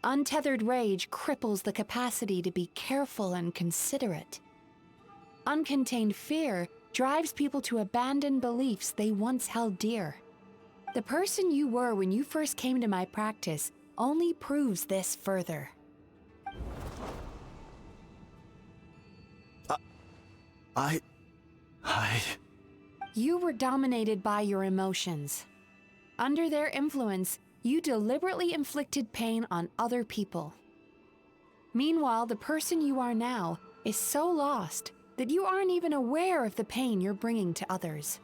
Untethered rage cripples the capacity to be careful and considerate. Uncontained fear drives people to abandon beliefs they once held dear. The person you were when you first came to my practice only proves this further. You were dominated by your emotions. Under their influence, you deliberately inflicted pain on other people. Meanwhile, the person you are now is so lost that you aren't even aware of the pain you're bringing to others.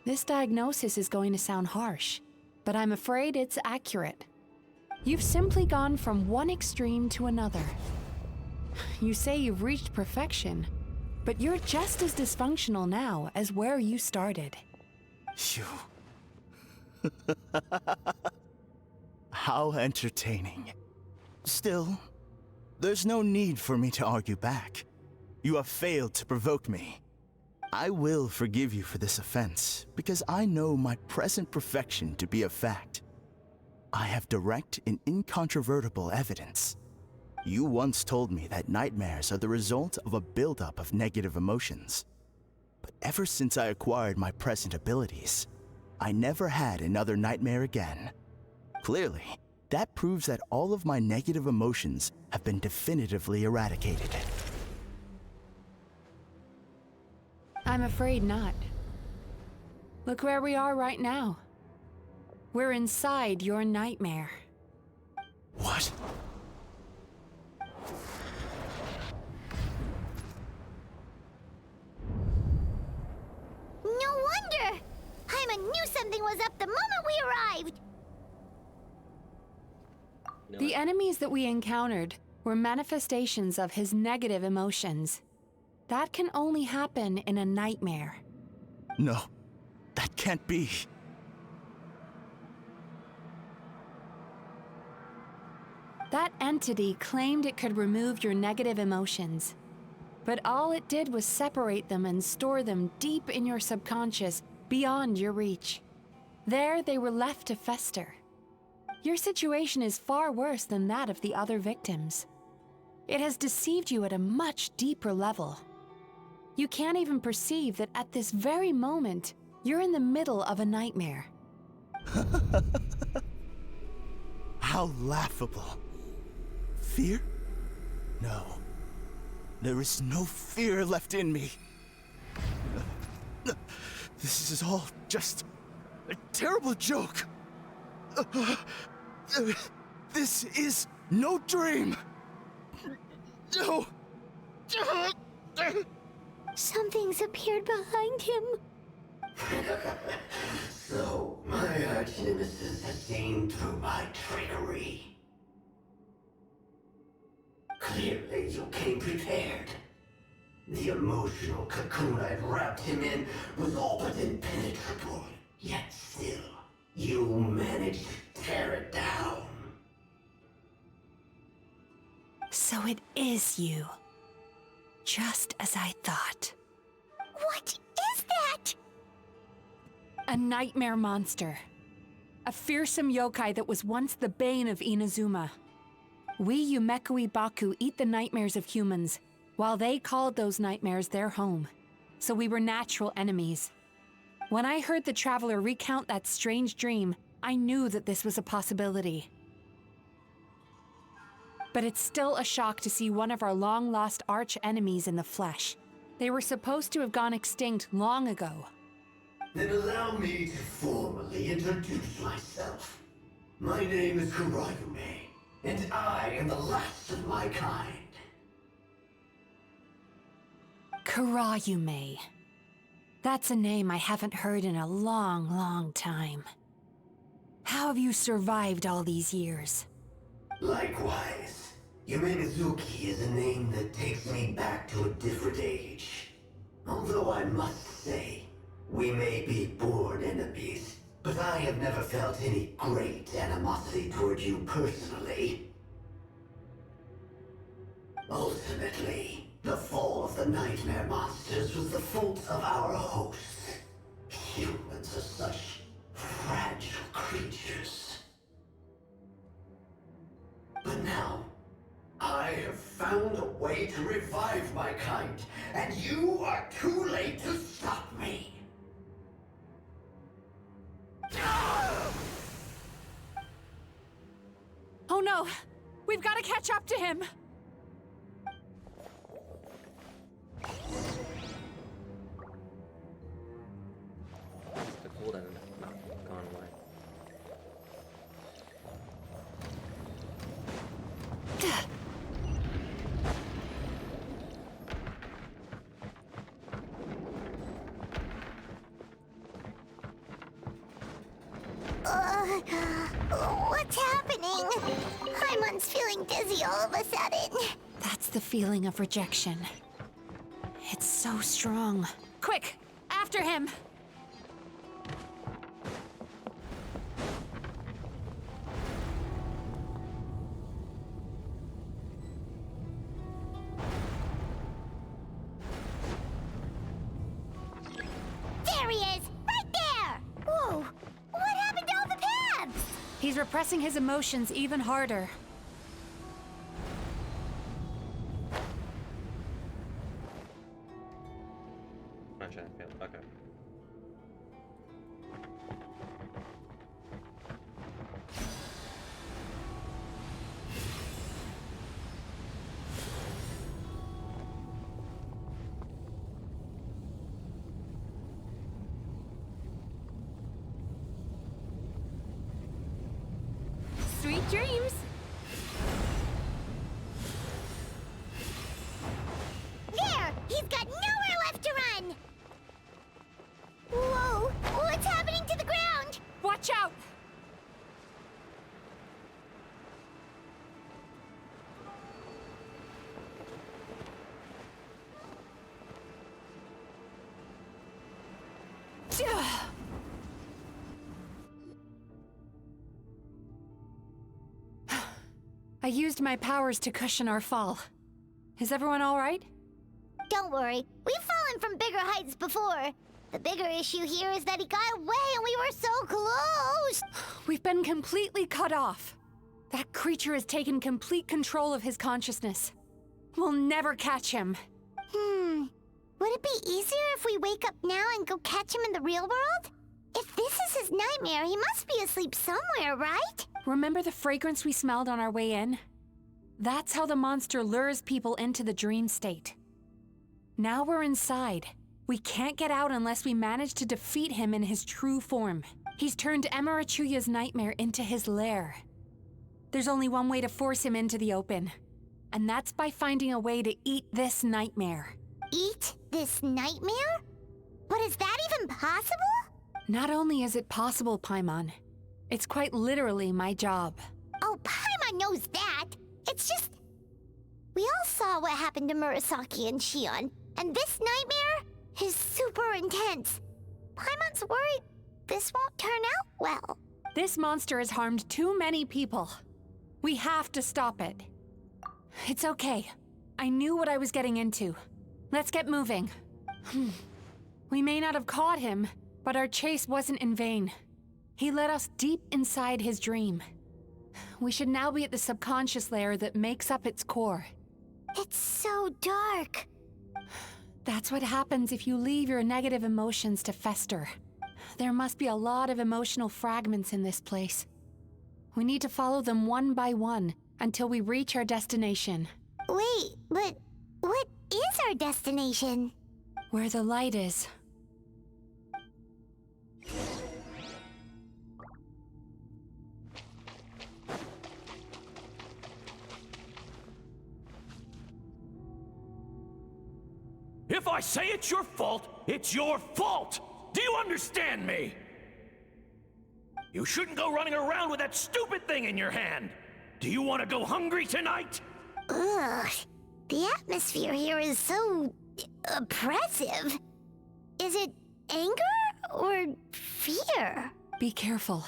This diagnosis is going to sound harsh, but I'm afraid it's accurate. You've simply gone from one extreme to another. You say you've reached perfection, but you're just as dysfunctional now as where you started. How entertaining. Still, there's no need for me to argue back. You have failed to provoke me. I will forgive you for this offense, because I know my present perfection to be a fact. I have direct and incontrovertible evidence. You once told me that nightmares are the result of a buildup of negative emotions. But ever since I acquired my present abilities, I never had another nightmare again. Clearly, that proves that all of my negative emotions have been definitively eradicated. I'm afraid not. Look where we are right now. We're inside your nightmare. What? No wonder! something was up the moment we arrived! The enemies that we encountered were manifestations of his negative emotions. That can only happen in a nightmare. No, that can't be. That entity claimed it could remove your negative emotions. But all it did was separate them and store them deep in your subconscious, beyond your reach. There they were left to fester. Your situation is far worse than that of the other victims. It has deceived you at a much deeper level. You can't even perceive that at this very moment, you're in the middle of a nightmare. How laughable. Fear? No. There is no fear left in me. This is all just a terrible joke. This is no dream. No. Something's appeared behind him. So, my arch-nemesis has seen through my trickery. Clearly, you came prepared. The emotional cocoon I'd wrapped him in was all but impenetrable. Yet still, you managed to tear it down. So it is you. Just as I thought. What is that? A nightmare monster. A fearsome yokai that was once the bane of Inazuma. We Yumekui Baku eat the nightmares of humans, while they called those nightmares their home. So we were natural enemies. When I heard the traveler recount that strange dream, I knew that this was a possibility. But it's still a shock to see one of our long-lost arch-enemies in the flesh. They were supposed to have gone extinct long ago. Then allow me to formally introduce myself. My name is Kurayume, and I am the last of my kind. Kurayume. That's a name I haven't heard in a long, long time. How have you survived all these years? Likewise, Yumenazuki is a name that takes me back to a different age. Although I must say, we may be born enemies, but I have never felt any great animosity toward you personally. Ultimately, the fall of the nightmare monsters was the fault of our hosts. Humans are such fragile creatures. But now, I have found a way to revive my kind, and you are too late to stop me. Oh no! We've got to catch up to him! The cooldown not gone away. What's happening? Haimon's feeling dizzy all of a sudden. That's the feeling of rejection. It's so strong. Quick! After him! There he is! Right there! Whoa! What happened to all the paths? He's repressing his emotions even harder. Actually, I failed. Okay. Sweet dreams! I used my powers to cushion our fall. Is everyone all right? Don't worry, we've fallen from bigger heights before. The bigger issue here is that he got away and we were so close! We've been completely cut off. That creature has taken complete control of his consciousness. We'll never catch him. Would it be easier if we wake up now and go catch him in the real world? If this is his nightmare, he must be asleep somewhere, right? Remember the fragrance we smelled on our way in? That's how the monster lures people into the dream state. Now we're inside. We can't get out unless we manage to defeat him in his true form. He's turned Emarachuya's nightmare into his lair. There's only one way to force him into the open, and that's by finding a way to eat this nightmare. Eat this nightmare? But is that even possible? Not only is it possible, Paimon, it's quite literally my job. Oh, Paimon knows that. It's just... We all saw what happened to Murasaki and Shion, and this nightmare is super intense. Paimon's worried this won't turn out well. This monster has harmed too many people. We have to stop it. It's okay. I knew what I was getting into. Let's get moving. We may not have caught him, but our chase wasn't in vain. He led us deep inside his dream. We should now be at the subconscious layer that makes up its core. It's so dark. That's what happens if you leave your negative emotions to fester. There must be a lot of emotional fragments in this place. We need to follow them one by one until we reach our destination. Wait, but what is our destination? Where the light is. If I say it's your fault, it's your fault! Do you understand me? You shouldn't go running around with that stupid thing in your hand! Do you want to go hungry tonight? Ugh, the atmosphere here is so... oppressive. Is it anger or fear? Be careful.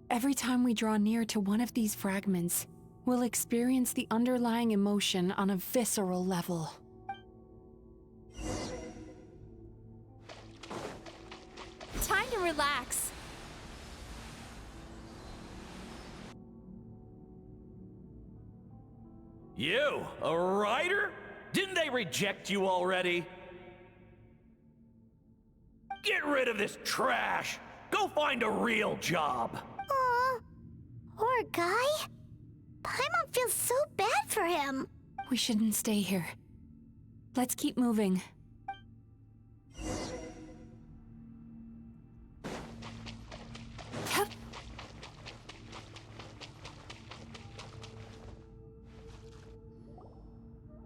Every time we draw near to one of these fragments, we'll experience the underlying emotion on a visceral level. Time to relax. You, a writer? Didn't they reject you already? Get rid of this trash! Go find a real job! Aw, poor guy. Paimon feels so bad for him. We shouldn't stay here. Let's keep moving.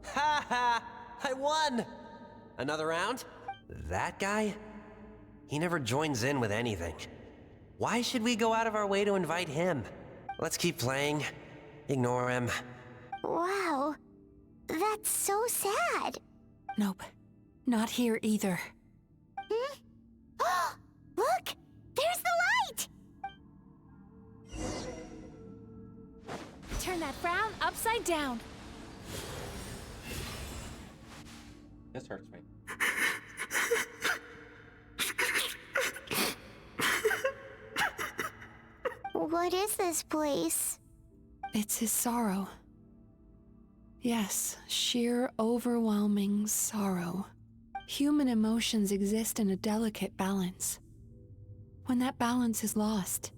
Ha ha! I won! Another round? That guy? He never joins in with anything. Why should we go out of our way to invite him? Let's keep playing. Ignore him. Wow, that's so sad. Nope, not here either. Look, there's the light! Turn that frown upside down. This hurts me. What is this place? It's his sorrow. Yes, sheer overwhelming sorrow. Human emotions exist in a delicate balance. When that balance is lost,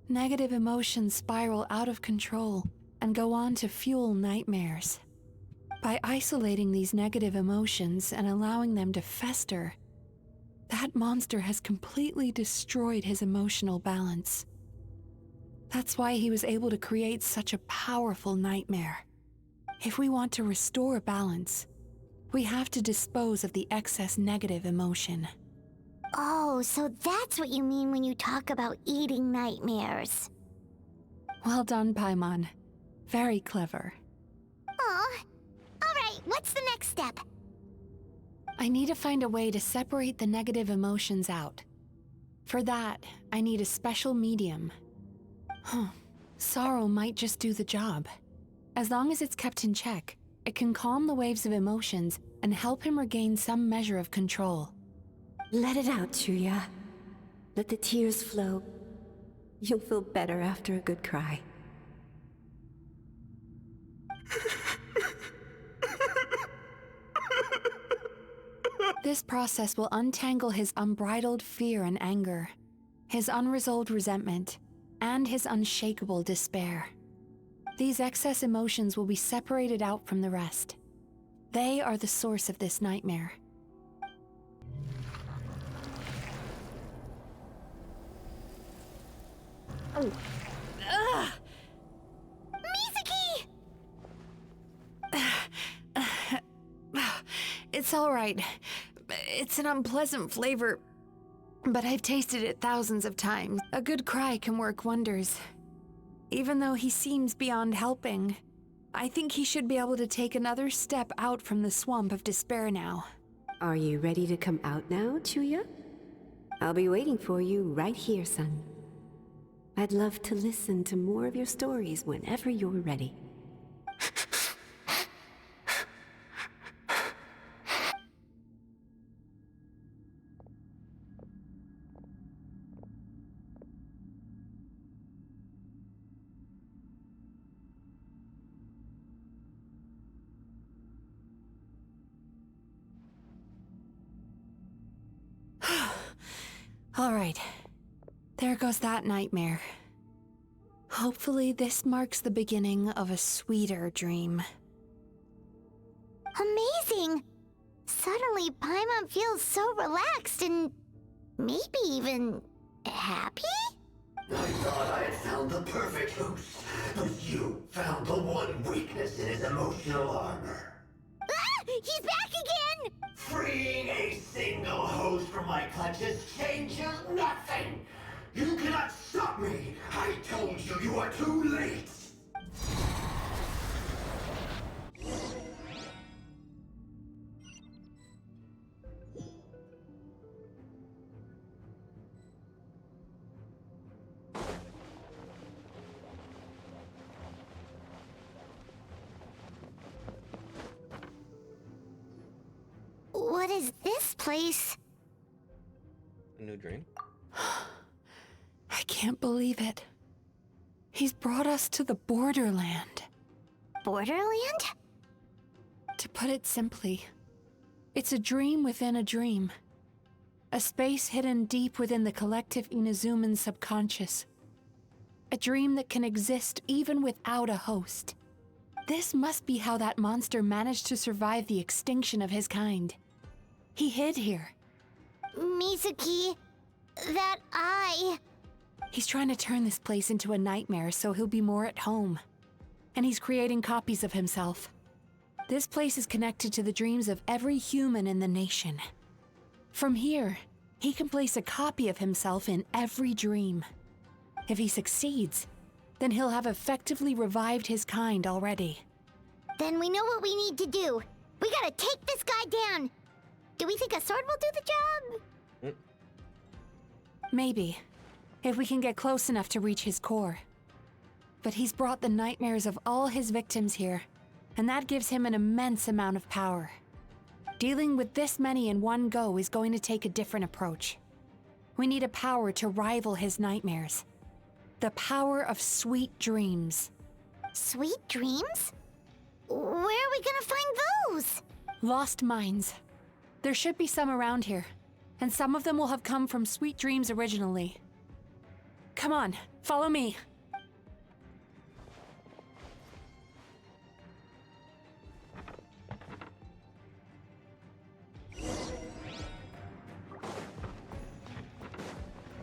negative emotions spiral out of control and go on to fuel nightmares. By isolating these negative emotions and allowing them to fester, that monster has completely destroyed his emotional balance. That's why he was able to create such a powerful nightmare. If we want to restore balance, we have to dispose of the excess negative emotion. Oh, so that's what you mean when you talk about eating nightmares. Well done, Paimon. Very clever. Aw. Alright, what's the next step? I need to find a way to separate the negative emotions out. For that, I need a special medium. Sorrow might just do the job. As long as it's kept in check, it can calm the waves of emotions and help him regain some measure of control. Let it out, Chuya. Let the tears flow. You'll feel better after a good cry. This process will untangle his unbridled fear and anger, his unresolved resentment, and his unshakable despair. These excess emotions will be separated out from the rest. They are the source of this nightmare. Oh. Ugh! Mizuki! It's all right. It's an unpleasant flavor, but I've tasted it thousands of times. A good cry can work wonders. Even though he seems beyond helping, I think he should be able to take another step out from the swamp of despair now. Are you ready to come out now, Chuya? I'll be waiting for you right here, son. I'd love to listen to more of your stories whenever you're ready. All right. There goes that nightmare. Hopefully this marks the beginning of a sweeter dream. Amazing! Suddenly, Paimon feels so relaxed and maybe even happy? I thought I had found the perfect host, but you found the one weakness in his emotional armor. Ah! He's back again! Freeing a single host from my clutches changes nothing! You cannot stop me! I told you you are too late! What is this place? A new dream? I can't believe it. He's brought us to the Borderland. Borderland? To put it simply, it's a dream within a dream. A space hidden deep within the collective Inazuman subconscious. A dream that can exist even without a host. This must be how that monster managed to survive the extinction of his kind. He hid here. Mizuki, that eye... He's trying to turn this place into a nightmare so he'll be more at home. And he's creating copies of himself. This place is connected to the dreams of every human in the nation. From here, he can place a copy of himself in every dream. If he succeeds, then he'll have effectively revived his kind already. Then we know what we need to do. We gotta take this guy down. Do we think a sword will do the job? Maybe, if we can get close enough to reach his core. But he's brought the nightmares of all his victims here, and that gives him an immense amount of power. Dealing with this many in one go is going to take a different approach. We need a power to rival his nightmares. The power of sweet dreams. Sweet dreams? Where are we gonna find those? Lost minds. There should be some around here, and some of them will have come from sweet dreams originally. Come on, follow me.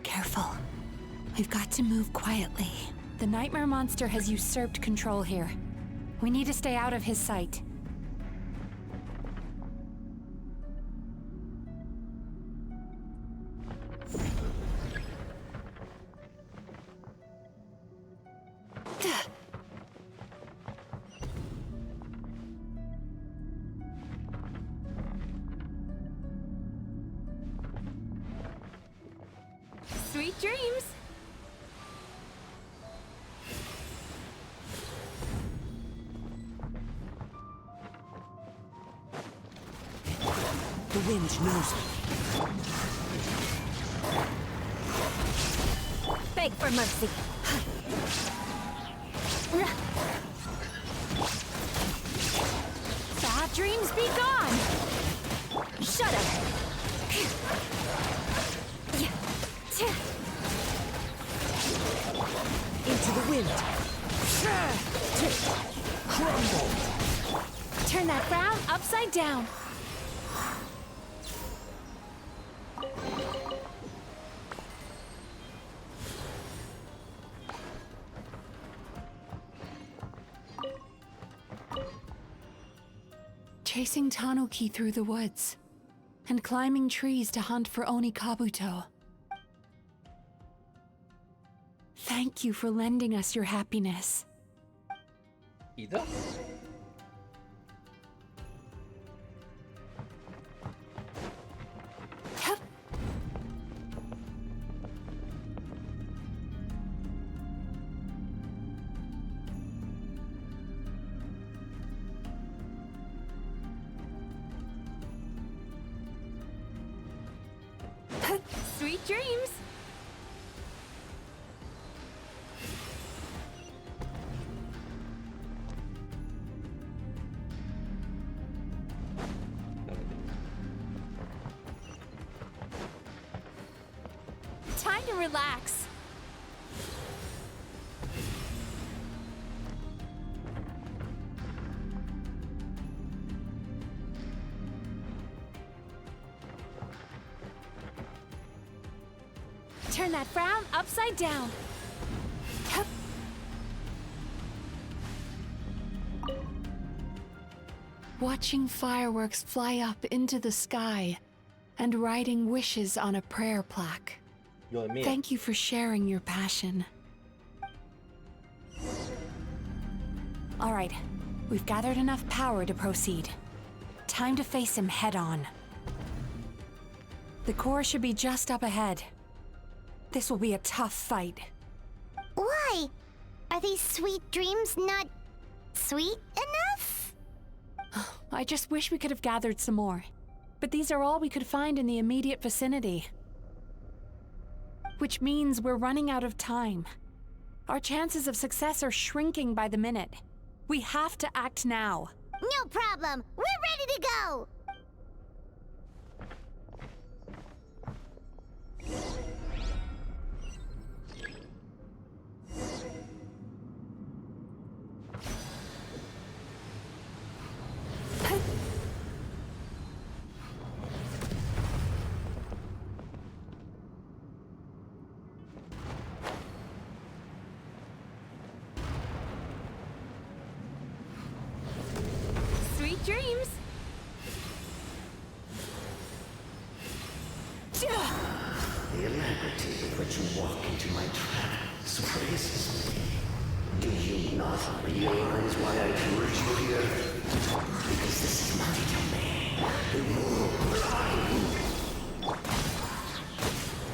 Careful. We've got to move quietly. The nightmare monster has usurped control here. We need to stay out of his sight. dreams! The wind knows me. Beg for mercy. Bad dreams be gone! Shut up! Into the wind. Crumble. Turn that frown upside down. Chasing Tanuki through the woods, and climbing trees to hunt for Oni Kabuto. Thank you for lending us your happiness. Either? Sweet dreams! Time to relax. Turn that frown upside down. Watching fireworks fly up into the sky and writing wishes on a prayer plaque. Thank you for sharing your passion. All right, we've gathered enough power to proceed. Time to face him head on. The core should be just up ahead. This will be a tough fight. Why? Are these sweet dreams not sweet enough? I just wish we could have gathered some more. But these are all we could find in the immediate vicinity. Which means we're running out of time. Our chances of success are shrinking by the minute. We have to act now. No problem. We're ready to go. Sweet dreams. The alacrity with which you walk into my trap surprises me. Do you not realize why I lured you here? Because this is my domain.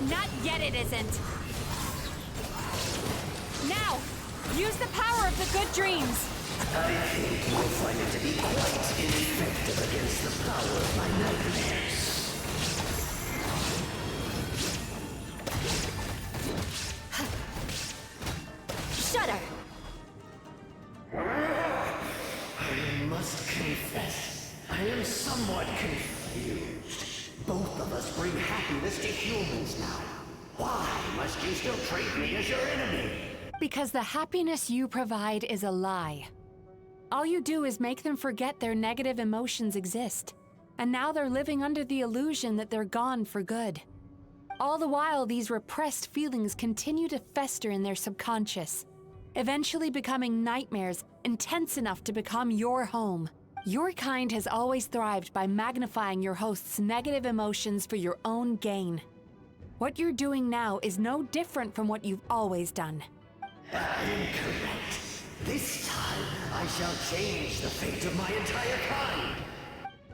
Not yet it isn't. Now, use the power of the good dreams. I think you will find it to be quite ineffective against the power of my nightmares. Shudder! I must confess, I am somewhat confused. Both of us bring happiness to humans now. Why must you still treat me as your enemy? Because the happiness you provide is a lie. All you do is make them forget their negative emotions exist. And now they're living under the illusion that they're gone for good. All the while, these repressed feelings continue to fester in their subconscious, eventually becoming nightmares intense enough to become your home. Your kind has always thrived by magnifying your host's negative emotions for your own gain. What you're doing now is no different from what you've always done. Incorrect. This time, I shall change the fate of my entire kind.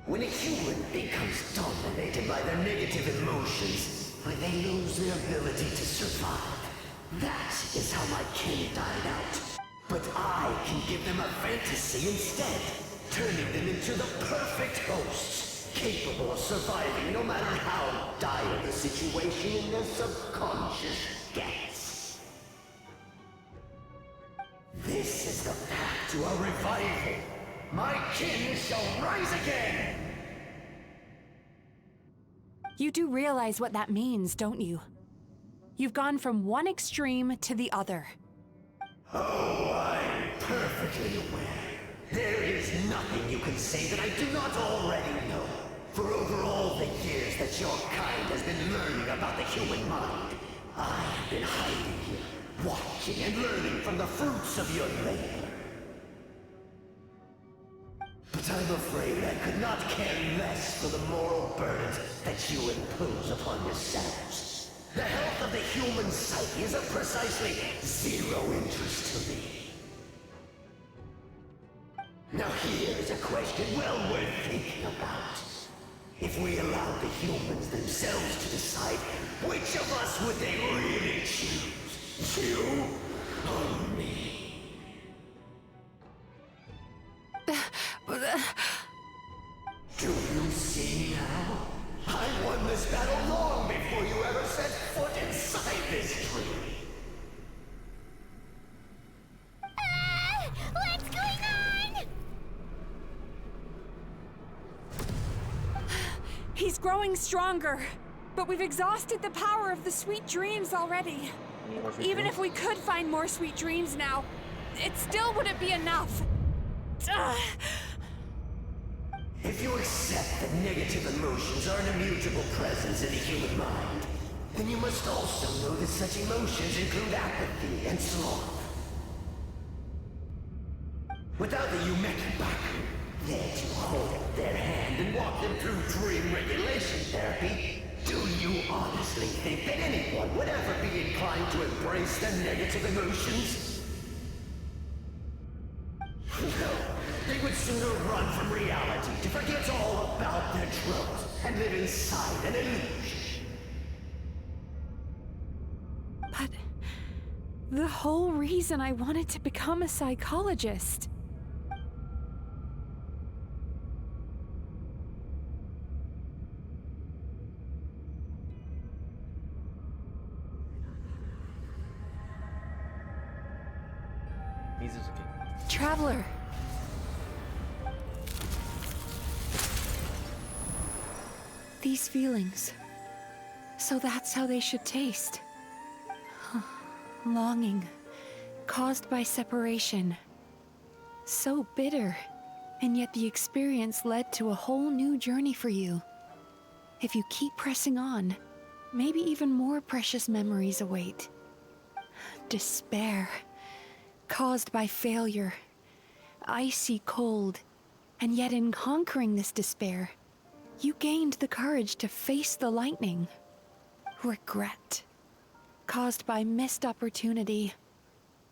When a human becomes dominated by their negative emotions, but they lose their ability to survive. That is how my kin died out. But I can give them a fantasy instead, turning them into the perfect hosts, capable of surviving no matter how dire the situation in their subconscious gets. This is the path to a revival. My kin shall rise again! You do realize what that means, don't you? You've gone from one extreme to the other. Oh, I'm perfectly aware. There is nothing you can say that I do not already know. For over all the years that your kind has been learning about the human mind, I have been hiding here, watching and learning from the fruits of your labor. But I'm afraid I could not care less for the moral burdens that you impose upon yourselves. The health of the human psyche is of precisely zero interest to me. Now here is a question well worth thinking about. If we allowed the humans themselves to decide, which of us would they really choose? You or me? Do you see now? I won this battle long before you ever set foot inside this tree. What's going on? He's growing stronger, but we've exhausted the power of the sweet dreams already. Even if we could find more sweet dreams now, it still wouldn't be enough. If you accept that negative emotions are an immutable presence in the human mind, then you must also know that such emotions include apathy and sloth. Without the Yumekibaku there to hold their hand and walk them through dream regulation therapy, do you honestly think that anyone would ever be inclined to embrace their negative emotions? No. They would sooner run from reality to forget all about their troubles and live inside an illusion. But the whole reason I wanted to become a psychologist. Traveler. These feelings. So that's how they should taste. Longing. Caused by separation. So bitter. And yet the experience led to a whole new journey for you. If you keep pressing on, maybe even more precious memories await. Despair. Caused by failure. Icy cold. And yet in conquering this despair, you gained the courage to face the lightning. Regret. Caused by missed opportunity.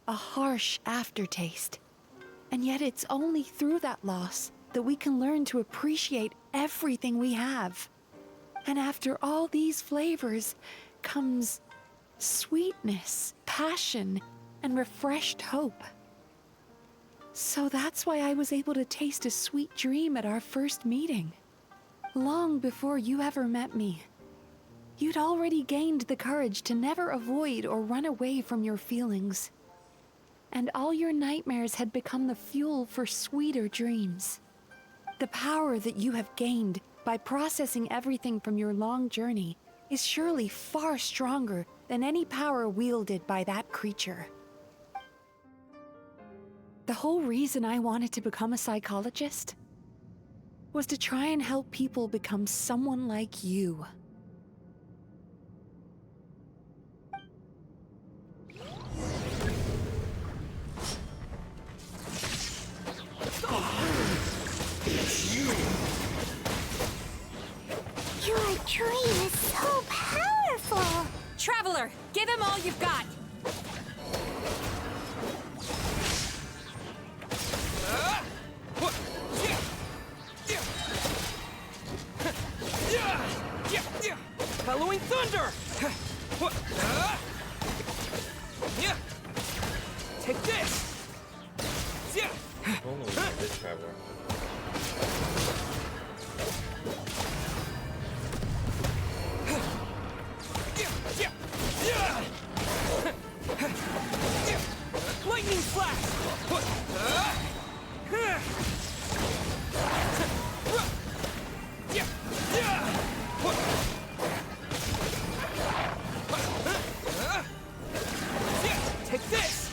A harsh aftertaste. And yet it's only through that loss that we can learn to appreciate everything we have. And after all these flavors comes sweetness, passion, and refreshed hope. So that's why I was able to taste a sweet dream at our first meeting. Long before you ever met me, you'd already gained the courage to never avoid or run away from your feelings. And all your nightmares had become the fuel for sweeter dreams. The power that you have gained by processing everything from your long journey is surely far stronger than any power wielded by that creature. The whole reason I wanted to become a psychologist was to try and help people become someone like you. It's you! Your dream is so powerful! Traveler, give him all you've got! Take this! Yeah! Only this traveler. Lightning flash! Take this!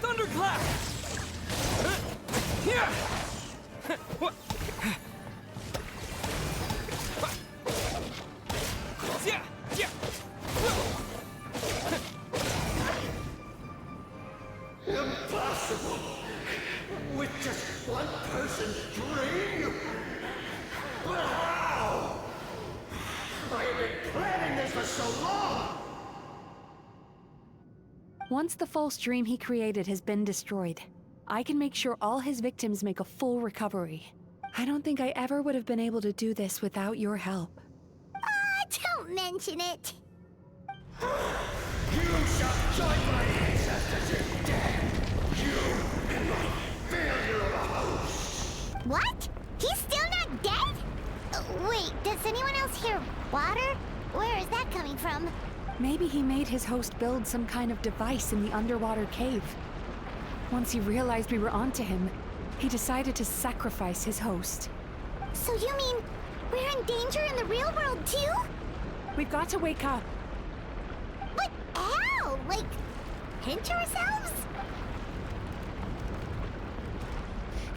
Thunderclap! Impossible! With just one person's dream? But how? I have been planning this for so long! Once the false dream he created has been destroyed, I can make sure all his victims make a full recovery. I don't think I ever would have been able to do this without your help. Don't mention it. You shall join my ancestors in death! You and my failure of a host! What? He's still not dead? Wait, does anyone else hear water? Where is that coming from? Maybe he made his host build some kind of device in the underwater cave. Once he realized we were onto him, he decided to sacrifice his host. So you mean we're in danger in the real world too? We've got to wake up. But how? Like, pinch ourselves?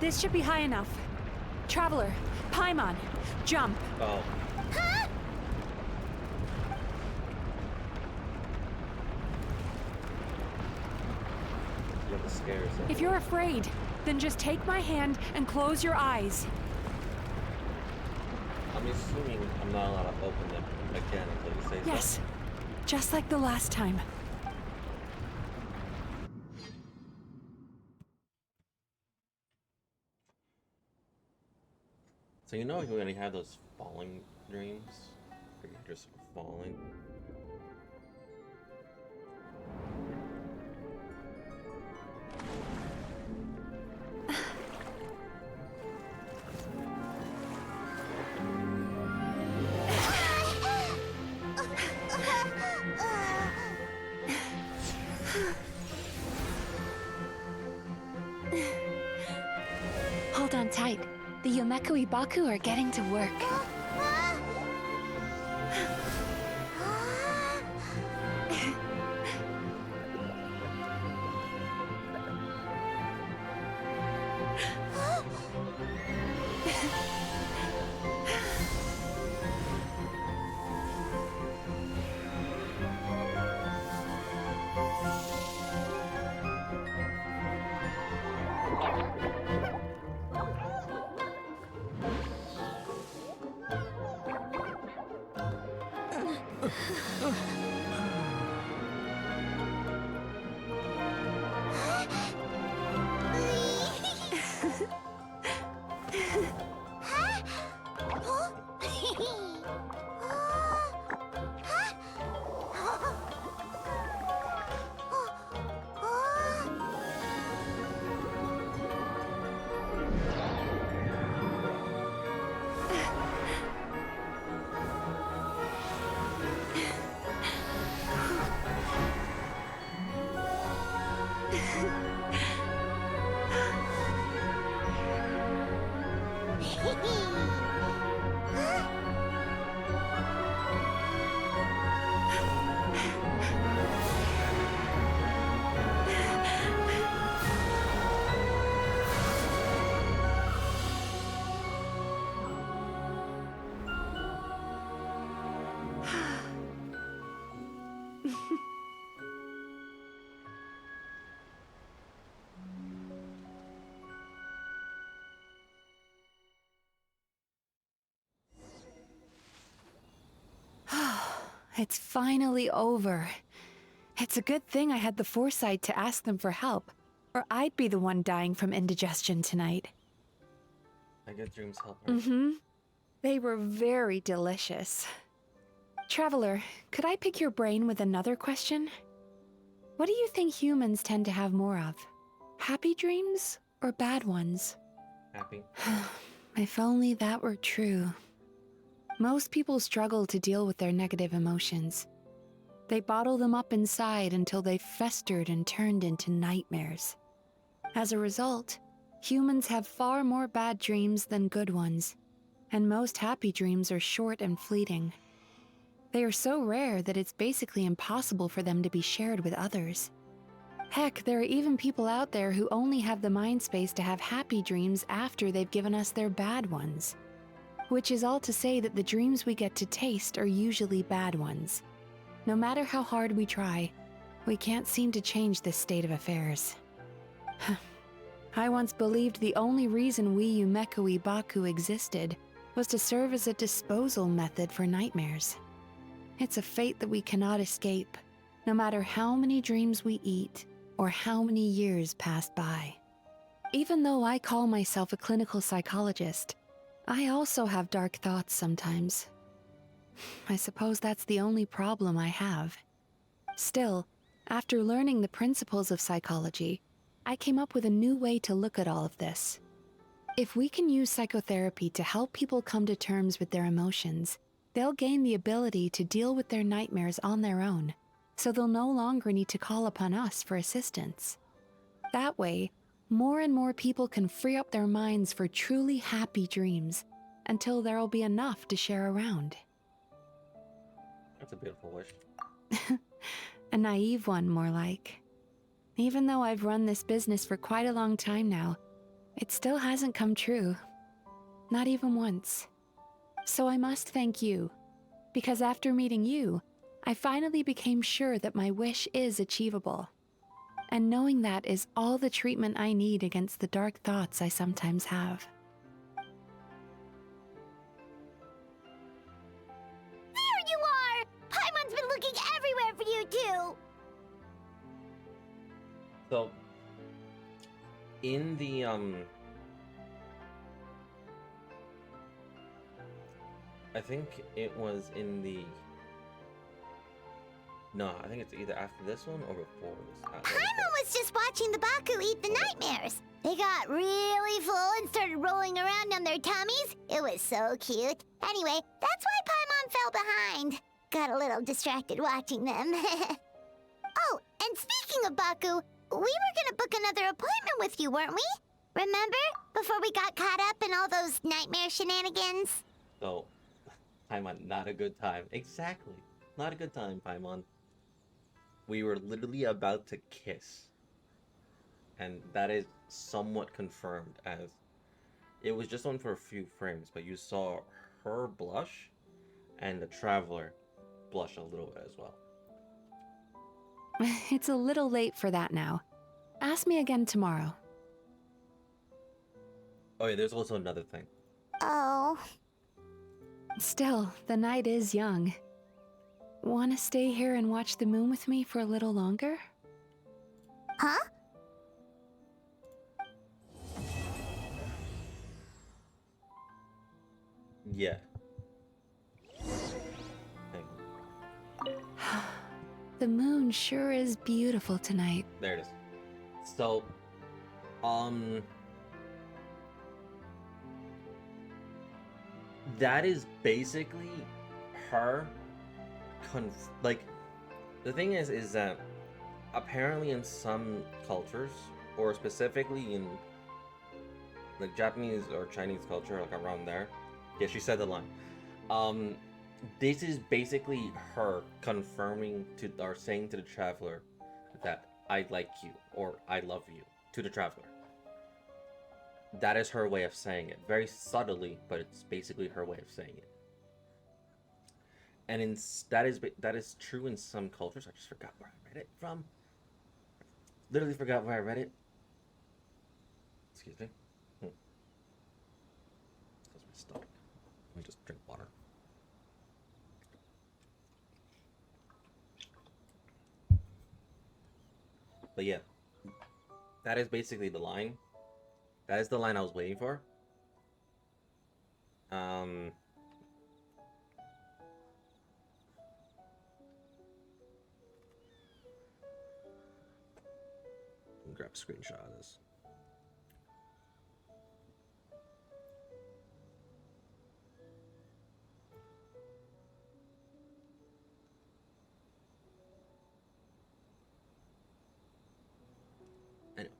This should be high enough. Traveler, Paimon, jump. Oh. Huh? You have to scare yourself. If you're afraid, then just take my hand and close your eyes. I'm assuming I'm not allowed to open them again until you say so. Yes, just like the last time. So you know when you have those falling dreams? Where you're just falling? Hold on tight. The Yomeku Ibaku are getting to work. It's finally over. It's a good thing I had the foresight to ask them for help, or I'd be the one dying from indigestion tonight. My good dreams help her. Mm-hmm. They were very delicious. Traveler, could I pick your brain with another question? What do you think humans tend to have more of? Happy dreams or bad ones? Happy. If only that were true. Most people struggle to deal with their negative emotions. They bottle them up inside until they've festered and turned into nightmares. As a result, humans have far more bad dreams than good ones, and most happy dreams are short and fleeting. They are so rare that it's basically impossible for them to be shared with others. Heck, there are even people out there who only have the mind space to have happy dreams after they've given us their bad ones. Which is all to say that the dreams we get to taste are usually bad ones. No matter how hard we try, we can't seem to change this state of affairs. I once believed the only reason we Yumekoi Baku existed was to serve as a disposal method for nightmares. It's a fate that we cannot escape, no matter how many dreams we eat or how many years pass by. Even though I call myself a clinical psychologist, I also have dark thoughts sometimes. I suppose that's the only problem I have. Still, after learning the principles of psychology, I came up with a new way to look at all of this. If we can use psychotherapy to help people come to terms with their emotions, they'll gain the ability to deal with their nightmares on their own, so they'll no longer need to call upon us for assistance. That way, more and more people can free up their minds for truly happy dreams, until there'll be enough to share around. That's a beautiful wish. A naive one, more like. Even though I've run this business for quite a long time now, it still hasn't come true. Not even once. So I must thank you, because after meeting you, I finally became sure that my wish is achievable. And knowing that is all the treatment I need against the dark thoughts I sometimes have. There you are! Paimon's been looking everywhere for you, too! So, in the, I think it was in the... No, I think it's either after this one or before this. Paimon was just watching the Baku eat the nightmares. They got really full and started rolling around on their tummies. It was so cute. Anyway, that's why Paimon fell behind. Got a little distracted watching them. Oh, and speaking of Baku, we were gonna book another appointment with you, weren't we? Remember? Before we got caught up in all those nightmare shenanigans? So, Paimon, not a good time. Exactly. Not a good time, Paimon. We were literally about to kiss. And that is somewhat confirmed, as it was just on for a few frames, but you saw her blush and the Traveler blush a little bit as well. It's a little late for that now. Ask me again tomorrow. Oh yeah, there's also another thing. Oh. Still, the night is young. Wanna stay here and watch the moon with me for a little longer? Huh? Yeah. The moon sure is beautiful tonight. There it is. So, that is basically her like, the thing is that apparently in some cultures, or specifically in like Japanese or Chinese culture, like around there, yeah, she said the line. This is basically her confirming to, or saying to the Traveler that I like you, or I love you, to the Traveler. That is her way of saying it. Very subtly, but it's basically her way of saying it. And that is true in some cultures. I just forgot where I read it from. Literally forgot where I read it. Excuse me. That's my stomach. Let me just drink water. But yeah, that is basically the line. That is the line I was waiting for. Um, grab a screenshot of this. Anyway,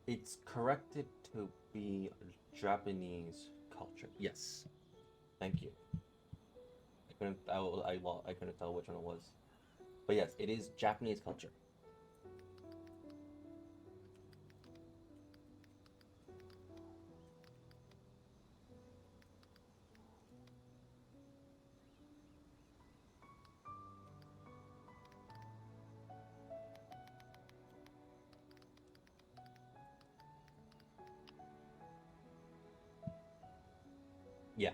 it's corrected to be Japanese culture. Yes, thank you. I couldn't tell which one it was, but yes, it is Japanese culture. Yeah.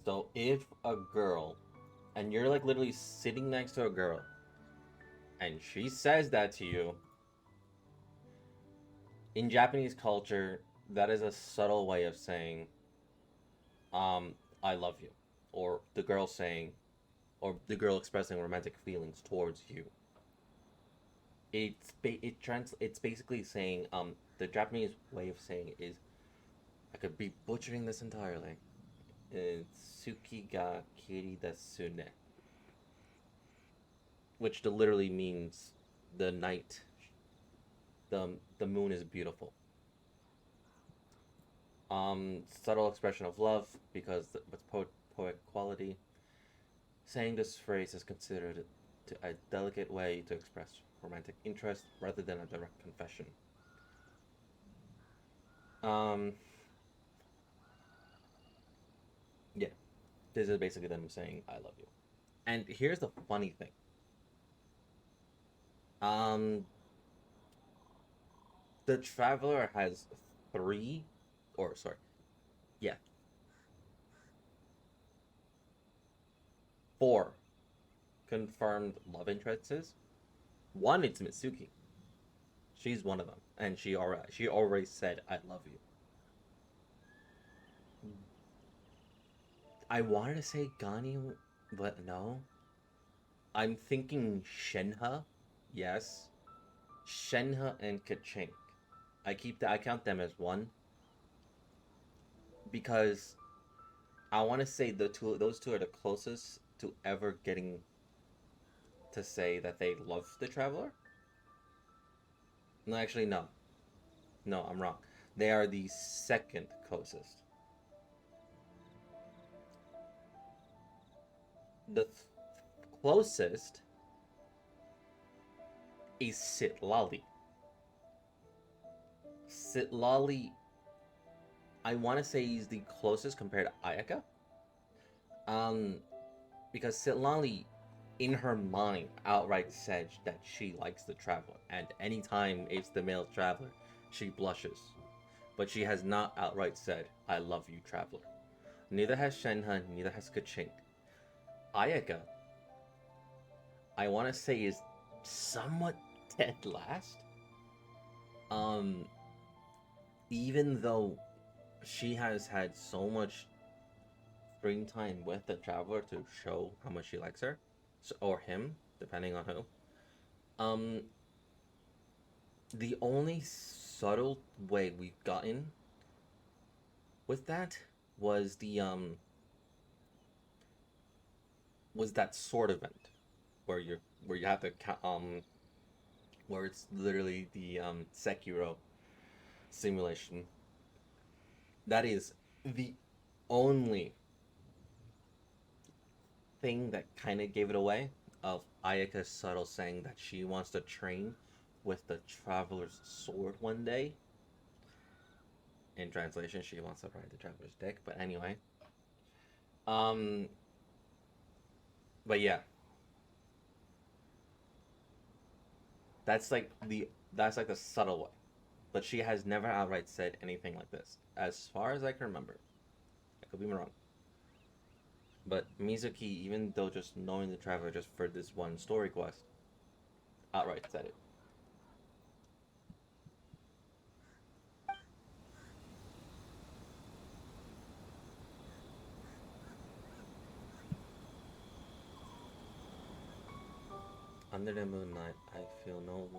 So if a girl, and you're like literally sitting next to a girl, and she says that to you, in Japanese culture, that is a subtle way of saying, I love you. Or the girl saying, or the girl expressing romantic feelings towards you. It's basically saying, the Japanese way of saying it is, I could be butchering this entirely. It's Tsuki ga kiri desu ne. Which literally means the night, the moon is beautiful. Subtle expression of love because with poetic quality. Saying this phrase is considered a delicate way to express romantic interest rather than a direct confession. Yeah, this is basically them saying I love you. And here's the funny thing. The Traveler has three, or sorry, yeah, four confirmed love interests. One, it's Mitsuki. She's one of them, and she already said I love you. I wanted to say Gani, but no. I'm thinking Shenhe, yes. Shenhe and Kachink. I count them as one because I want to say those two are the closest to ever getting to say that they love the Traveler. No, actually, no. No, I'm wrong. They are the second closest. The closest is Sitlali. Sitlali, I want to say he's the closest compared to Ayaka. Because Sitlali, in her mind, outright said that she likes the Traveler, and anytime it's the male Traveler, she blushes. But she has not outright said, I love you, Traveler. Neither has Shenhe, neither has Kachink. Ayaka, I want to say, is somewhat dead last. Even though she has had so much screen time with the Traveler to show how much she likes her, or him, depending on who. The only subtle way we've gotten with that was was that sword event where you have to where it's literally the Sekiro simulation. That is the only thing that kind of gave it away, of Ayaka's subtle saying that she wants to train with the Traveler's sword one day. In translation, she wants to ride the Traveler's dick, but anyway. But yeah. That's like the subtle way. But she has never outright said anything like this, as far as I can remember. I could be wrong. But Mizuki, even though just knowing the Traveler just for this one story quest, outright said it. Under the moonlight, I feel no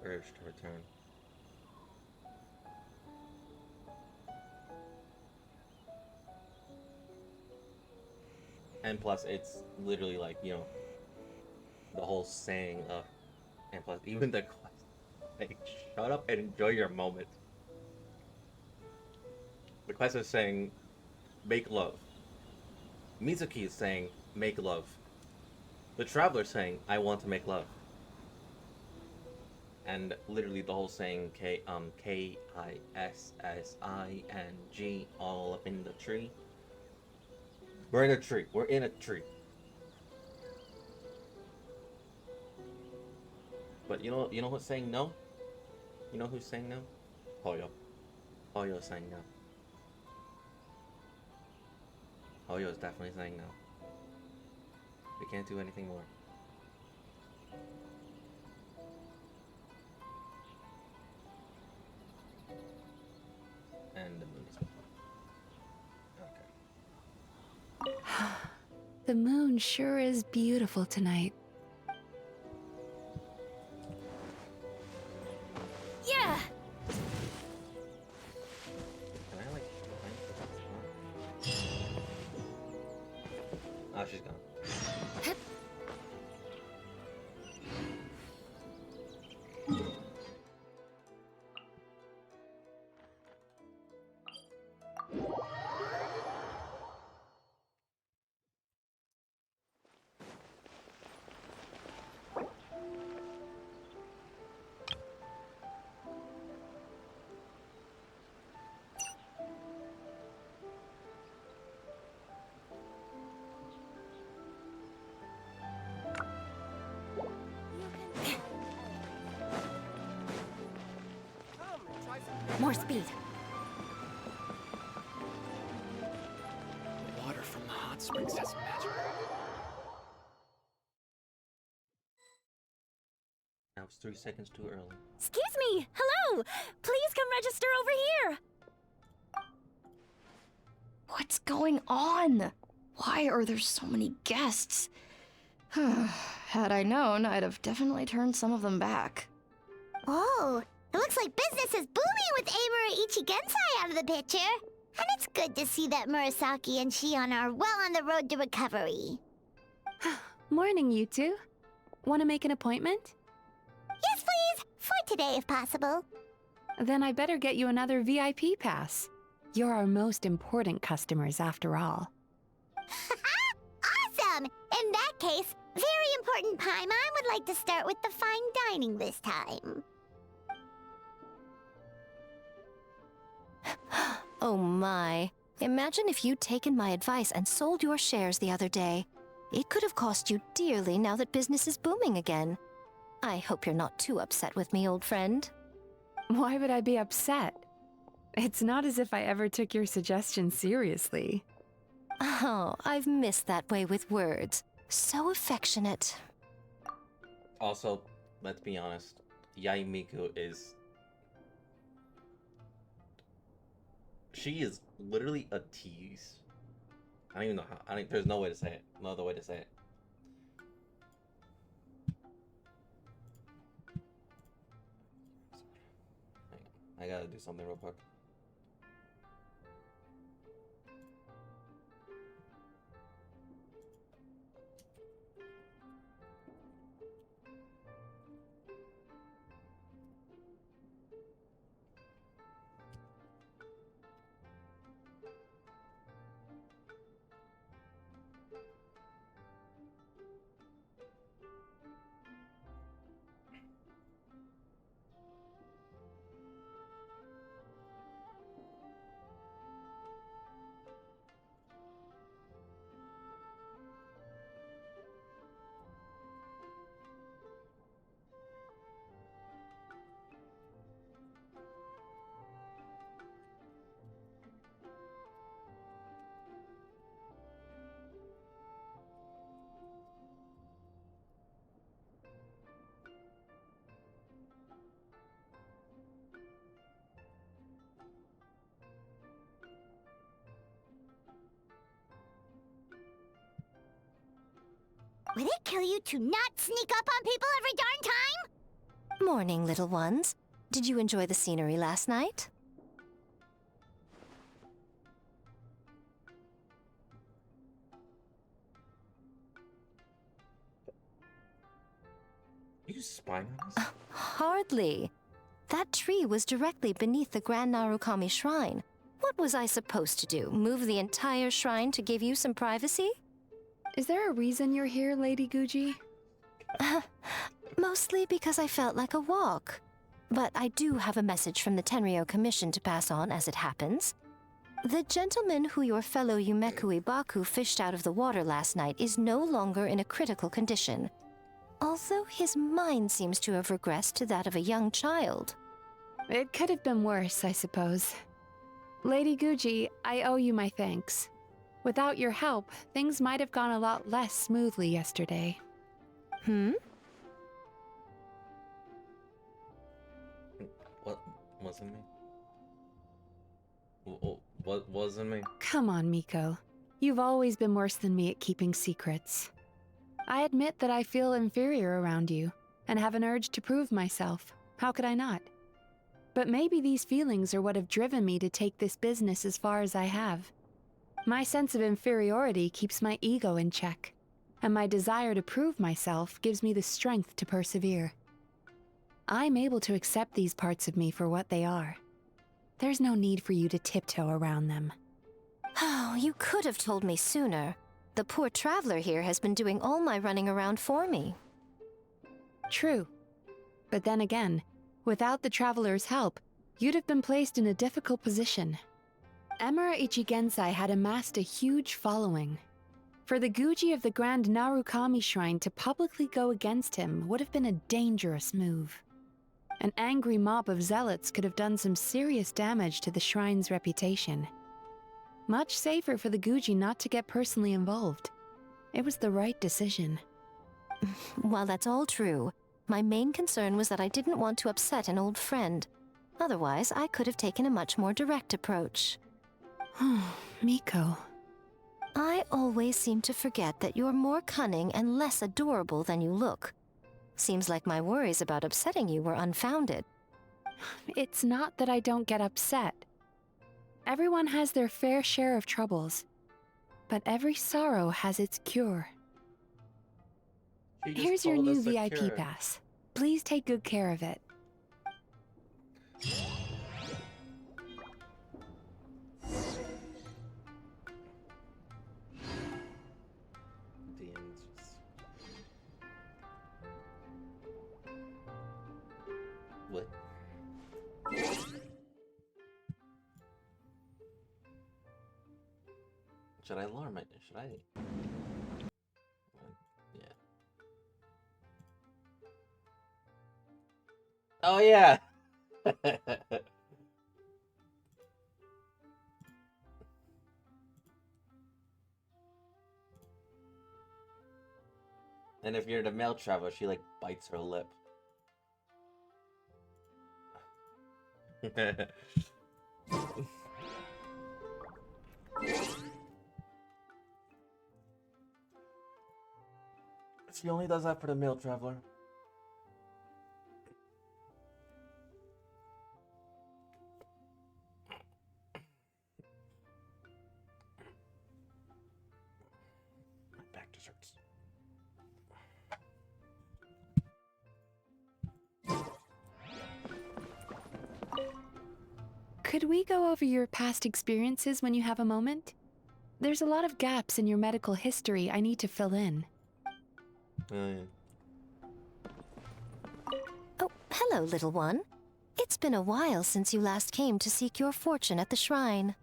urge to return. And plus, it's literally like, you know, the whole saying of, and plus, even the quest, like, shut up and enjoy your moment. The quest is saying, make love. Mizuki is saying, make love. The Traveler saying, I want to make love. And literally the whole saying, K-I-S-S-I-N-G, all up in the tree. We're in a tree. We're in a tree. But you know who's saying no? You know who's saying no? Hoyo. Hoyo's saying no. Hoyo is definitely saying no. We can't do anything more. And the moon is okay. The moon sure is beautiful tonight. Yeah! Can I, like, oh, she's gone. More speed. Water from the hot springs has magic. That was 3 seconds too early. Excuse me! Hello! Please come register over here! What's going on? Why are there so many guests? Had I known, I'd have definitely turned some of them back. Oh, it looks like business is booming with Amura Ichigensai out of the picture. And it's good to see that Murasaki and Shion are well on the road to recovery. Morning, you two. Want to make an appointment? Yes, please! For today, if possible. Then I better get you another VIP pass. You're our most important customers, after all. Awesome! In that case, very important Paimon would like to start with the fine dining this time. Oh my. Imagine if you'd taken my advice and sold your shares the other day. It could have cost you dearly now that business is booming again. I hope you're not too upset with me, old friend. Why would I be upset? It's not as if I ever took your suggestion seriously. Oh, I've missed that way with words. So affectionate. Also, let's be honest, Yai Miku is... She is literally a tease. I don't even know how. There's no way to say it. No other way to say it. Hang on. I gotta do something real quick. Would it kill you to not sneak up on people every darn time? Morning, little ones. Did you enjoy the scenery last night? Are you spying on us? Hardly. That tree was directly beneath the Grand Narukami Shrine. What was I supposed to do? Move the entire shrine to give you some privacy? Is there a reason you're here, Lady Guji? Mostly because I felt like a walk. But I do have a message from the Tenryo Commission to pass on as it happens. The gentleman who your fellow Yumeku Ibaku fished out of the water last night is no longer in a critical condition. Although his mind seems to have regressed to that of a young child. It could have been worse, I suppose. Lady Guji, I owe you my thanks. Without your help, things might have gone a lot less smoothly yesterday. What wasn't me? What wasn't me? Come on, Miko. You've always been worse than me at keeping secrets. I admit that I feel inferior around you, and have an urge to prove myself. How could I not? But maybe these feelings are what have driven me to take this business as far as I have. My sense of inferiority keeps my ego in check, and my desire to prove myself gives me the strength to persevere. I'm able to accept these parts of me for what they are. There's no need for you to tiptoe around them. Oh, you could have told me sooner. The poor traveler here has been doing all my running around for me. True. But then again, without the traveler's help, you'd have been placed in a difficult position. Emura Ichigensai had amassed a huge following. For the Guji of the Grand Narukami Shrine to publicly go against him would have been a dangerous move. An angry mob of zealots could have done some serious damage to the shrine's reputation. Much safer for the Guji not to get personally involved. It was the right decision. While that's all true, my main concern was that I didn't want to upset an old friend. Otherwise, I could have taken a much more direct approach. Miko. I always seem to forget that you're more cunning and less adorable than you look. Seems like my worries about upsetting you were unfounded. It's not that I don't get upset. Everyone has their fair share of troubles, but every sorrow has its cure. Here's your new VIP pass. Please take good care of it. What? Should I alarm it? Should I? Yeah. Oh yeah. And if you're the male traveler, she like bites her lip. She only does that for the male traveler. My back just hurts. Could we go over your past experiences when you have a moment? There's a lot of gaps in your medical history I need to fill in. Oh, yeah. Oh, hello, little one. It's been a while since you last came to seek your fortune at the shrine.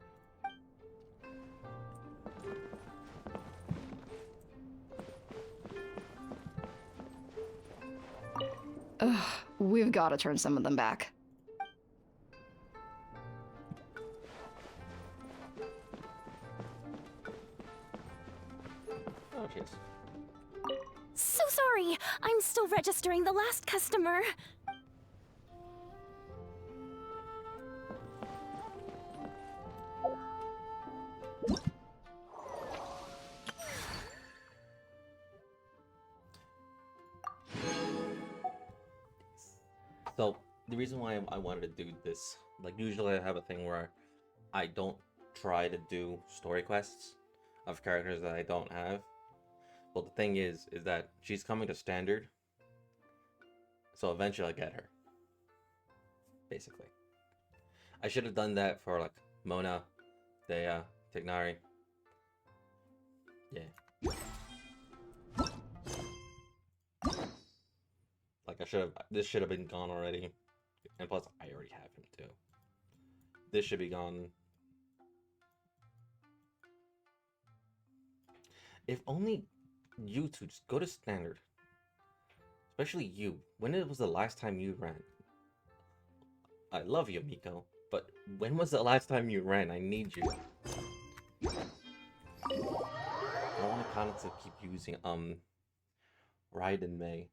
Ugh, we've got to turn some of them back. Oh, jeez. So sorry. I'm still registering the last customer. So the reason why I wanted to do this, like usually I have a thing where I don't try to do story quests of characters that I don't have. Well, the thing is that she's coming to standard, so eventually I'll get her. Basically, I should have done that for like Mona, Dea, Tignari. Yeah. Like I should have. This should have been gone already, and plus I already have him too. This should be gone. If only you two just go to standard. Especially you. When was the last time you ran? I love you, Miko, but when was the last time you ran? I need you. I want to kind of keep using Raiden Mei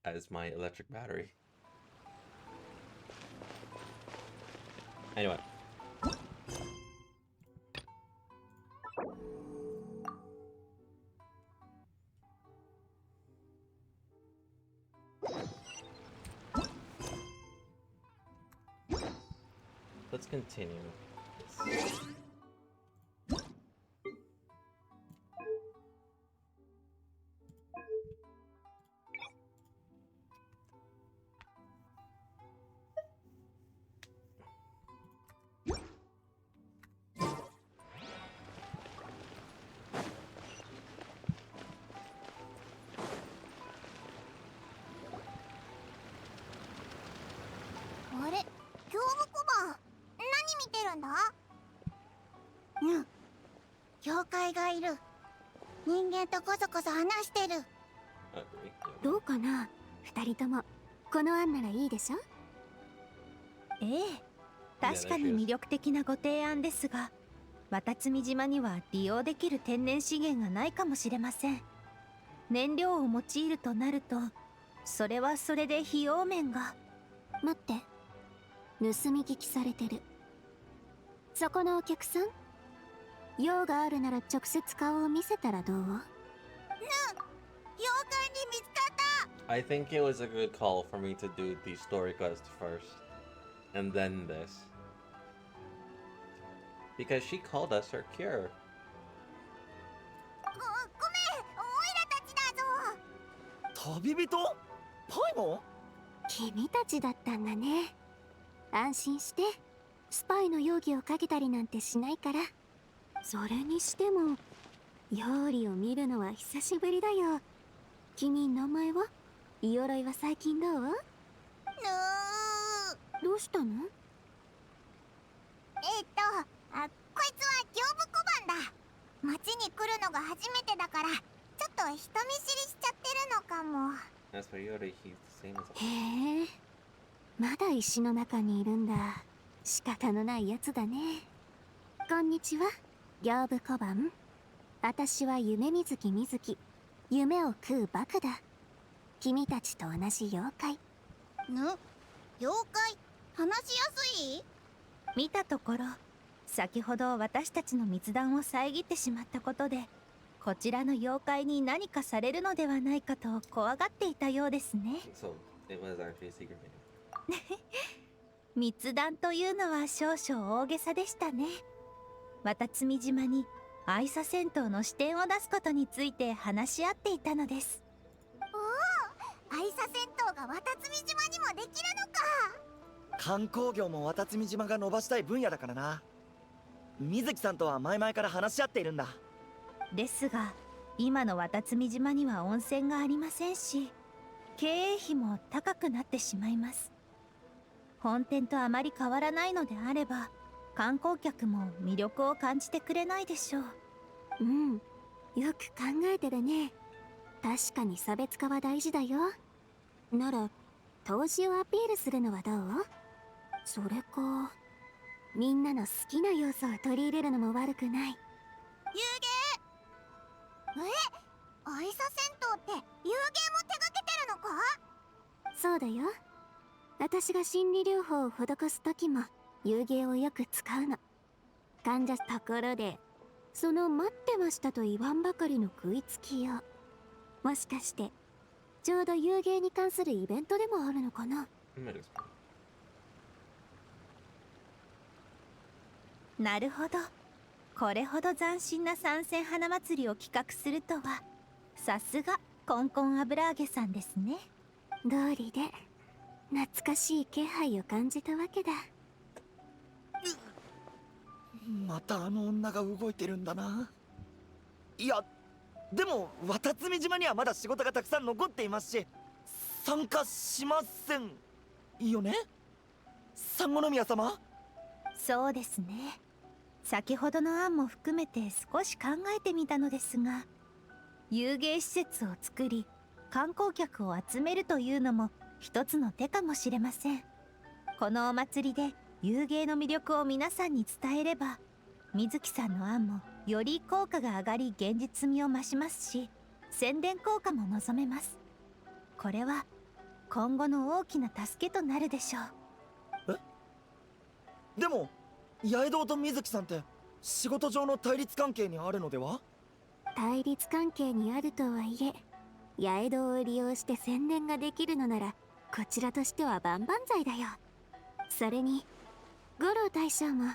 as my electric battery. Anyway. Let's continue this. Agree. どうかな、二人ともこの案ならいいでしょ。ええ、確かに魅力的なご提案ですが、渡積島には利用できる天然資源がないかもしれません。燃料を用いるとなると、それはそれで費用面が。待って、盗み聞きされてる。そこのお客さん、用があるなら直接顔を見せたらどう？I think it was a good call for me to do the story quest first, and then this. Because she called us her cure. 旅人？パイモン？君たちだったんだね。安心して、スパイの容疑をかけたりなんてしないから。それにしても、料理を見るのは久しぶりだよ。君、名前は？イ鎧は最近どう？どうしたの？こいつは業務小判だ。町に来るのが初めてだから、ちょっと人見知りしちゃってるのかも。As for Yori, he's the same as us. へえ、まだ石の中にいるんだ。仕方のないやつだね。こんにちは、業務小判。私は夢水木みずき。夢を食うバカだ。君たちと同じ妖怪。妖怪？話しやすい？見たところ、先ほど私たちの密談を遮ってしまったことで、こちらの妖怪に何かされるのではないかと怖がっていたようですね。So, it was actually a secret meeting. 密談というのは少々大げさでしたね。渡積島に愛沙銭湯の支店を出すことについて話し合っていたのです。おお、愛沙銭湯が渡積島にもできるのか。観光業も渡積島が伸ばしたい分野だからな。水木さんとは前々から話し合っているんだ。ですが、今の渡積島には温泉がありませんし、経営費も高くなってしまいます。本店とあまり変わらないのであれば、観光客も魅力を感じてくれないでしょう。うん、よく考えてるね。確かに差別化は大事だよ。なら、投資をアピールするのはどう？それか、みんなの好きな要素を取り入れるのも悪くない。遊芸？愛沙銭湯って遊芸も手掛けてるのか？そうだよ。私が心理療法を施す時も遊芸をよく使うの。患者ところで、その待ってましたと言わんばかりの食いつきよ。もしかしてちょうど遊芸に関するイベントでもあるのかな？ You might explain. なるほど。これほど斬新な参戦花祭りを企画するとは、さすがコンコン油揚げさんですね。道理で懐かしい気配を感じたわけだ。またあの女が動いてるんだな。いやでも渡積島にはまだ仕事がたくさん残っていますし、参加しませんよね、三五宮様。そうですね。先ほどの案も含めて少し考えてみたのですが、遊芸施設を作り観光客を集めるというのも一つの手かもしれません。このお祭りで遊芸の魅力を皆さんに伝えれば、水木さんの案もより効果が上がり現実味を増しますし、宣伝効果も望めます。これは今後の大きな助けとなるでしょう。でも八重堂と水木さんって仕事上の対立関係にあるのでは？対立関係にあるとはいえ、八重堂を利用して宣伝ができるのならこちらとしては万々歳だよ。それに五郎大将も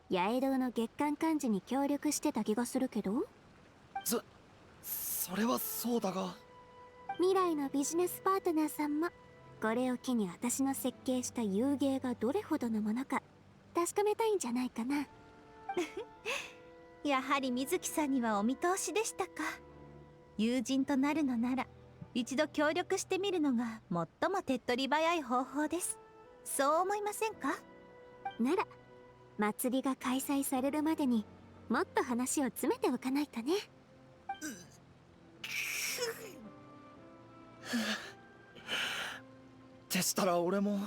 八重堂の月間幹事に協力してた気がするけど。それはそうだが、未来のビジネスパートナーさんもこれを機に私の設計した遊芸がどれほどのものか確かめたいんじゃないかな。やはり水木さんにはお見通しでしたか。友人となるのなら一度協力してみるのが最も手っ取り早い方法です。そう思いませんか？なら祭りが開催されるまでにもっと話を詰めておかないとね。でしたら俺も。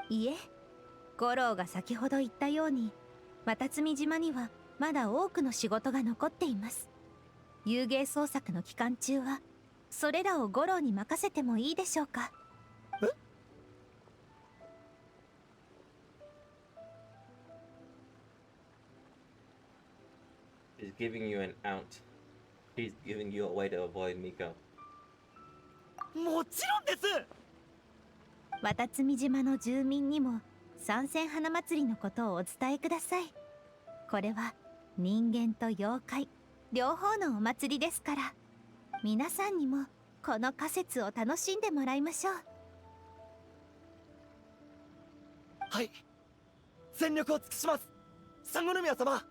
いえ、五郎が先ほど言ったように渡積島にはまだ多くの仕事が残っています。遊芸創作の期間中はそれらを五郎に任せてもいいでしょうか。He's giving you an out. He's giving you a way to avoid Miko. もちろんです。渡積島の住民にも参戦花祭りのことをお伝えください。これは人間と妖怪両方のお祭りですから、皆さんにもこの仮説を楽しんでもらいましょう。はい、全力を尽くします、三五宮様。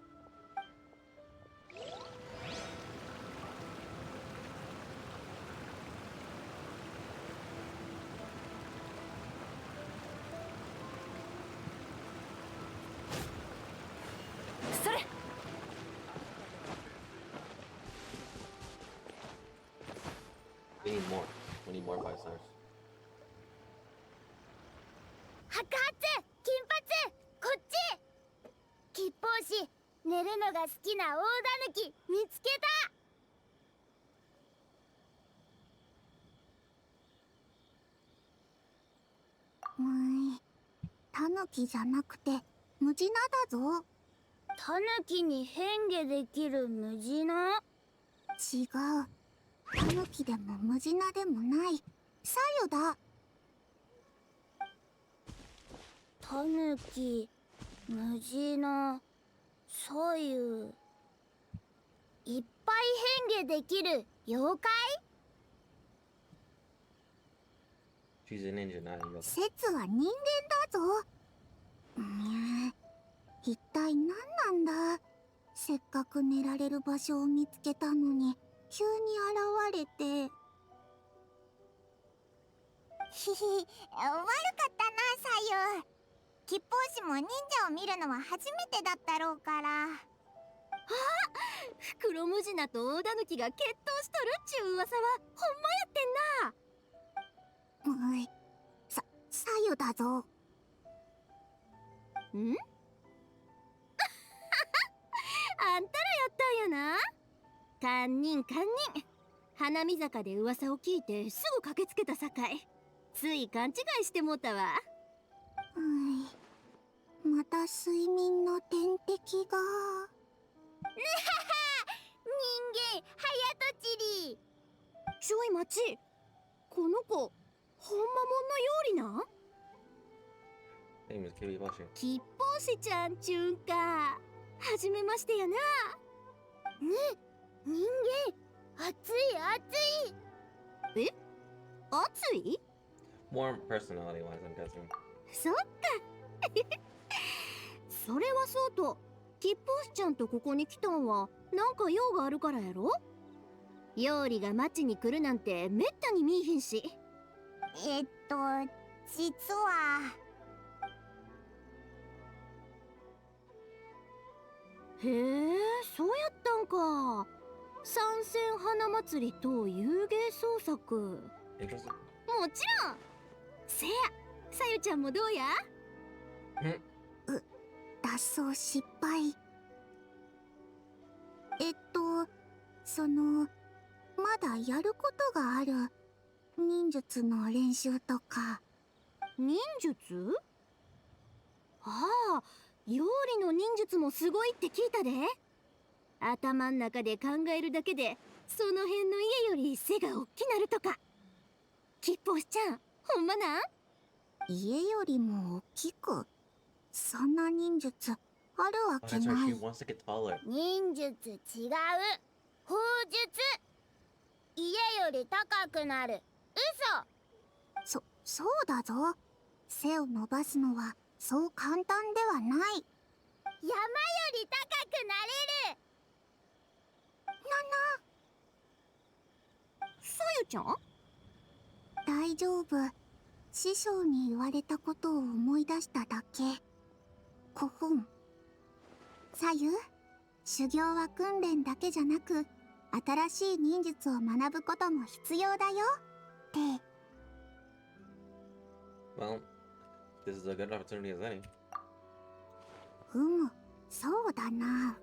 それ。We need more. We need more 5 stars. 白髪金髪こっち。吉報士、寝るのが好きな大狸見つけた。タヌキじゃなくてムジナだぞ。タヌキに変化できるムジナ？違う。タヌキでもムジナでもないサユだ。タヌキ、ムジナ、サユ。いっぱい変化できる妖怪？She's a ninja, not a yokai. 説は人間だぞ。一体何なんだ。せっかく寝られる場所を見つけたのに急に現れて。ひひ、悪かったな、サユ。吉報士も忍者を見るのは初めてだったろうから。あ、黒ムジナと大狸が決闘しとるっちゅう噂はほんまやってんな。サユだぞ。ん？あんたらやったんやな。堪忍堪忍。花見坂で噂を聞いてすぐ駆けつけたさかい、つい勘違いしてもったわ。また睡眠の天敵が。人間早とちり。ちょい待ち、この子ほんまもんのようりな。Name is Kiwi Boshi. 吉報士ちゃんちゅんか。はじめましてやな。ね、人間、熱い熱い。え、熱い？ More personality wise, I'm guessing. そっか。それはそうと、吉報士ちゃんとここに来たんはなんか用があるからやろ？料理が町に来るなんてめったに見えへんし。実は。へえ、そうやったんか。参戦花祭りと遊芸創作。もちろん。せや、さゆちゃんもどうや？脱走失敗。まだやることがある。忍術の練習とか。忍術？ああ、料理の忍術もすごいって聞いたで。頭ん中で考えるだけでその辺の家より背が大きなるとか。吉報士ちゃん、ほんまなん？家よりも大きく。そんな忍術あるわけない。忍術違う。砲術。家より高くなる。そうだぞ。背を伸ばすのはそう簡単ではない。山より高くなれる。さゆちゃん？大丈夫。師匠に言われたことを思い出しただけ。古墳。さゆ、修行は訓練だけじゃなく、新しい忍術を学ぶことも必要だよ。って。Well, this is a good opportunity as any. そうだな。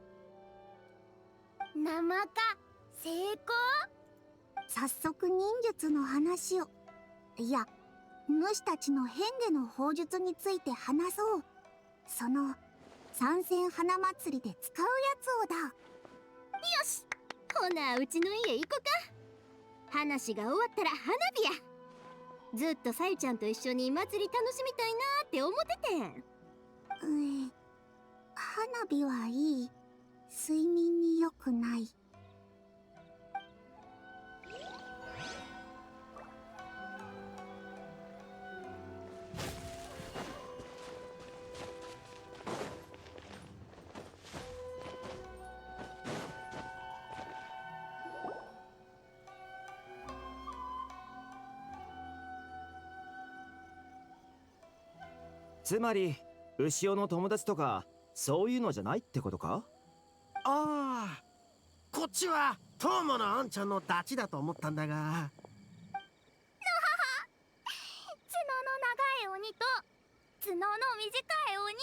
生か成功？早速忍術の話を。いや、主たちの変化の砲術について話そう。その参戦花祭りで使うやつをだ。よし、ほなうちの家行こか。話が終わったら花火や。ずっとさゆちゃんと一緒に祭り楽しみたいなって思っててん。花火はいい。睡眠に良くない。つまり牛尾の友達とかそういうのじゃないってことか？ああ、こっちはトウモのあんちゃんのダチだと思ったんだが。のはは、角の長い鬼と角の短い鬼。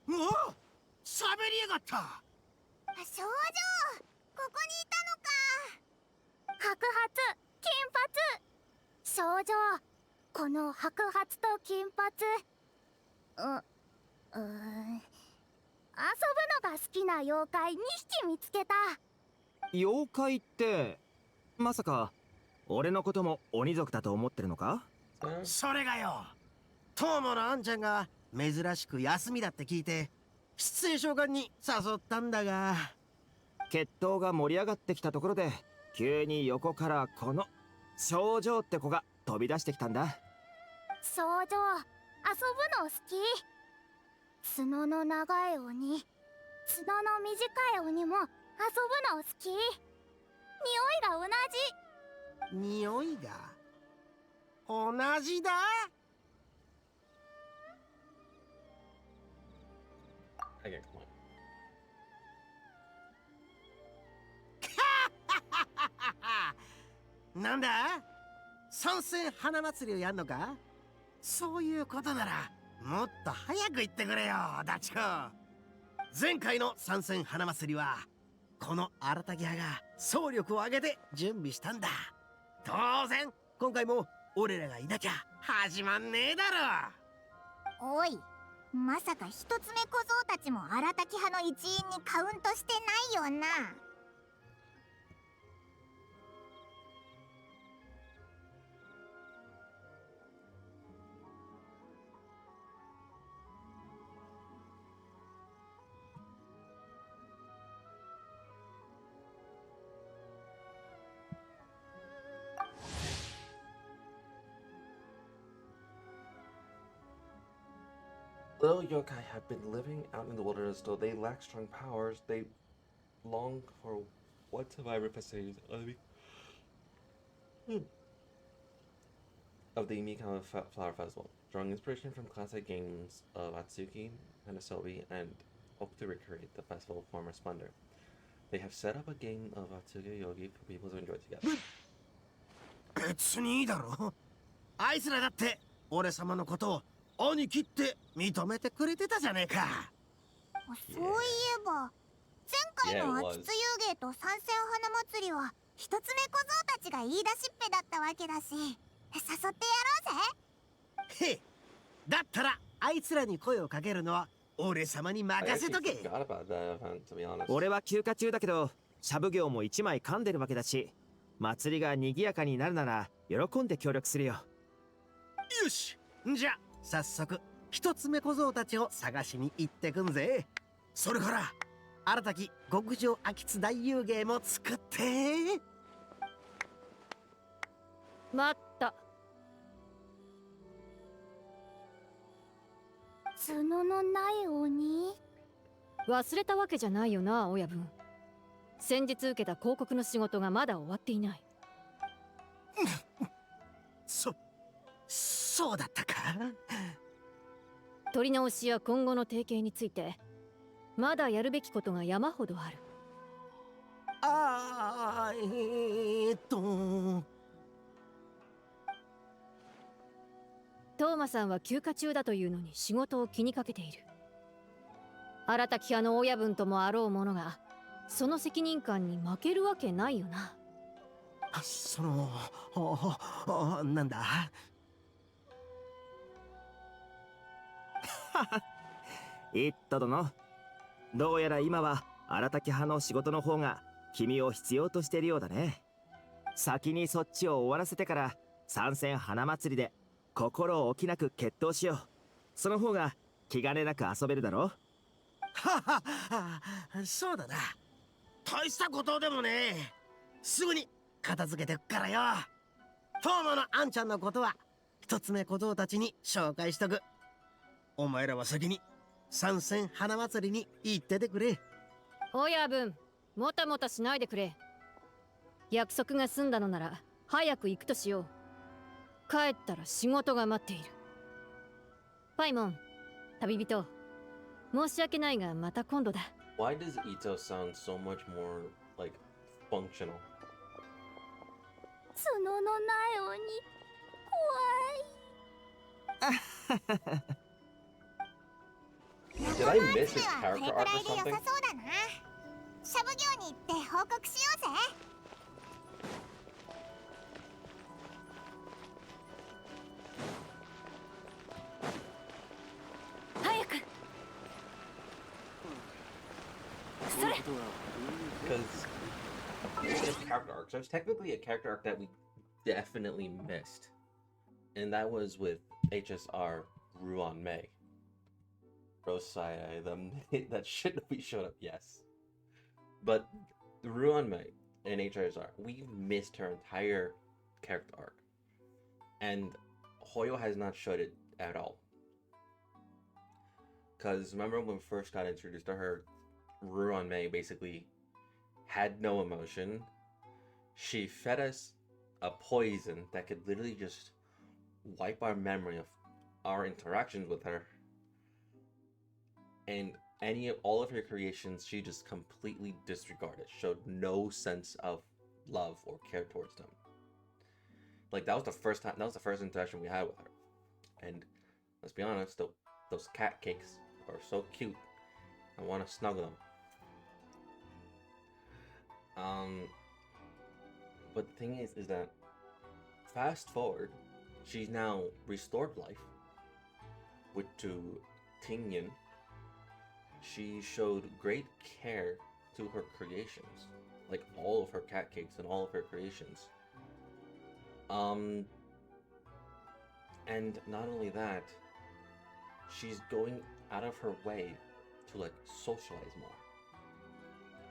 おお、喋りやがった。少女、ここにいたのか。白髪、金髪。少女、この白髪と金髪。遊ぶのが好きな妖怪2匹見つけた。妖怪ってまさか俺のことも鬼族だと思ってるのか？それがよ、トウモのあんちゃんが珍しく休みだって聞いてシチュエーション館に誘ったんだが、決闘が盛り上がってきたところで急に横からこの少女って子が飛び出してきたんだ。少女、遊ぶの好き？角の長い鬼、角の短い鬼も遊ぶの好き。匂いが同じ。匂いが同じだ。なんだ、参戦花祭りをやんのか？そういうことならもっと早く言ってくれよ、ダチコ。前回の参戦花祭りはこの荒滝派が総力を挙げて準備したんだ。当然今回も俺らがいなきゃ始まんねえだろ。おい、まさか一つ目小僧たちも荒滝派の一員にカウントしてないよな。Little yokai have been living out in the wilderness, though they lack strong powers. They long for what survivor facilities of the Mikawa Flower Festival, drawing inspiration from classic games of Atsuki and Asobi, and hope to recreate the festival's former splendor. They have set up a game of Atsuki Yogi for people to enjoy together. 別にいいだろ。あいつらだって俺様のことを兄貴って認めてくれてたじゃねえか。そういえば前回の秋津遊芸と三線花祭りは一つ目小僧たちが言い出しっぺだったわけだし、誘ってやろうぜ。へえ、だったらあいつらに声をかけるのは俺様に任せとけ。俺は休暇中だけど、シャブ業も一枚噛んでるわけだし、祭りが賑やかになるなら喜んで協力するよ。よし、じゃあ早速一つ目小僧たちを探しに行ってくんぜ。それから新たき極上秋津大遊芸も作って。待った。角のない鬼？忘れたわけじゃないよな、親分。先日受けた広告の仕事がまだ終わっていない。そうだったか。取り直しや今後の提携についてまだやるべきことが山ほどある。トーマさんは休暇中だというのに仕事を気にかけている。新たき派の親分ともあろう者がその責任感に負けるわけないよな。なんだ。イット殿、どうやら今は新たき派の仕事の方が君を必要としているようだね。先にそっちを終わらせてから参戦花祭りで心置きなく決闘しよう。その方が気兼ねなく遊べるだろ。そうだな。大したことでもねえ。すぐに片付けてくからよ。トーマのあんちゃんのことは一つ目小僧たちに紹介しとく。お前らは先に参戦花祭りに行っててくれ。親分、もたもたしないでくれ。約束が済んだのなら早く行くとしよう。帰ったら仕事が待っている。パイモン、旅人、申し訳ないがまた今度だ。Why does Ito sound so much more like functional? 角のない鬼、怖い。Did I miss his character これく arc ら or いで良さ something? そうだな。シャブ業に行って報告しようぜ。早く。それ。Because his character arc, there's technically a character arc that we definitely missed, and that was with HSR Ruan Mei. Rosai, the minute that shit we showed up, yes. But Ruan Mei in HSR, we missed her entire character arc. And Hoyo has not showed it at all. Because remember when we first got introduced to her, Ruan Mei basically had no emotion. She fed us a poison that could literally just wipe our memory of our interactions with her. And all of her creations, she just completely disregarded, showed no sense of love or care towards them. Like that was the first interaction we had with her. And let's be honest, those cat cakes are so cute. I want to snuggle them. But the thing is that fast forward, she's now restored life to Tingyan. She showed great care to her creations, like all of her cat cakes and all of her creations. And not only that, she's going out of her way to like socialize more.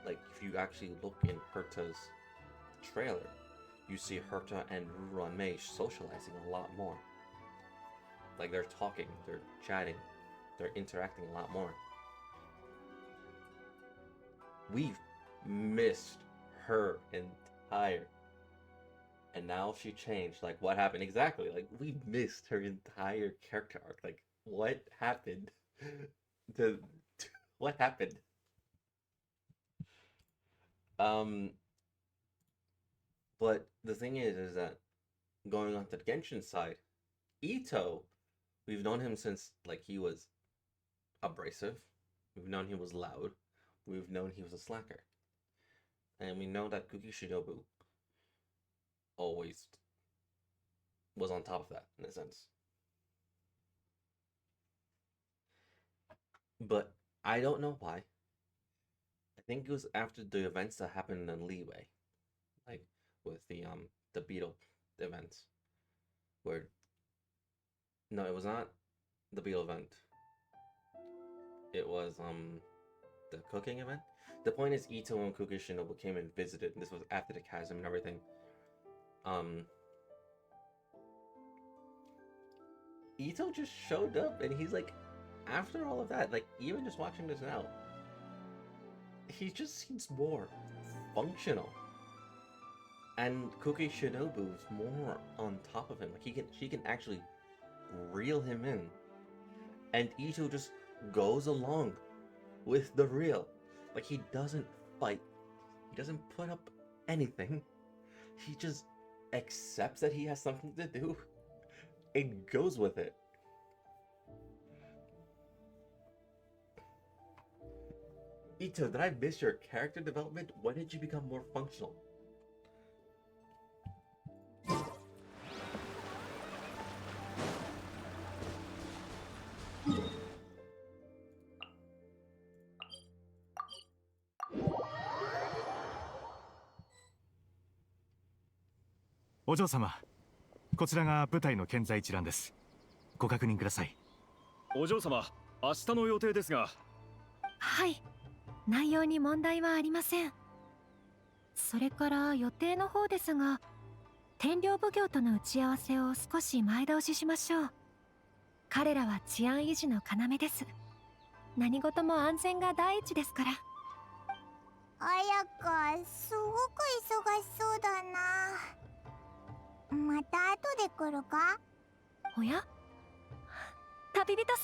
Like if you actually look in Herta's trailer, you see Herta and Ruan Mei socializing a lot more. Like they're talking, they're chatting, they're interacting a lot more. We've missed her entire, and now she changed. Like, what happened exactly? Like, we missed her entire character arc. Like, what happened? to what happened? But the thing is that going on to the Genshin side, Ito, we've known him since like he was abrasive. We've known he was loud. We've known he was a slacker. And we know that Kuki Shinobu always was on top of that, in a sense. But I don't know why. I think it was after the events that happened in Leeway. Like with the beetle events. Where no, it was not the beetle event. It was the cooking event. The point is, Ito and Kuki Shinobu came and visited, and this was after the chasm and everything. Ito just showed up, and he's like, after all of that, like, even just watching this now, he just seems more functional. And Kuki Shinobu is more on top of him. Like, she can actually reel him in. And Ito just goes along with the reel. Like, he doesn't fight. He doesn't put up anything. He just accepts that he has something to do and goes with it. Ito, did I miss your character development? When did you become more functional?お嬢様、こちらが舞台の現在一覧です。ご確認ください。お嬢様、明日の予定ですが。はい、内容に問題はありません。それから予定の方ですが、天領奉行との打ち合わせを少し前倒ししましょう。彼らは治安維持の要です。何事も安全が第一ですから。綾香、すごく忙しそうだな。また後で来るか？おや？旅人さ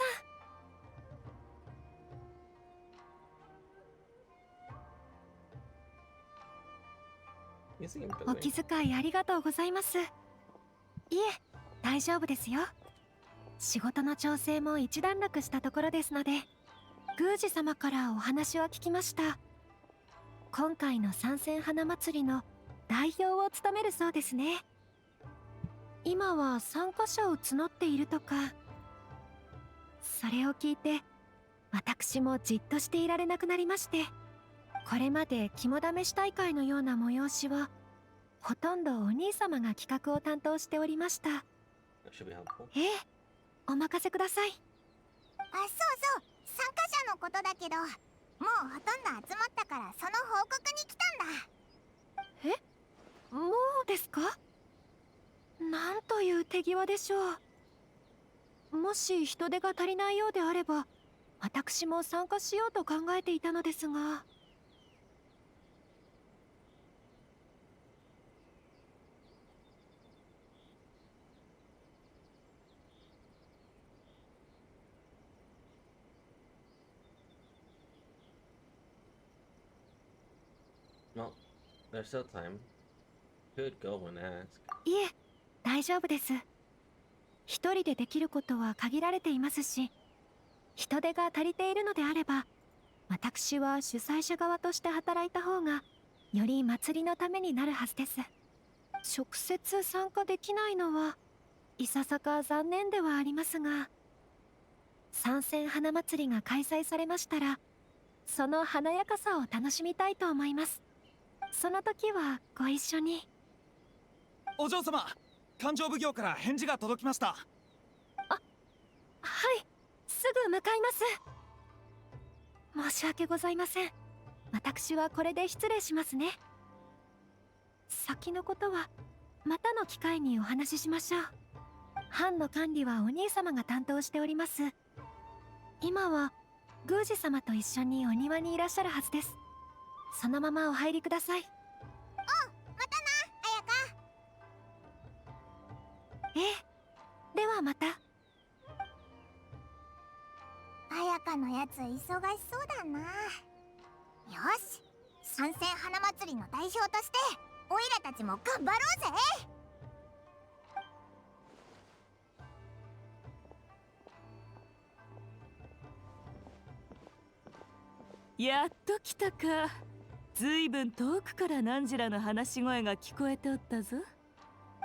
ん。お気遣いありがとうございます。いえ、大丈夫ですよ。仕事の調整も一段落したところですので、宮司様からお話は聞きました。今回の参戦花祭りの代表を務めるそうですね。今は参加者を募っているとか。それを聞いて、私もじっとしていられなくなりまして、これまで肝試し大会のような催しはほとんどお兄様が企画を担当しておりました。ええ、お任せください。あ、そうそう、参加者のことだけど、もうほとんど集まったからその報告に来たんだ。え、もうですか？なんという手際でしょう。もし人手が足りないようであれば、私も参加しようと考えていたのですが。No, there's still time. Could go and ask. いえ、大丈夫です。一人でできることは限られていますし、人手が足りているのであれば、私は主催者側として働いた方がより祭りのためになるはずです。直接参加できないのはいささか残念ではありますが、参戦花祭りが開催されましたら、その華やかさを楽しみたいと思います。その時はご一緒に。お嬢様、勘定奉行から返事が届きました。はい、すぐ向かいます。申し訳ございません。私はこれで失礼しますね。先のことはまたの機会にお話ししましょう。班の管理はお兄様が担当しております。今は宮司様と一緒にお庭にいらっしゃるはずです。そのままお入りください。またな、ええ、ではまた。彩香のやつ忙しそうだな。よし、参戦花祭りの代表としてオイラたちも頑張ろうぜ。やっと来たか。ずいぶん遠くから何らの話し声が聞こえておったぞ。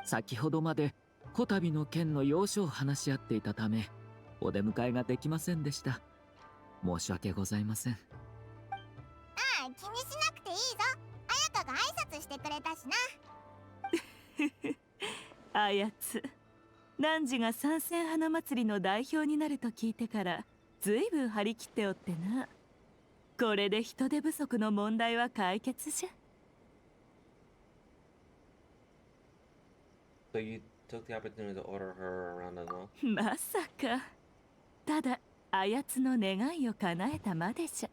先ほどまでこたびの件の要所を話し合っていたためお出迎えができませんでした。申し訳ございません。ああ、気にしなくていいぞ。彩香が挨拶してくれたしな。あやつ、汝が参戦花祭りの代表になると聞いてからずいぶん張り切っておってな。これで人手不足の問題は解決じゃ。So you took the opportunity to order her around as well? まさか。ただあやつの願いを叶えたまでじゃ。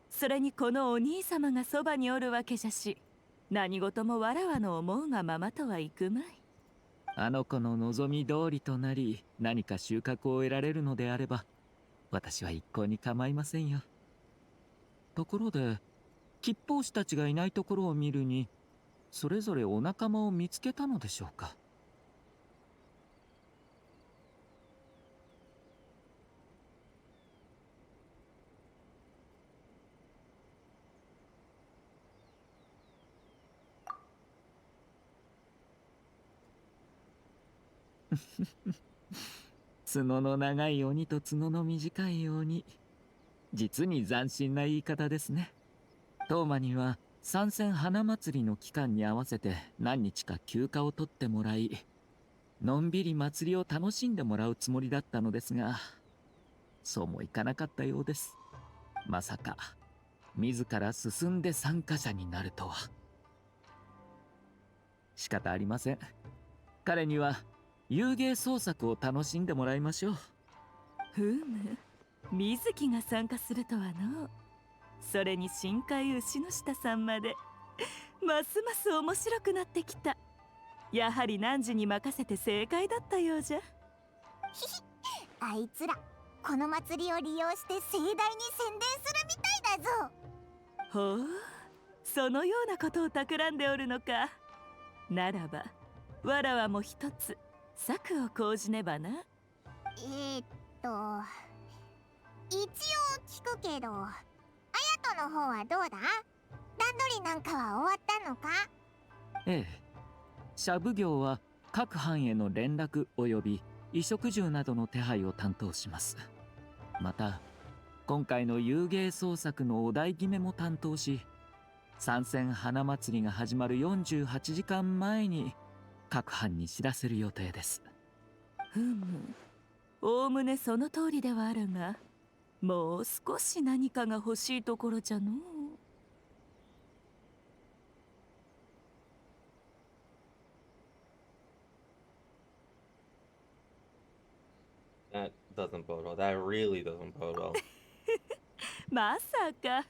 それにこのお兄様がそばにおるわけじゃし、何事もわらわの思うがままとはいくまい。あの子の望み通りとなり何か収穫を得られるのであれば私は一向に構いませんよ。ところで吉報士たちがいないところを見るにそれぞれお仲間を見つけたのでしょうか。角の長い鬼と角の短い鬼、実に斬新な言い方ですね。当麻には参戦花祭りの期間に合わせて何日か休暇を取ってもらい、のんびり祭りを楽しんでもらうつもりだったのですが、そうもいかなかったようです。まさか自ら進んで参加者になるとは。仕方ありません。彼には遊芸創作を楽しんでもらいましょう。ふむ、水木が参加するとはの。それに深海牛の下さんまで。ますます面白くなってきた。やはり汝に任せて正解だったようじゃ。あいつらこの祭りを利用して盛大に宣伝するみたいだぞ。ほう、そのようなことを企んでおるのか。ならばわらわも一つ策を講じねばな。一応聞くけど、あやとの方はどうだ？段取りなんかは終わったのか？ええ、社奉行は各藩への連絡及び衣食住などの手配を担当します。また今回の遊芸創作のお題決めも担当し、参戦花祭りが始まる48時間前に各藩に知らせる予定です。ふむ、おおむねその通りではあるが、もう少し何かが欲しいところじゃのう。That doesn't bode well. That really doesn't bode well. まさか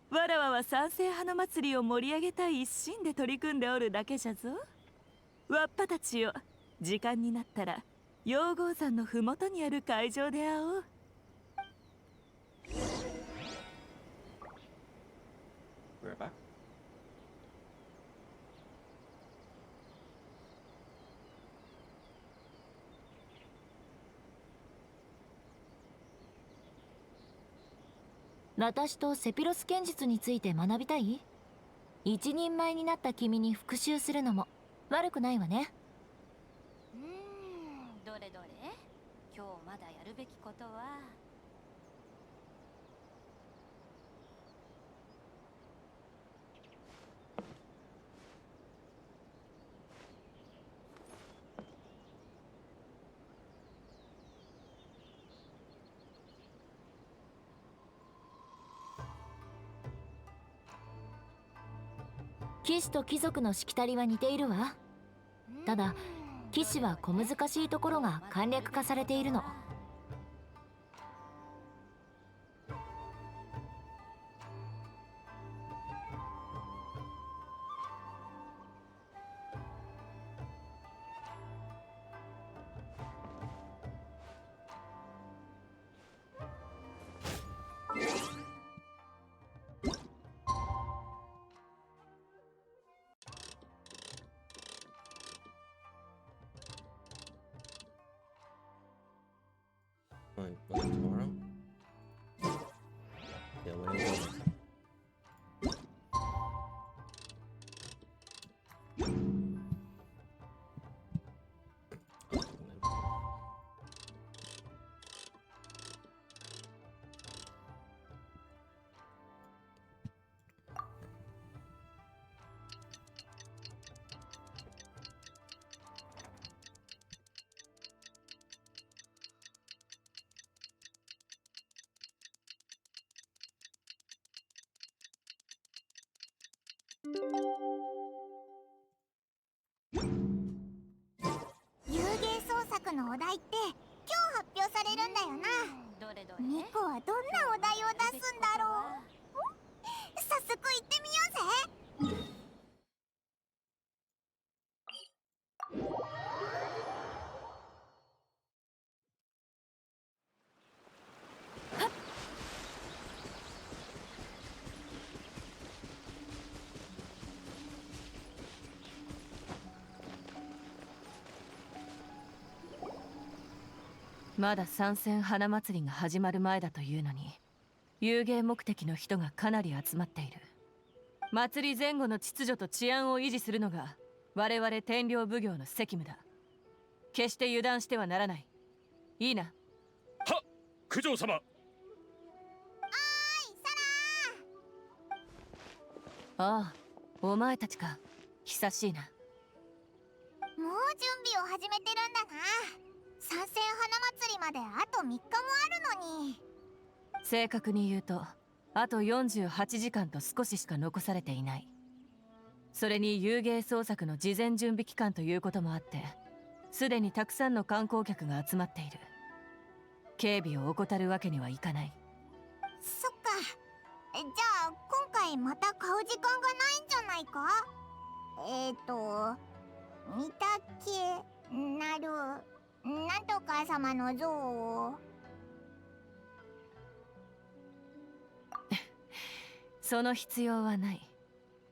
わらわは参戦花祭りを盛り上げたい一心で取り組んでおるだけじゃぞ。わっぱたちよ、時間になったら陽号山のふもとにある会場で会おう。We're back. 私とセピロス剣術について学びたい？一人前になった君に復習するのも悪くないわね。どれどれ、今日まだやるべきことは。騎士と貴族のしきたりは似ているわ。ただ騎士は小難しいところが簡略化されているの。題って今日発表されるんだよな。ミコはどんなお題を出すんだろう。早速行ってみようぜ。まだ参戦花祭りが始まる前だというのに、遊芸目的の人がかなり集まっている。祭り前後の秩序と治安を維持するのが我々天領奉行の責務だ。決して油断してはならない。いいな。はっ、九条様。ああ、お前たちか。久しいな。もう準備を始めてるんだな。参戦花祭りまであと3日もあるのに。正確に言うとあと48時間と少ししか残されていない。それに遊芸創作の事前準備期間ということもあって、すでにたくさんの観光客が集まっている。警備を怠るわけにはいかない。そっか。じゃあ今回また買う時間がないんじゃないか。見たっけなるなんとか様の像を。その必要はない。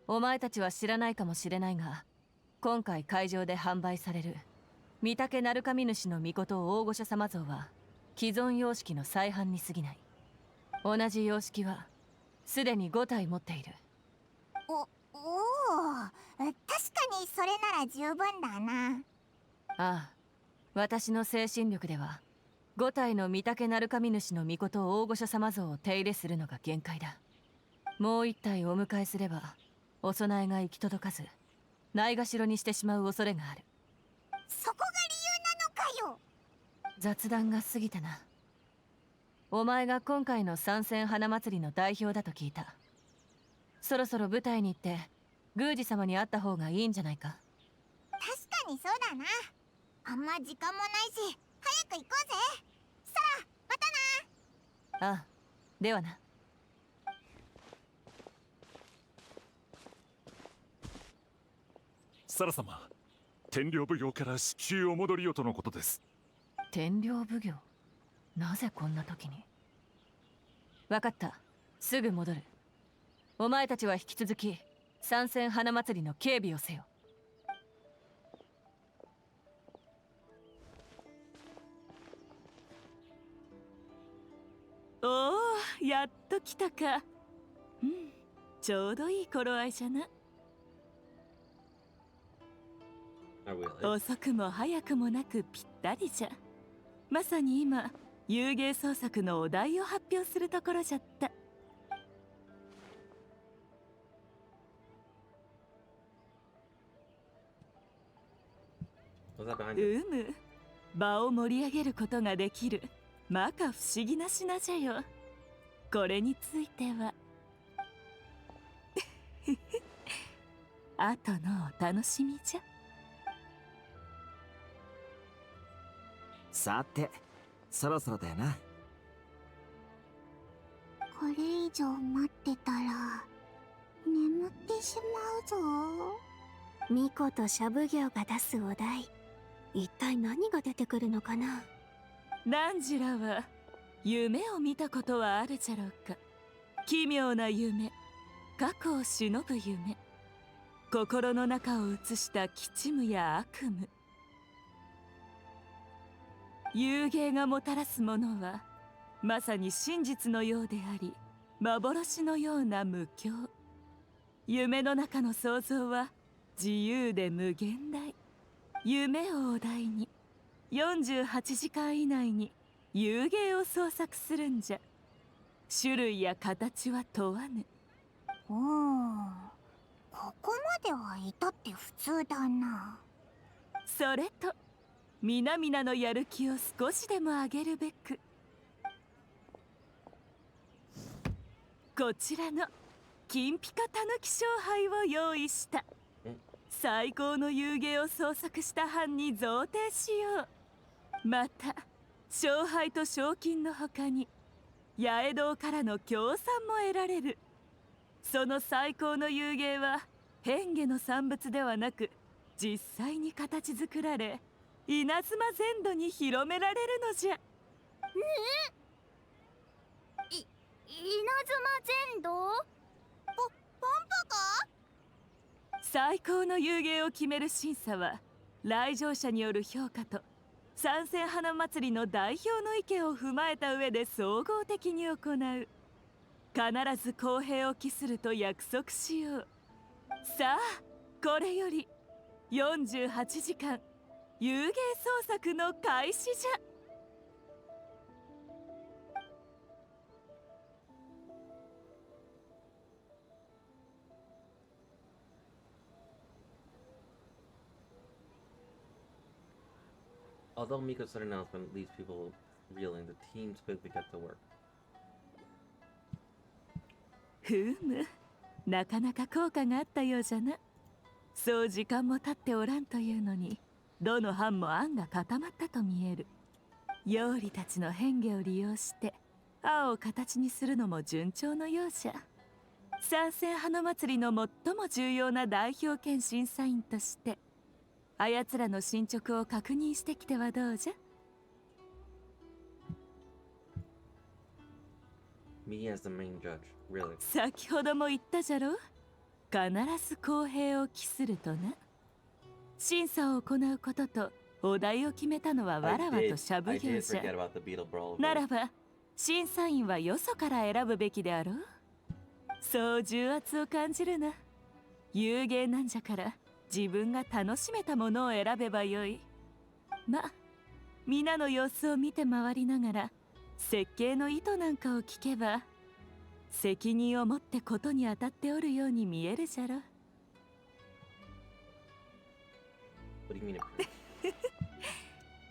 お前たちは知らないかもしれないが、今回会場で販売される御嶽鳴神主の命大御所様像は既存様式の再販に過ぎない。同じ様式はすでに5体持っている。おお、確かにそれなら十分だな。ああ、私の精神力では5体の御嶽鳴神主の命大御所様像を手入れするのが限界だ。もう1体お迎えすればお供えが行き届かずないがしろにしてしまう恐れがある。そこが理由なのかよ。雑談が過ぎたな。お前が今回の参戦花祭りの代表だと聞いた。そろそろ舞台に行って宮司様に会った方がいいんじゃないか。確かにそうだな。あんま時間もないし早く行こうぜ。さら、またな。ああ、ではな。サラ様、天領奉行から至急お戻りよとのことです。天領奉行？なぜこんな時に。分かった、すぐ戻る。お前たちは引き続き参戦花祭りの警備をせよ。おお、やっと来たか。うん、ちょうどいい頃合いじゃな。遅くも早くもなくぴったりじゃ。まさに今遊芸創作のお題を発表するところじゃった。場を盛り上げることができる摩訶不思議な品じゃよ。これについては後のお楽しみじゃ。さて、そろそろだよな。これ以上待ってたら眠ってしまうぞ。ミコとシャブギョウが出すお題、一体何が出てくるのかな。ナンジュラは夢を見たことはあるじゃろうか。奇妙な夢、過去を忍ぶ夢、心の中を映した吉夢や悪夢。遊芸がもたらすものはまさに真実のようであり幻のような無境。夢の中の想像は自由で無限大。夢をお題に48時間以内に遊芸を創作するんじゃ。種類や形は問わぬ。ここまでは至って普通だな。それと皆々のやる気を少しでも上げるべくこちらの金ピカたぬき勝敗を用意した。最高の遊芸を創作した班に贈呈しよう。また勝敗と賞金の他に八重堂からの協賛も得られる。その最高の遊芸は変化の産物ではなく実際に形作られ稲妻全土に広められるのじゃ。ねえ、稲妻全土？パンパか？最高の遊芸を決める審査は来場者による評価と参戦花祭りの代表の意見を踏まえた上で総合的に行う。必ず公平を期すると約束しよう。さあこれより48時間遊芸創作の開始じゃ。Although Mika's sudden announcement leaves people reeling, the teams quickly get to work. ふむ、なかなか効果があったようじゃな。そう時間も経っておらんというのに、どの班も案が固まったと見える。妖理たちの変化を利用して青を形にするのも順調のようじゃ。参戦花祭りの最も重要な代表兼審査員としてあやつらの進捗を確認してきてはどうじゃ。 Me as the main judge, really. 先ほども言ったじゃろ。必ず公平を期するとな。審査を行うこととお題を決めたのはわらわとしゃぶ業者。ならば審査員はよそから選ぶべきであろう。そう重圧を感じるな。遊芸なんじゃから自分が楽しめたものを選べばよい。ま、皆の様子を見て回りながら設計の意図なんかを聞けば責任を持ってことに当たっておるように見えるじゃろ。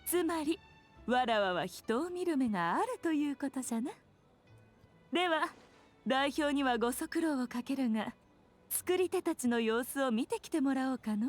つまりわらわは人を見る目があるということじゃな。では代表にはご足労をかけるが作り手たちの様子を見てきてもらおうかの。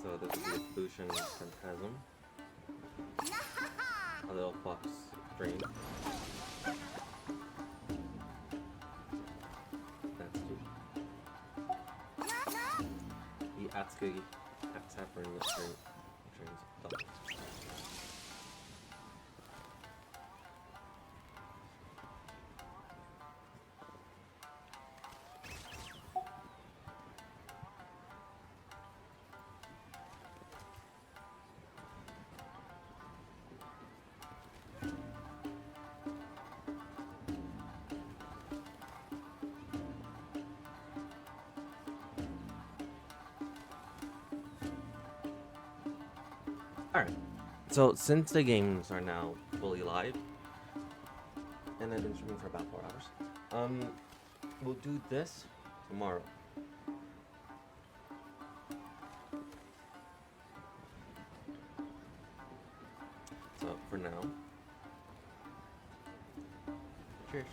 So this is the Lucian Phantasm. A little fox dream. That's cute. The Atsugi Tapper in the dreams. Alright, so since the games are now fully live, and I've been streaming for about 4 hours, we'll do this tomorrow. So for now, cheers.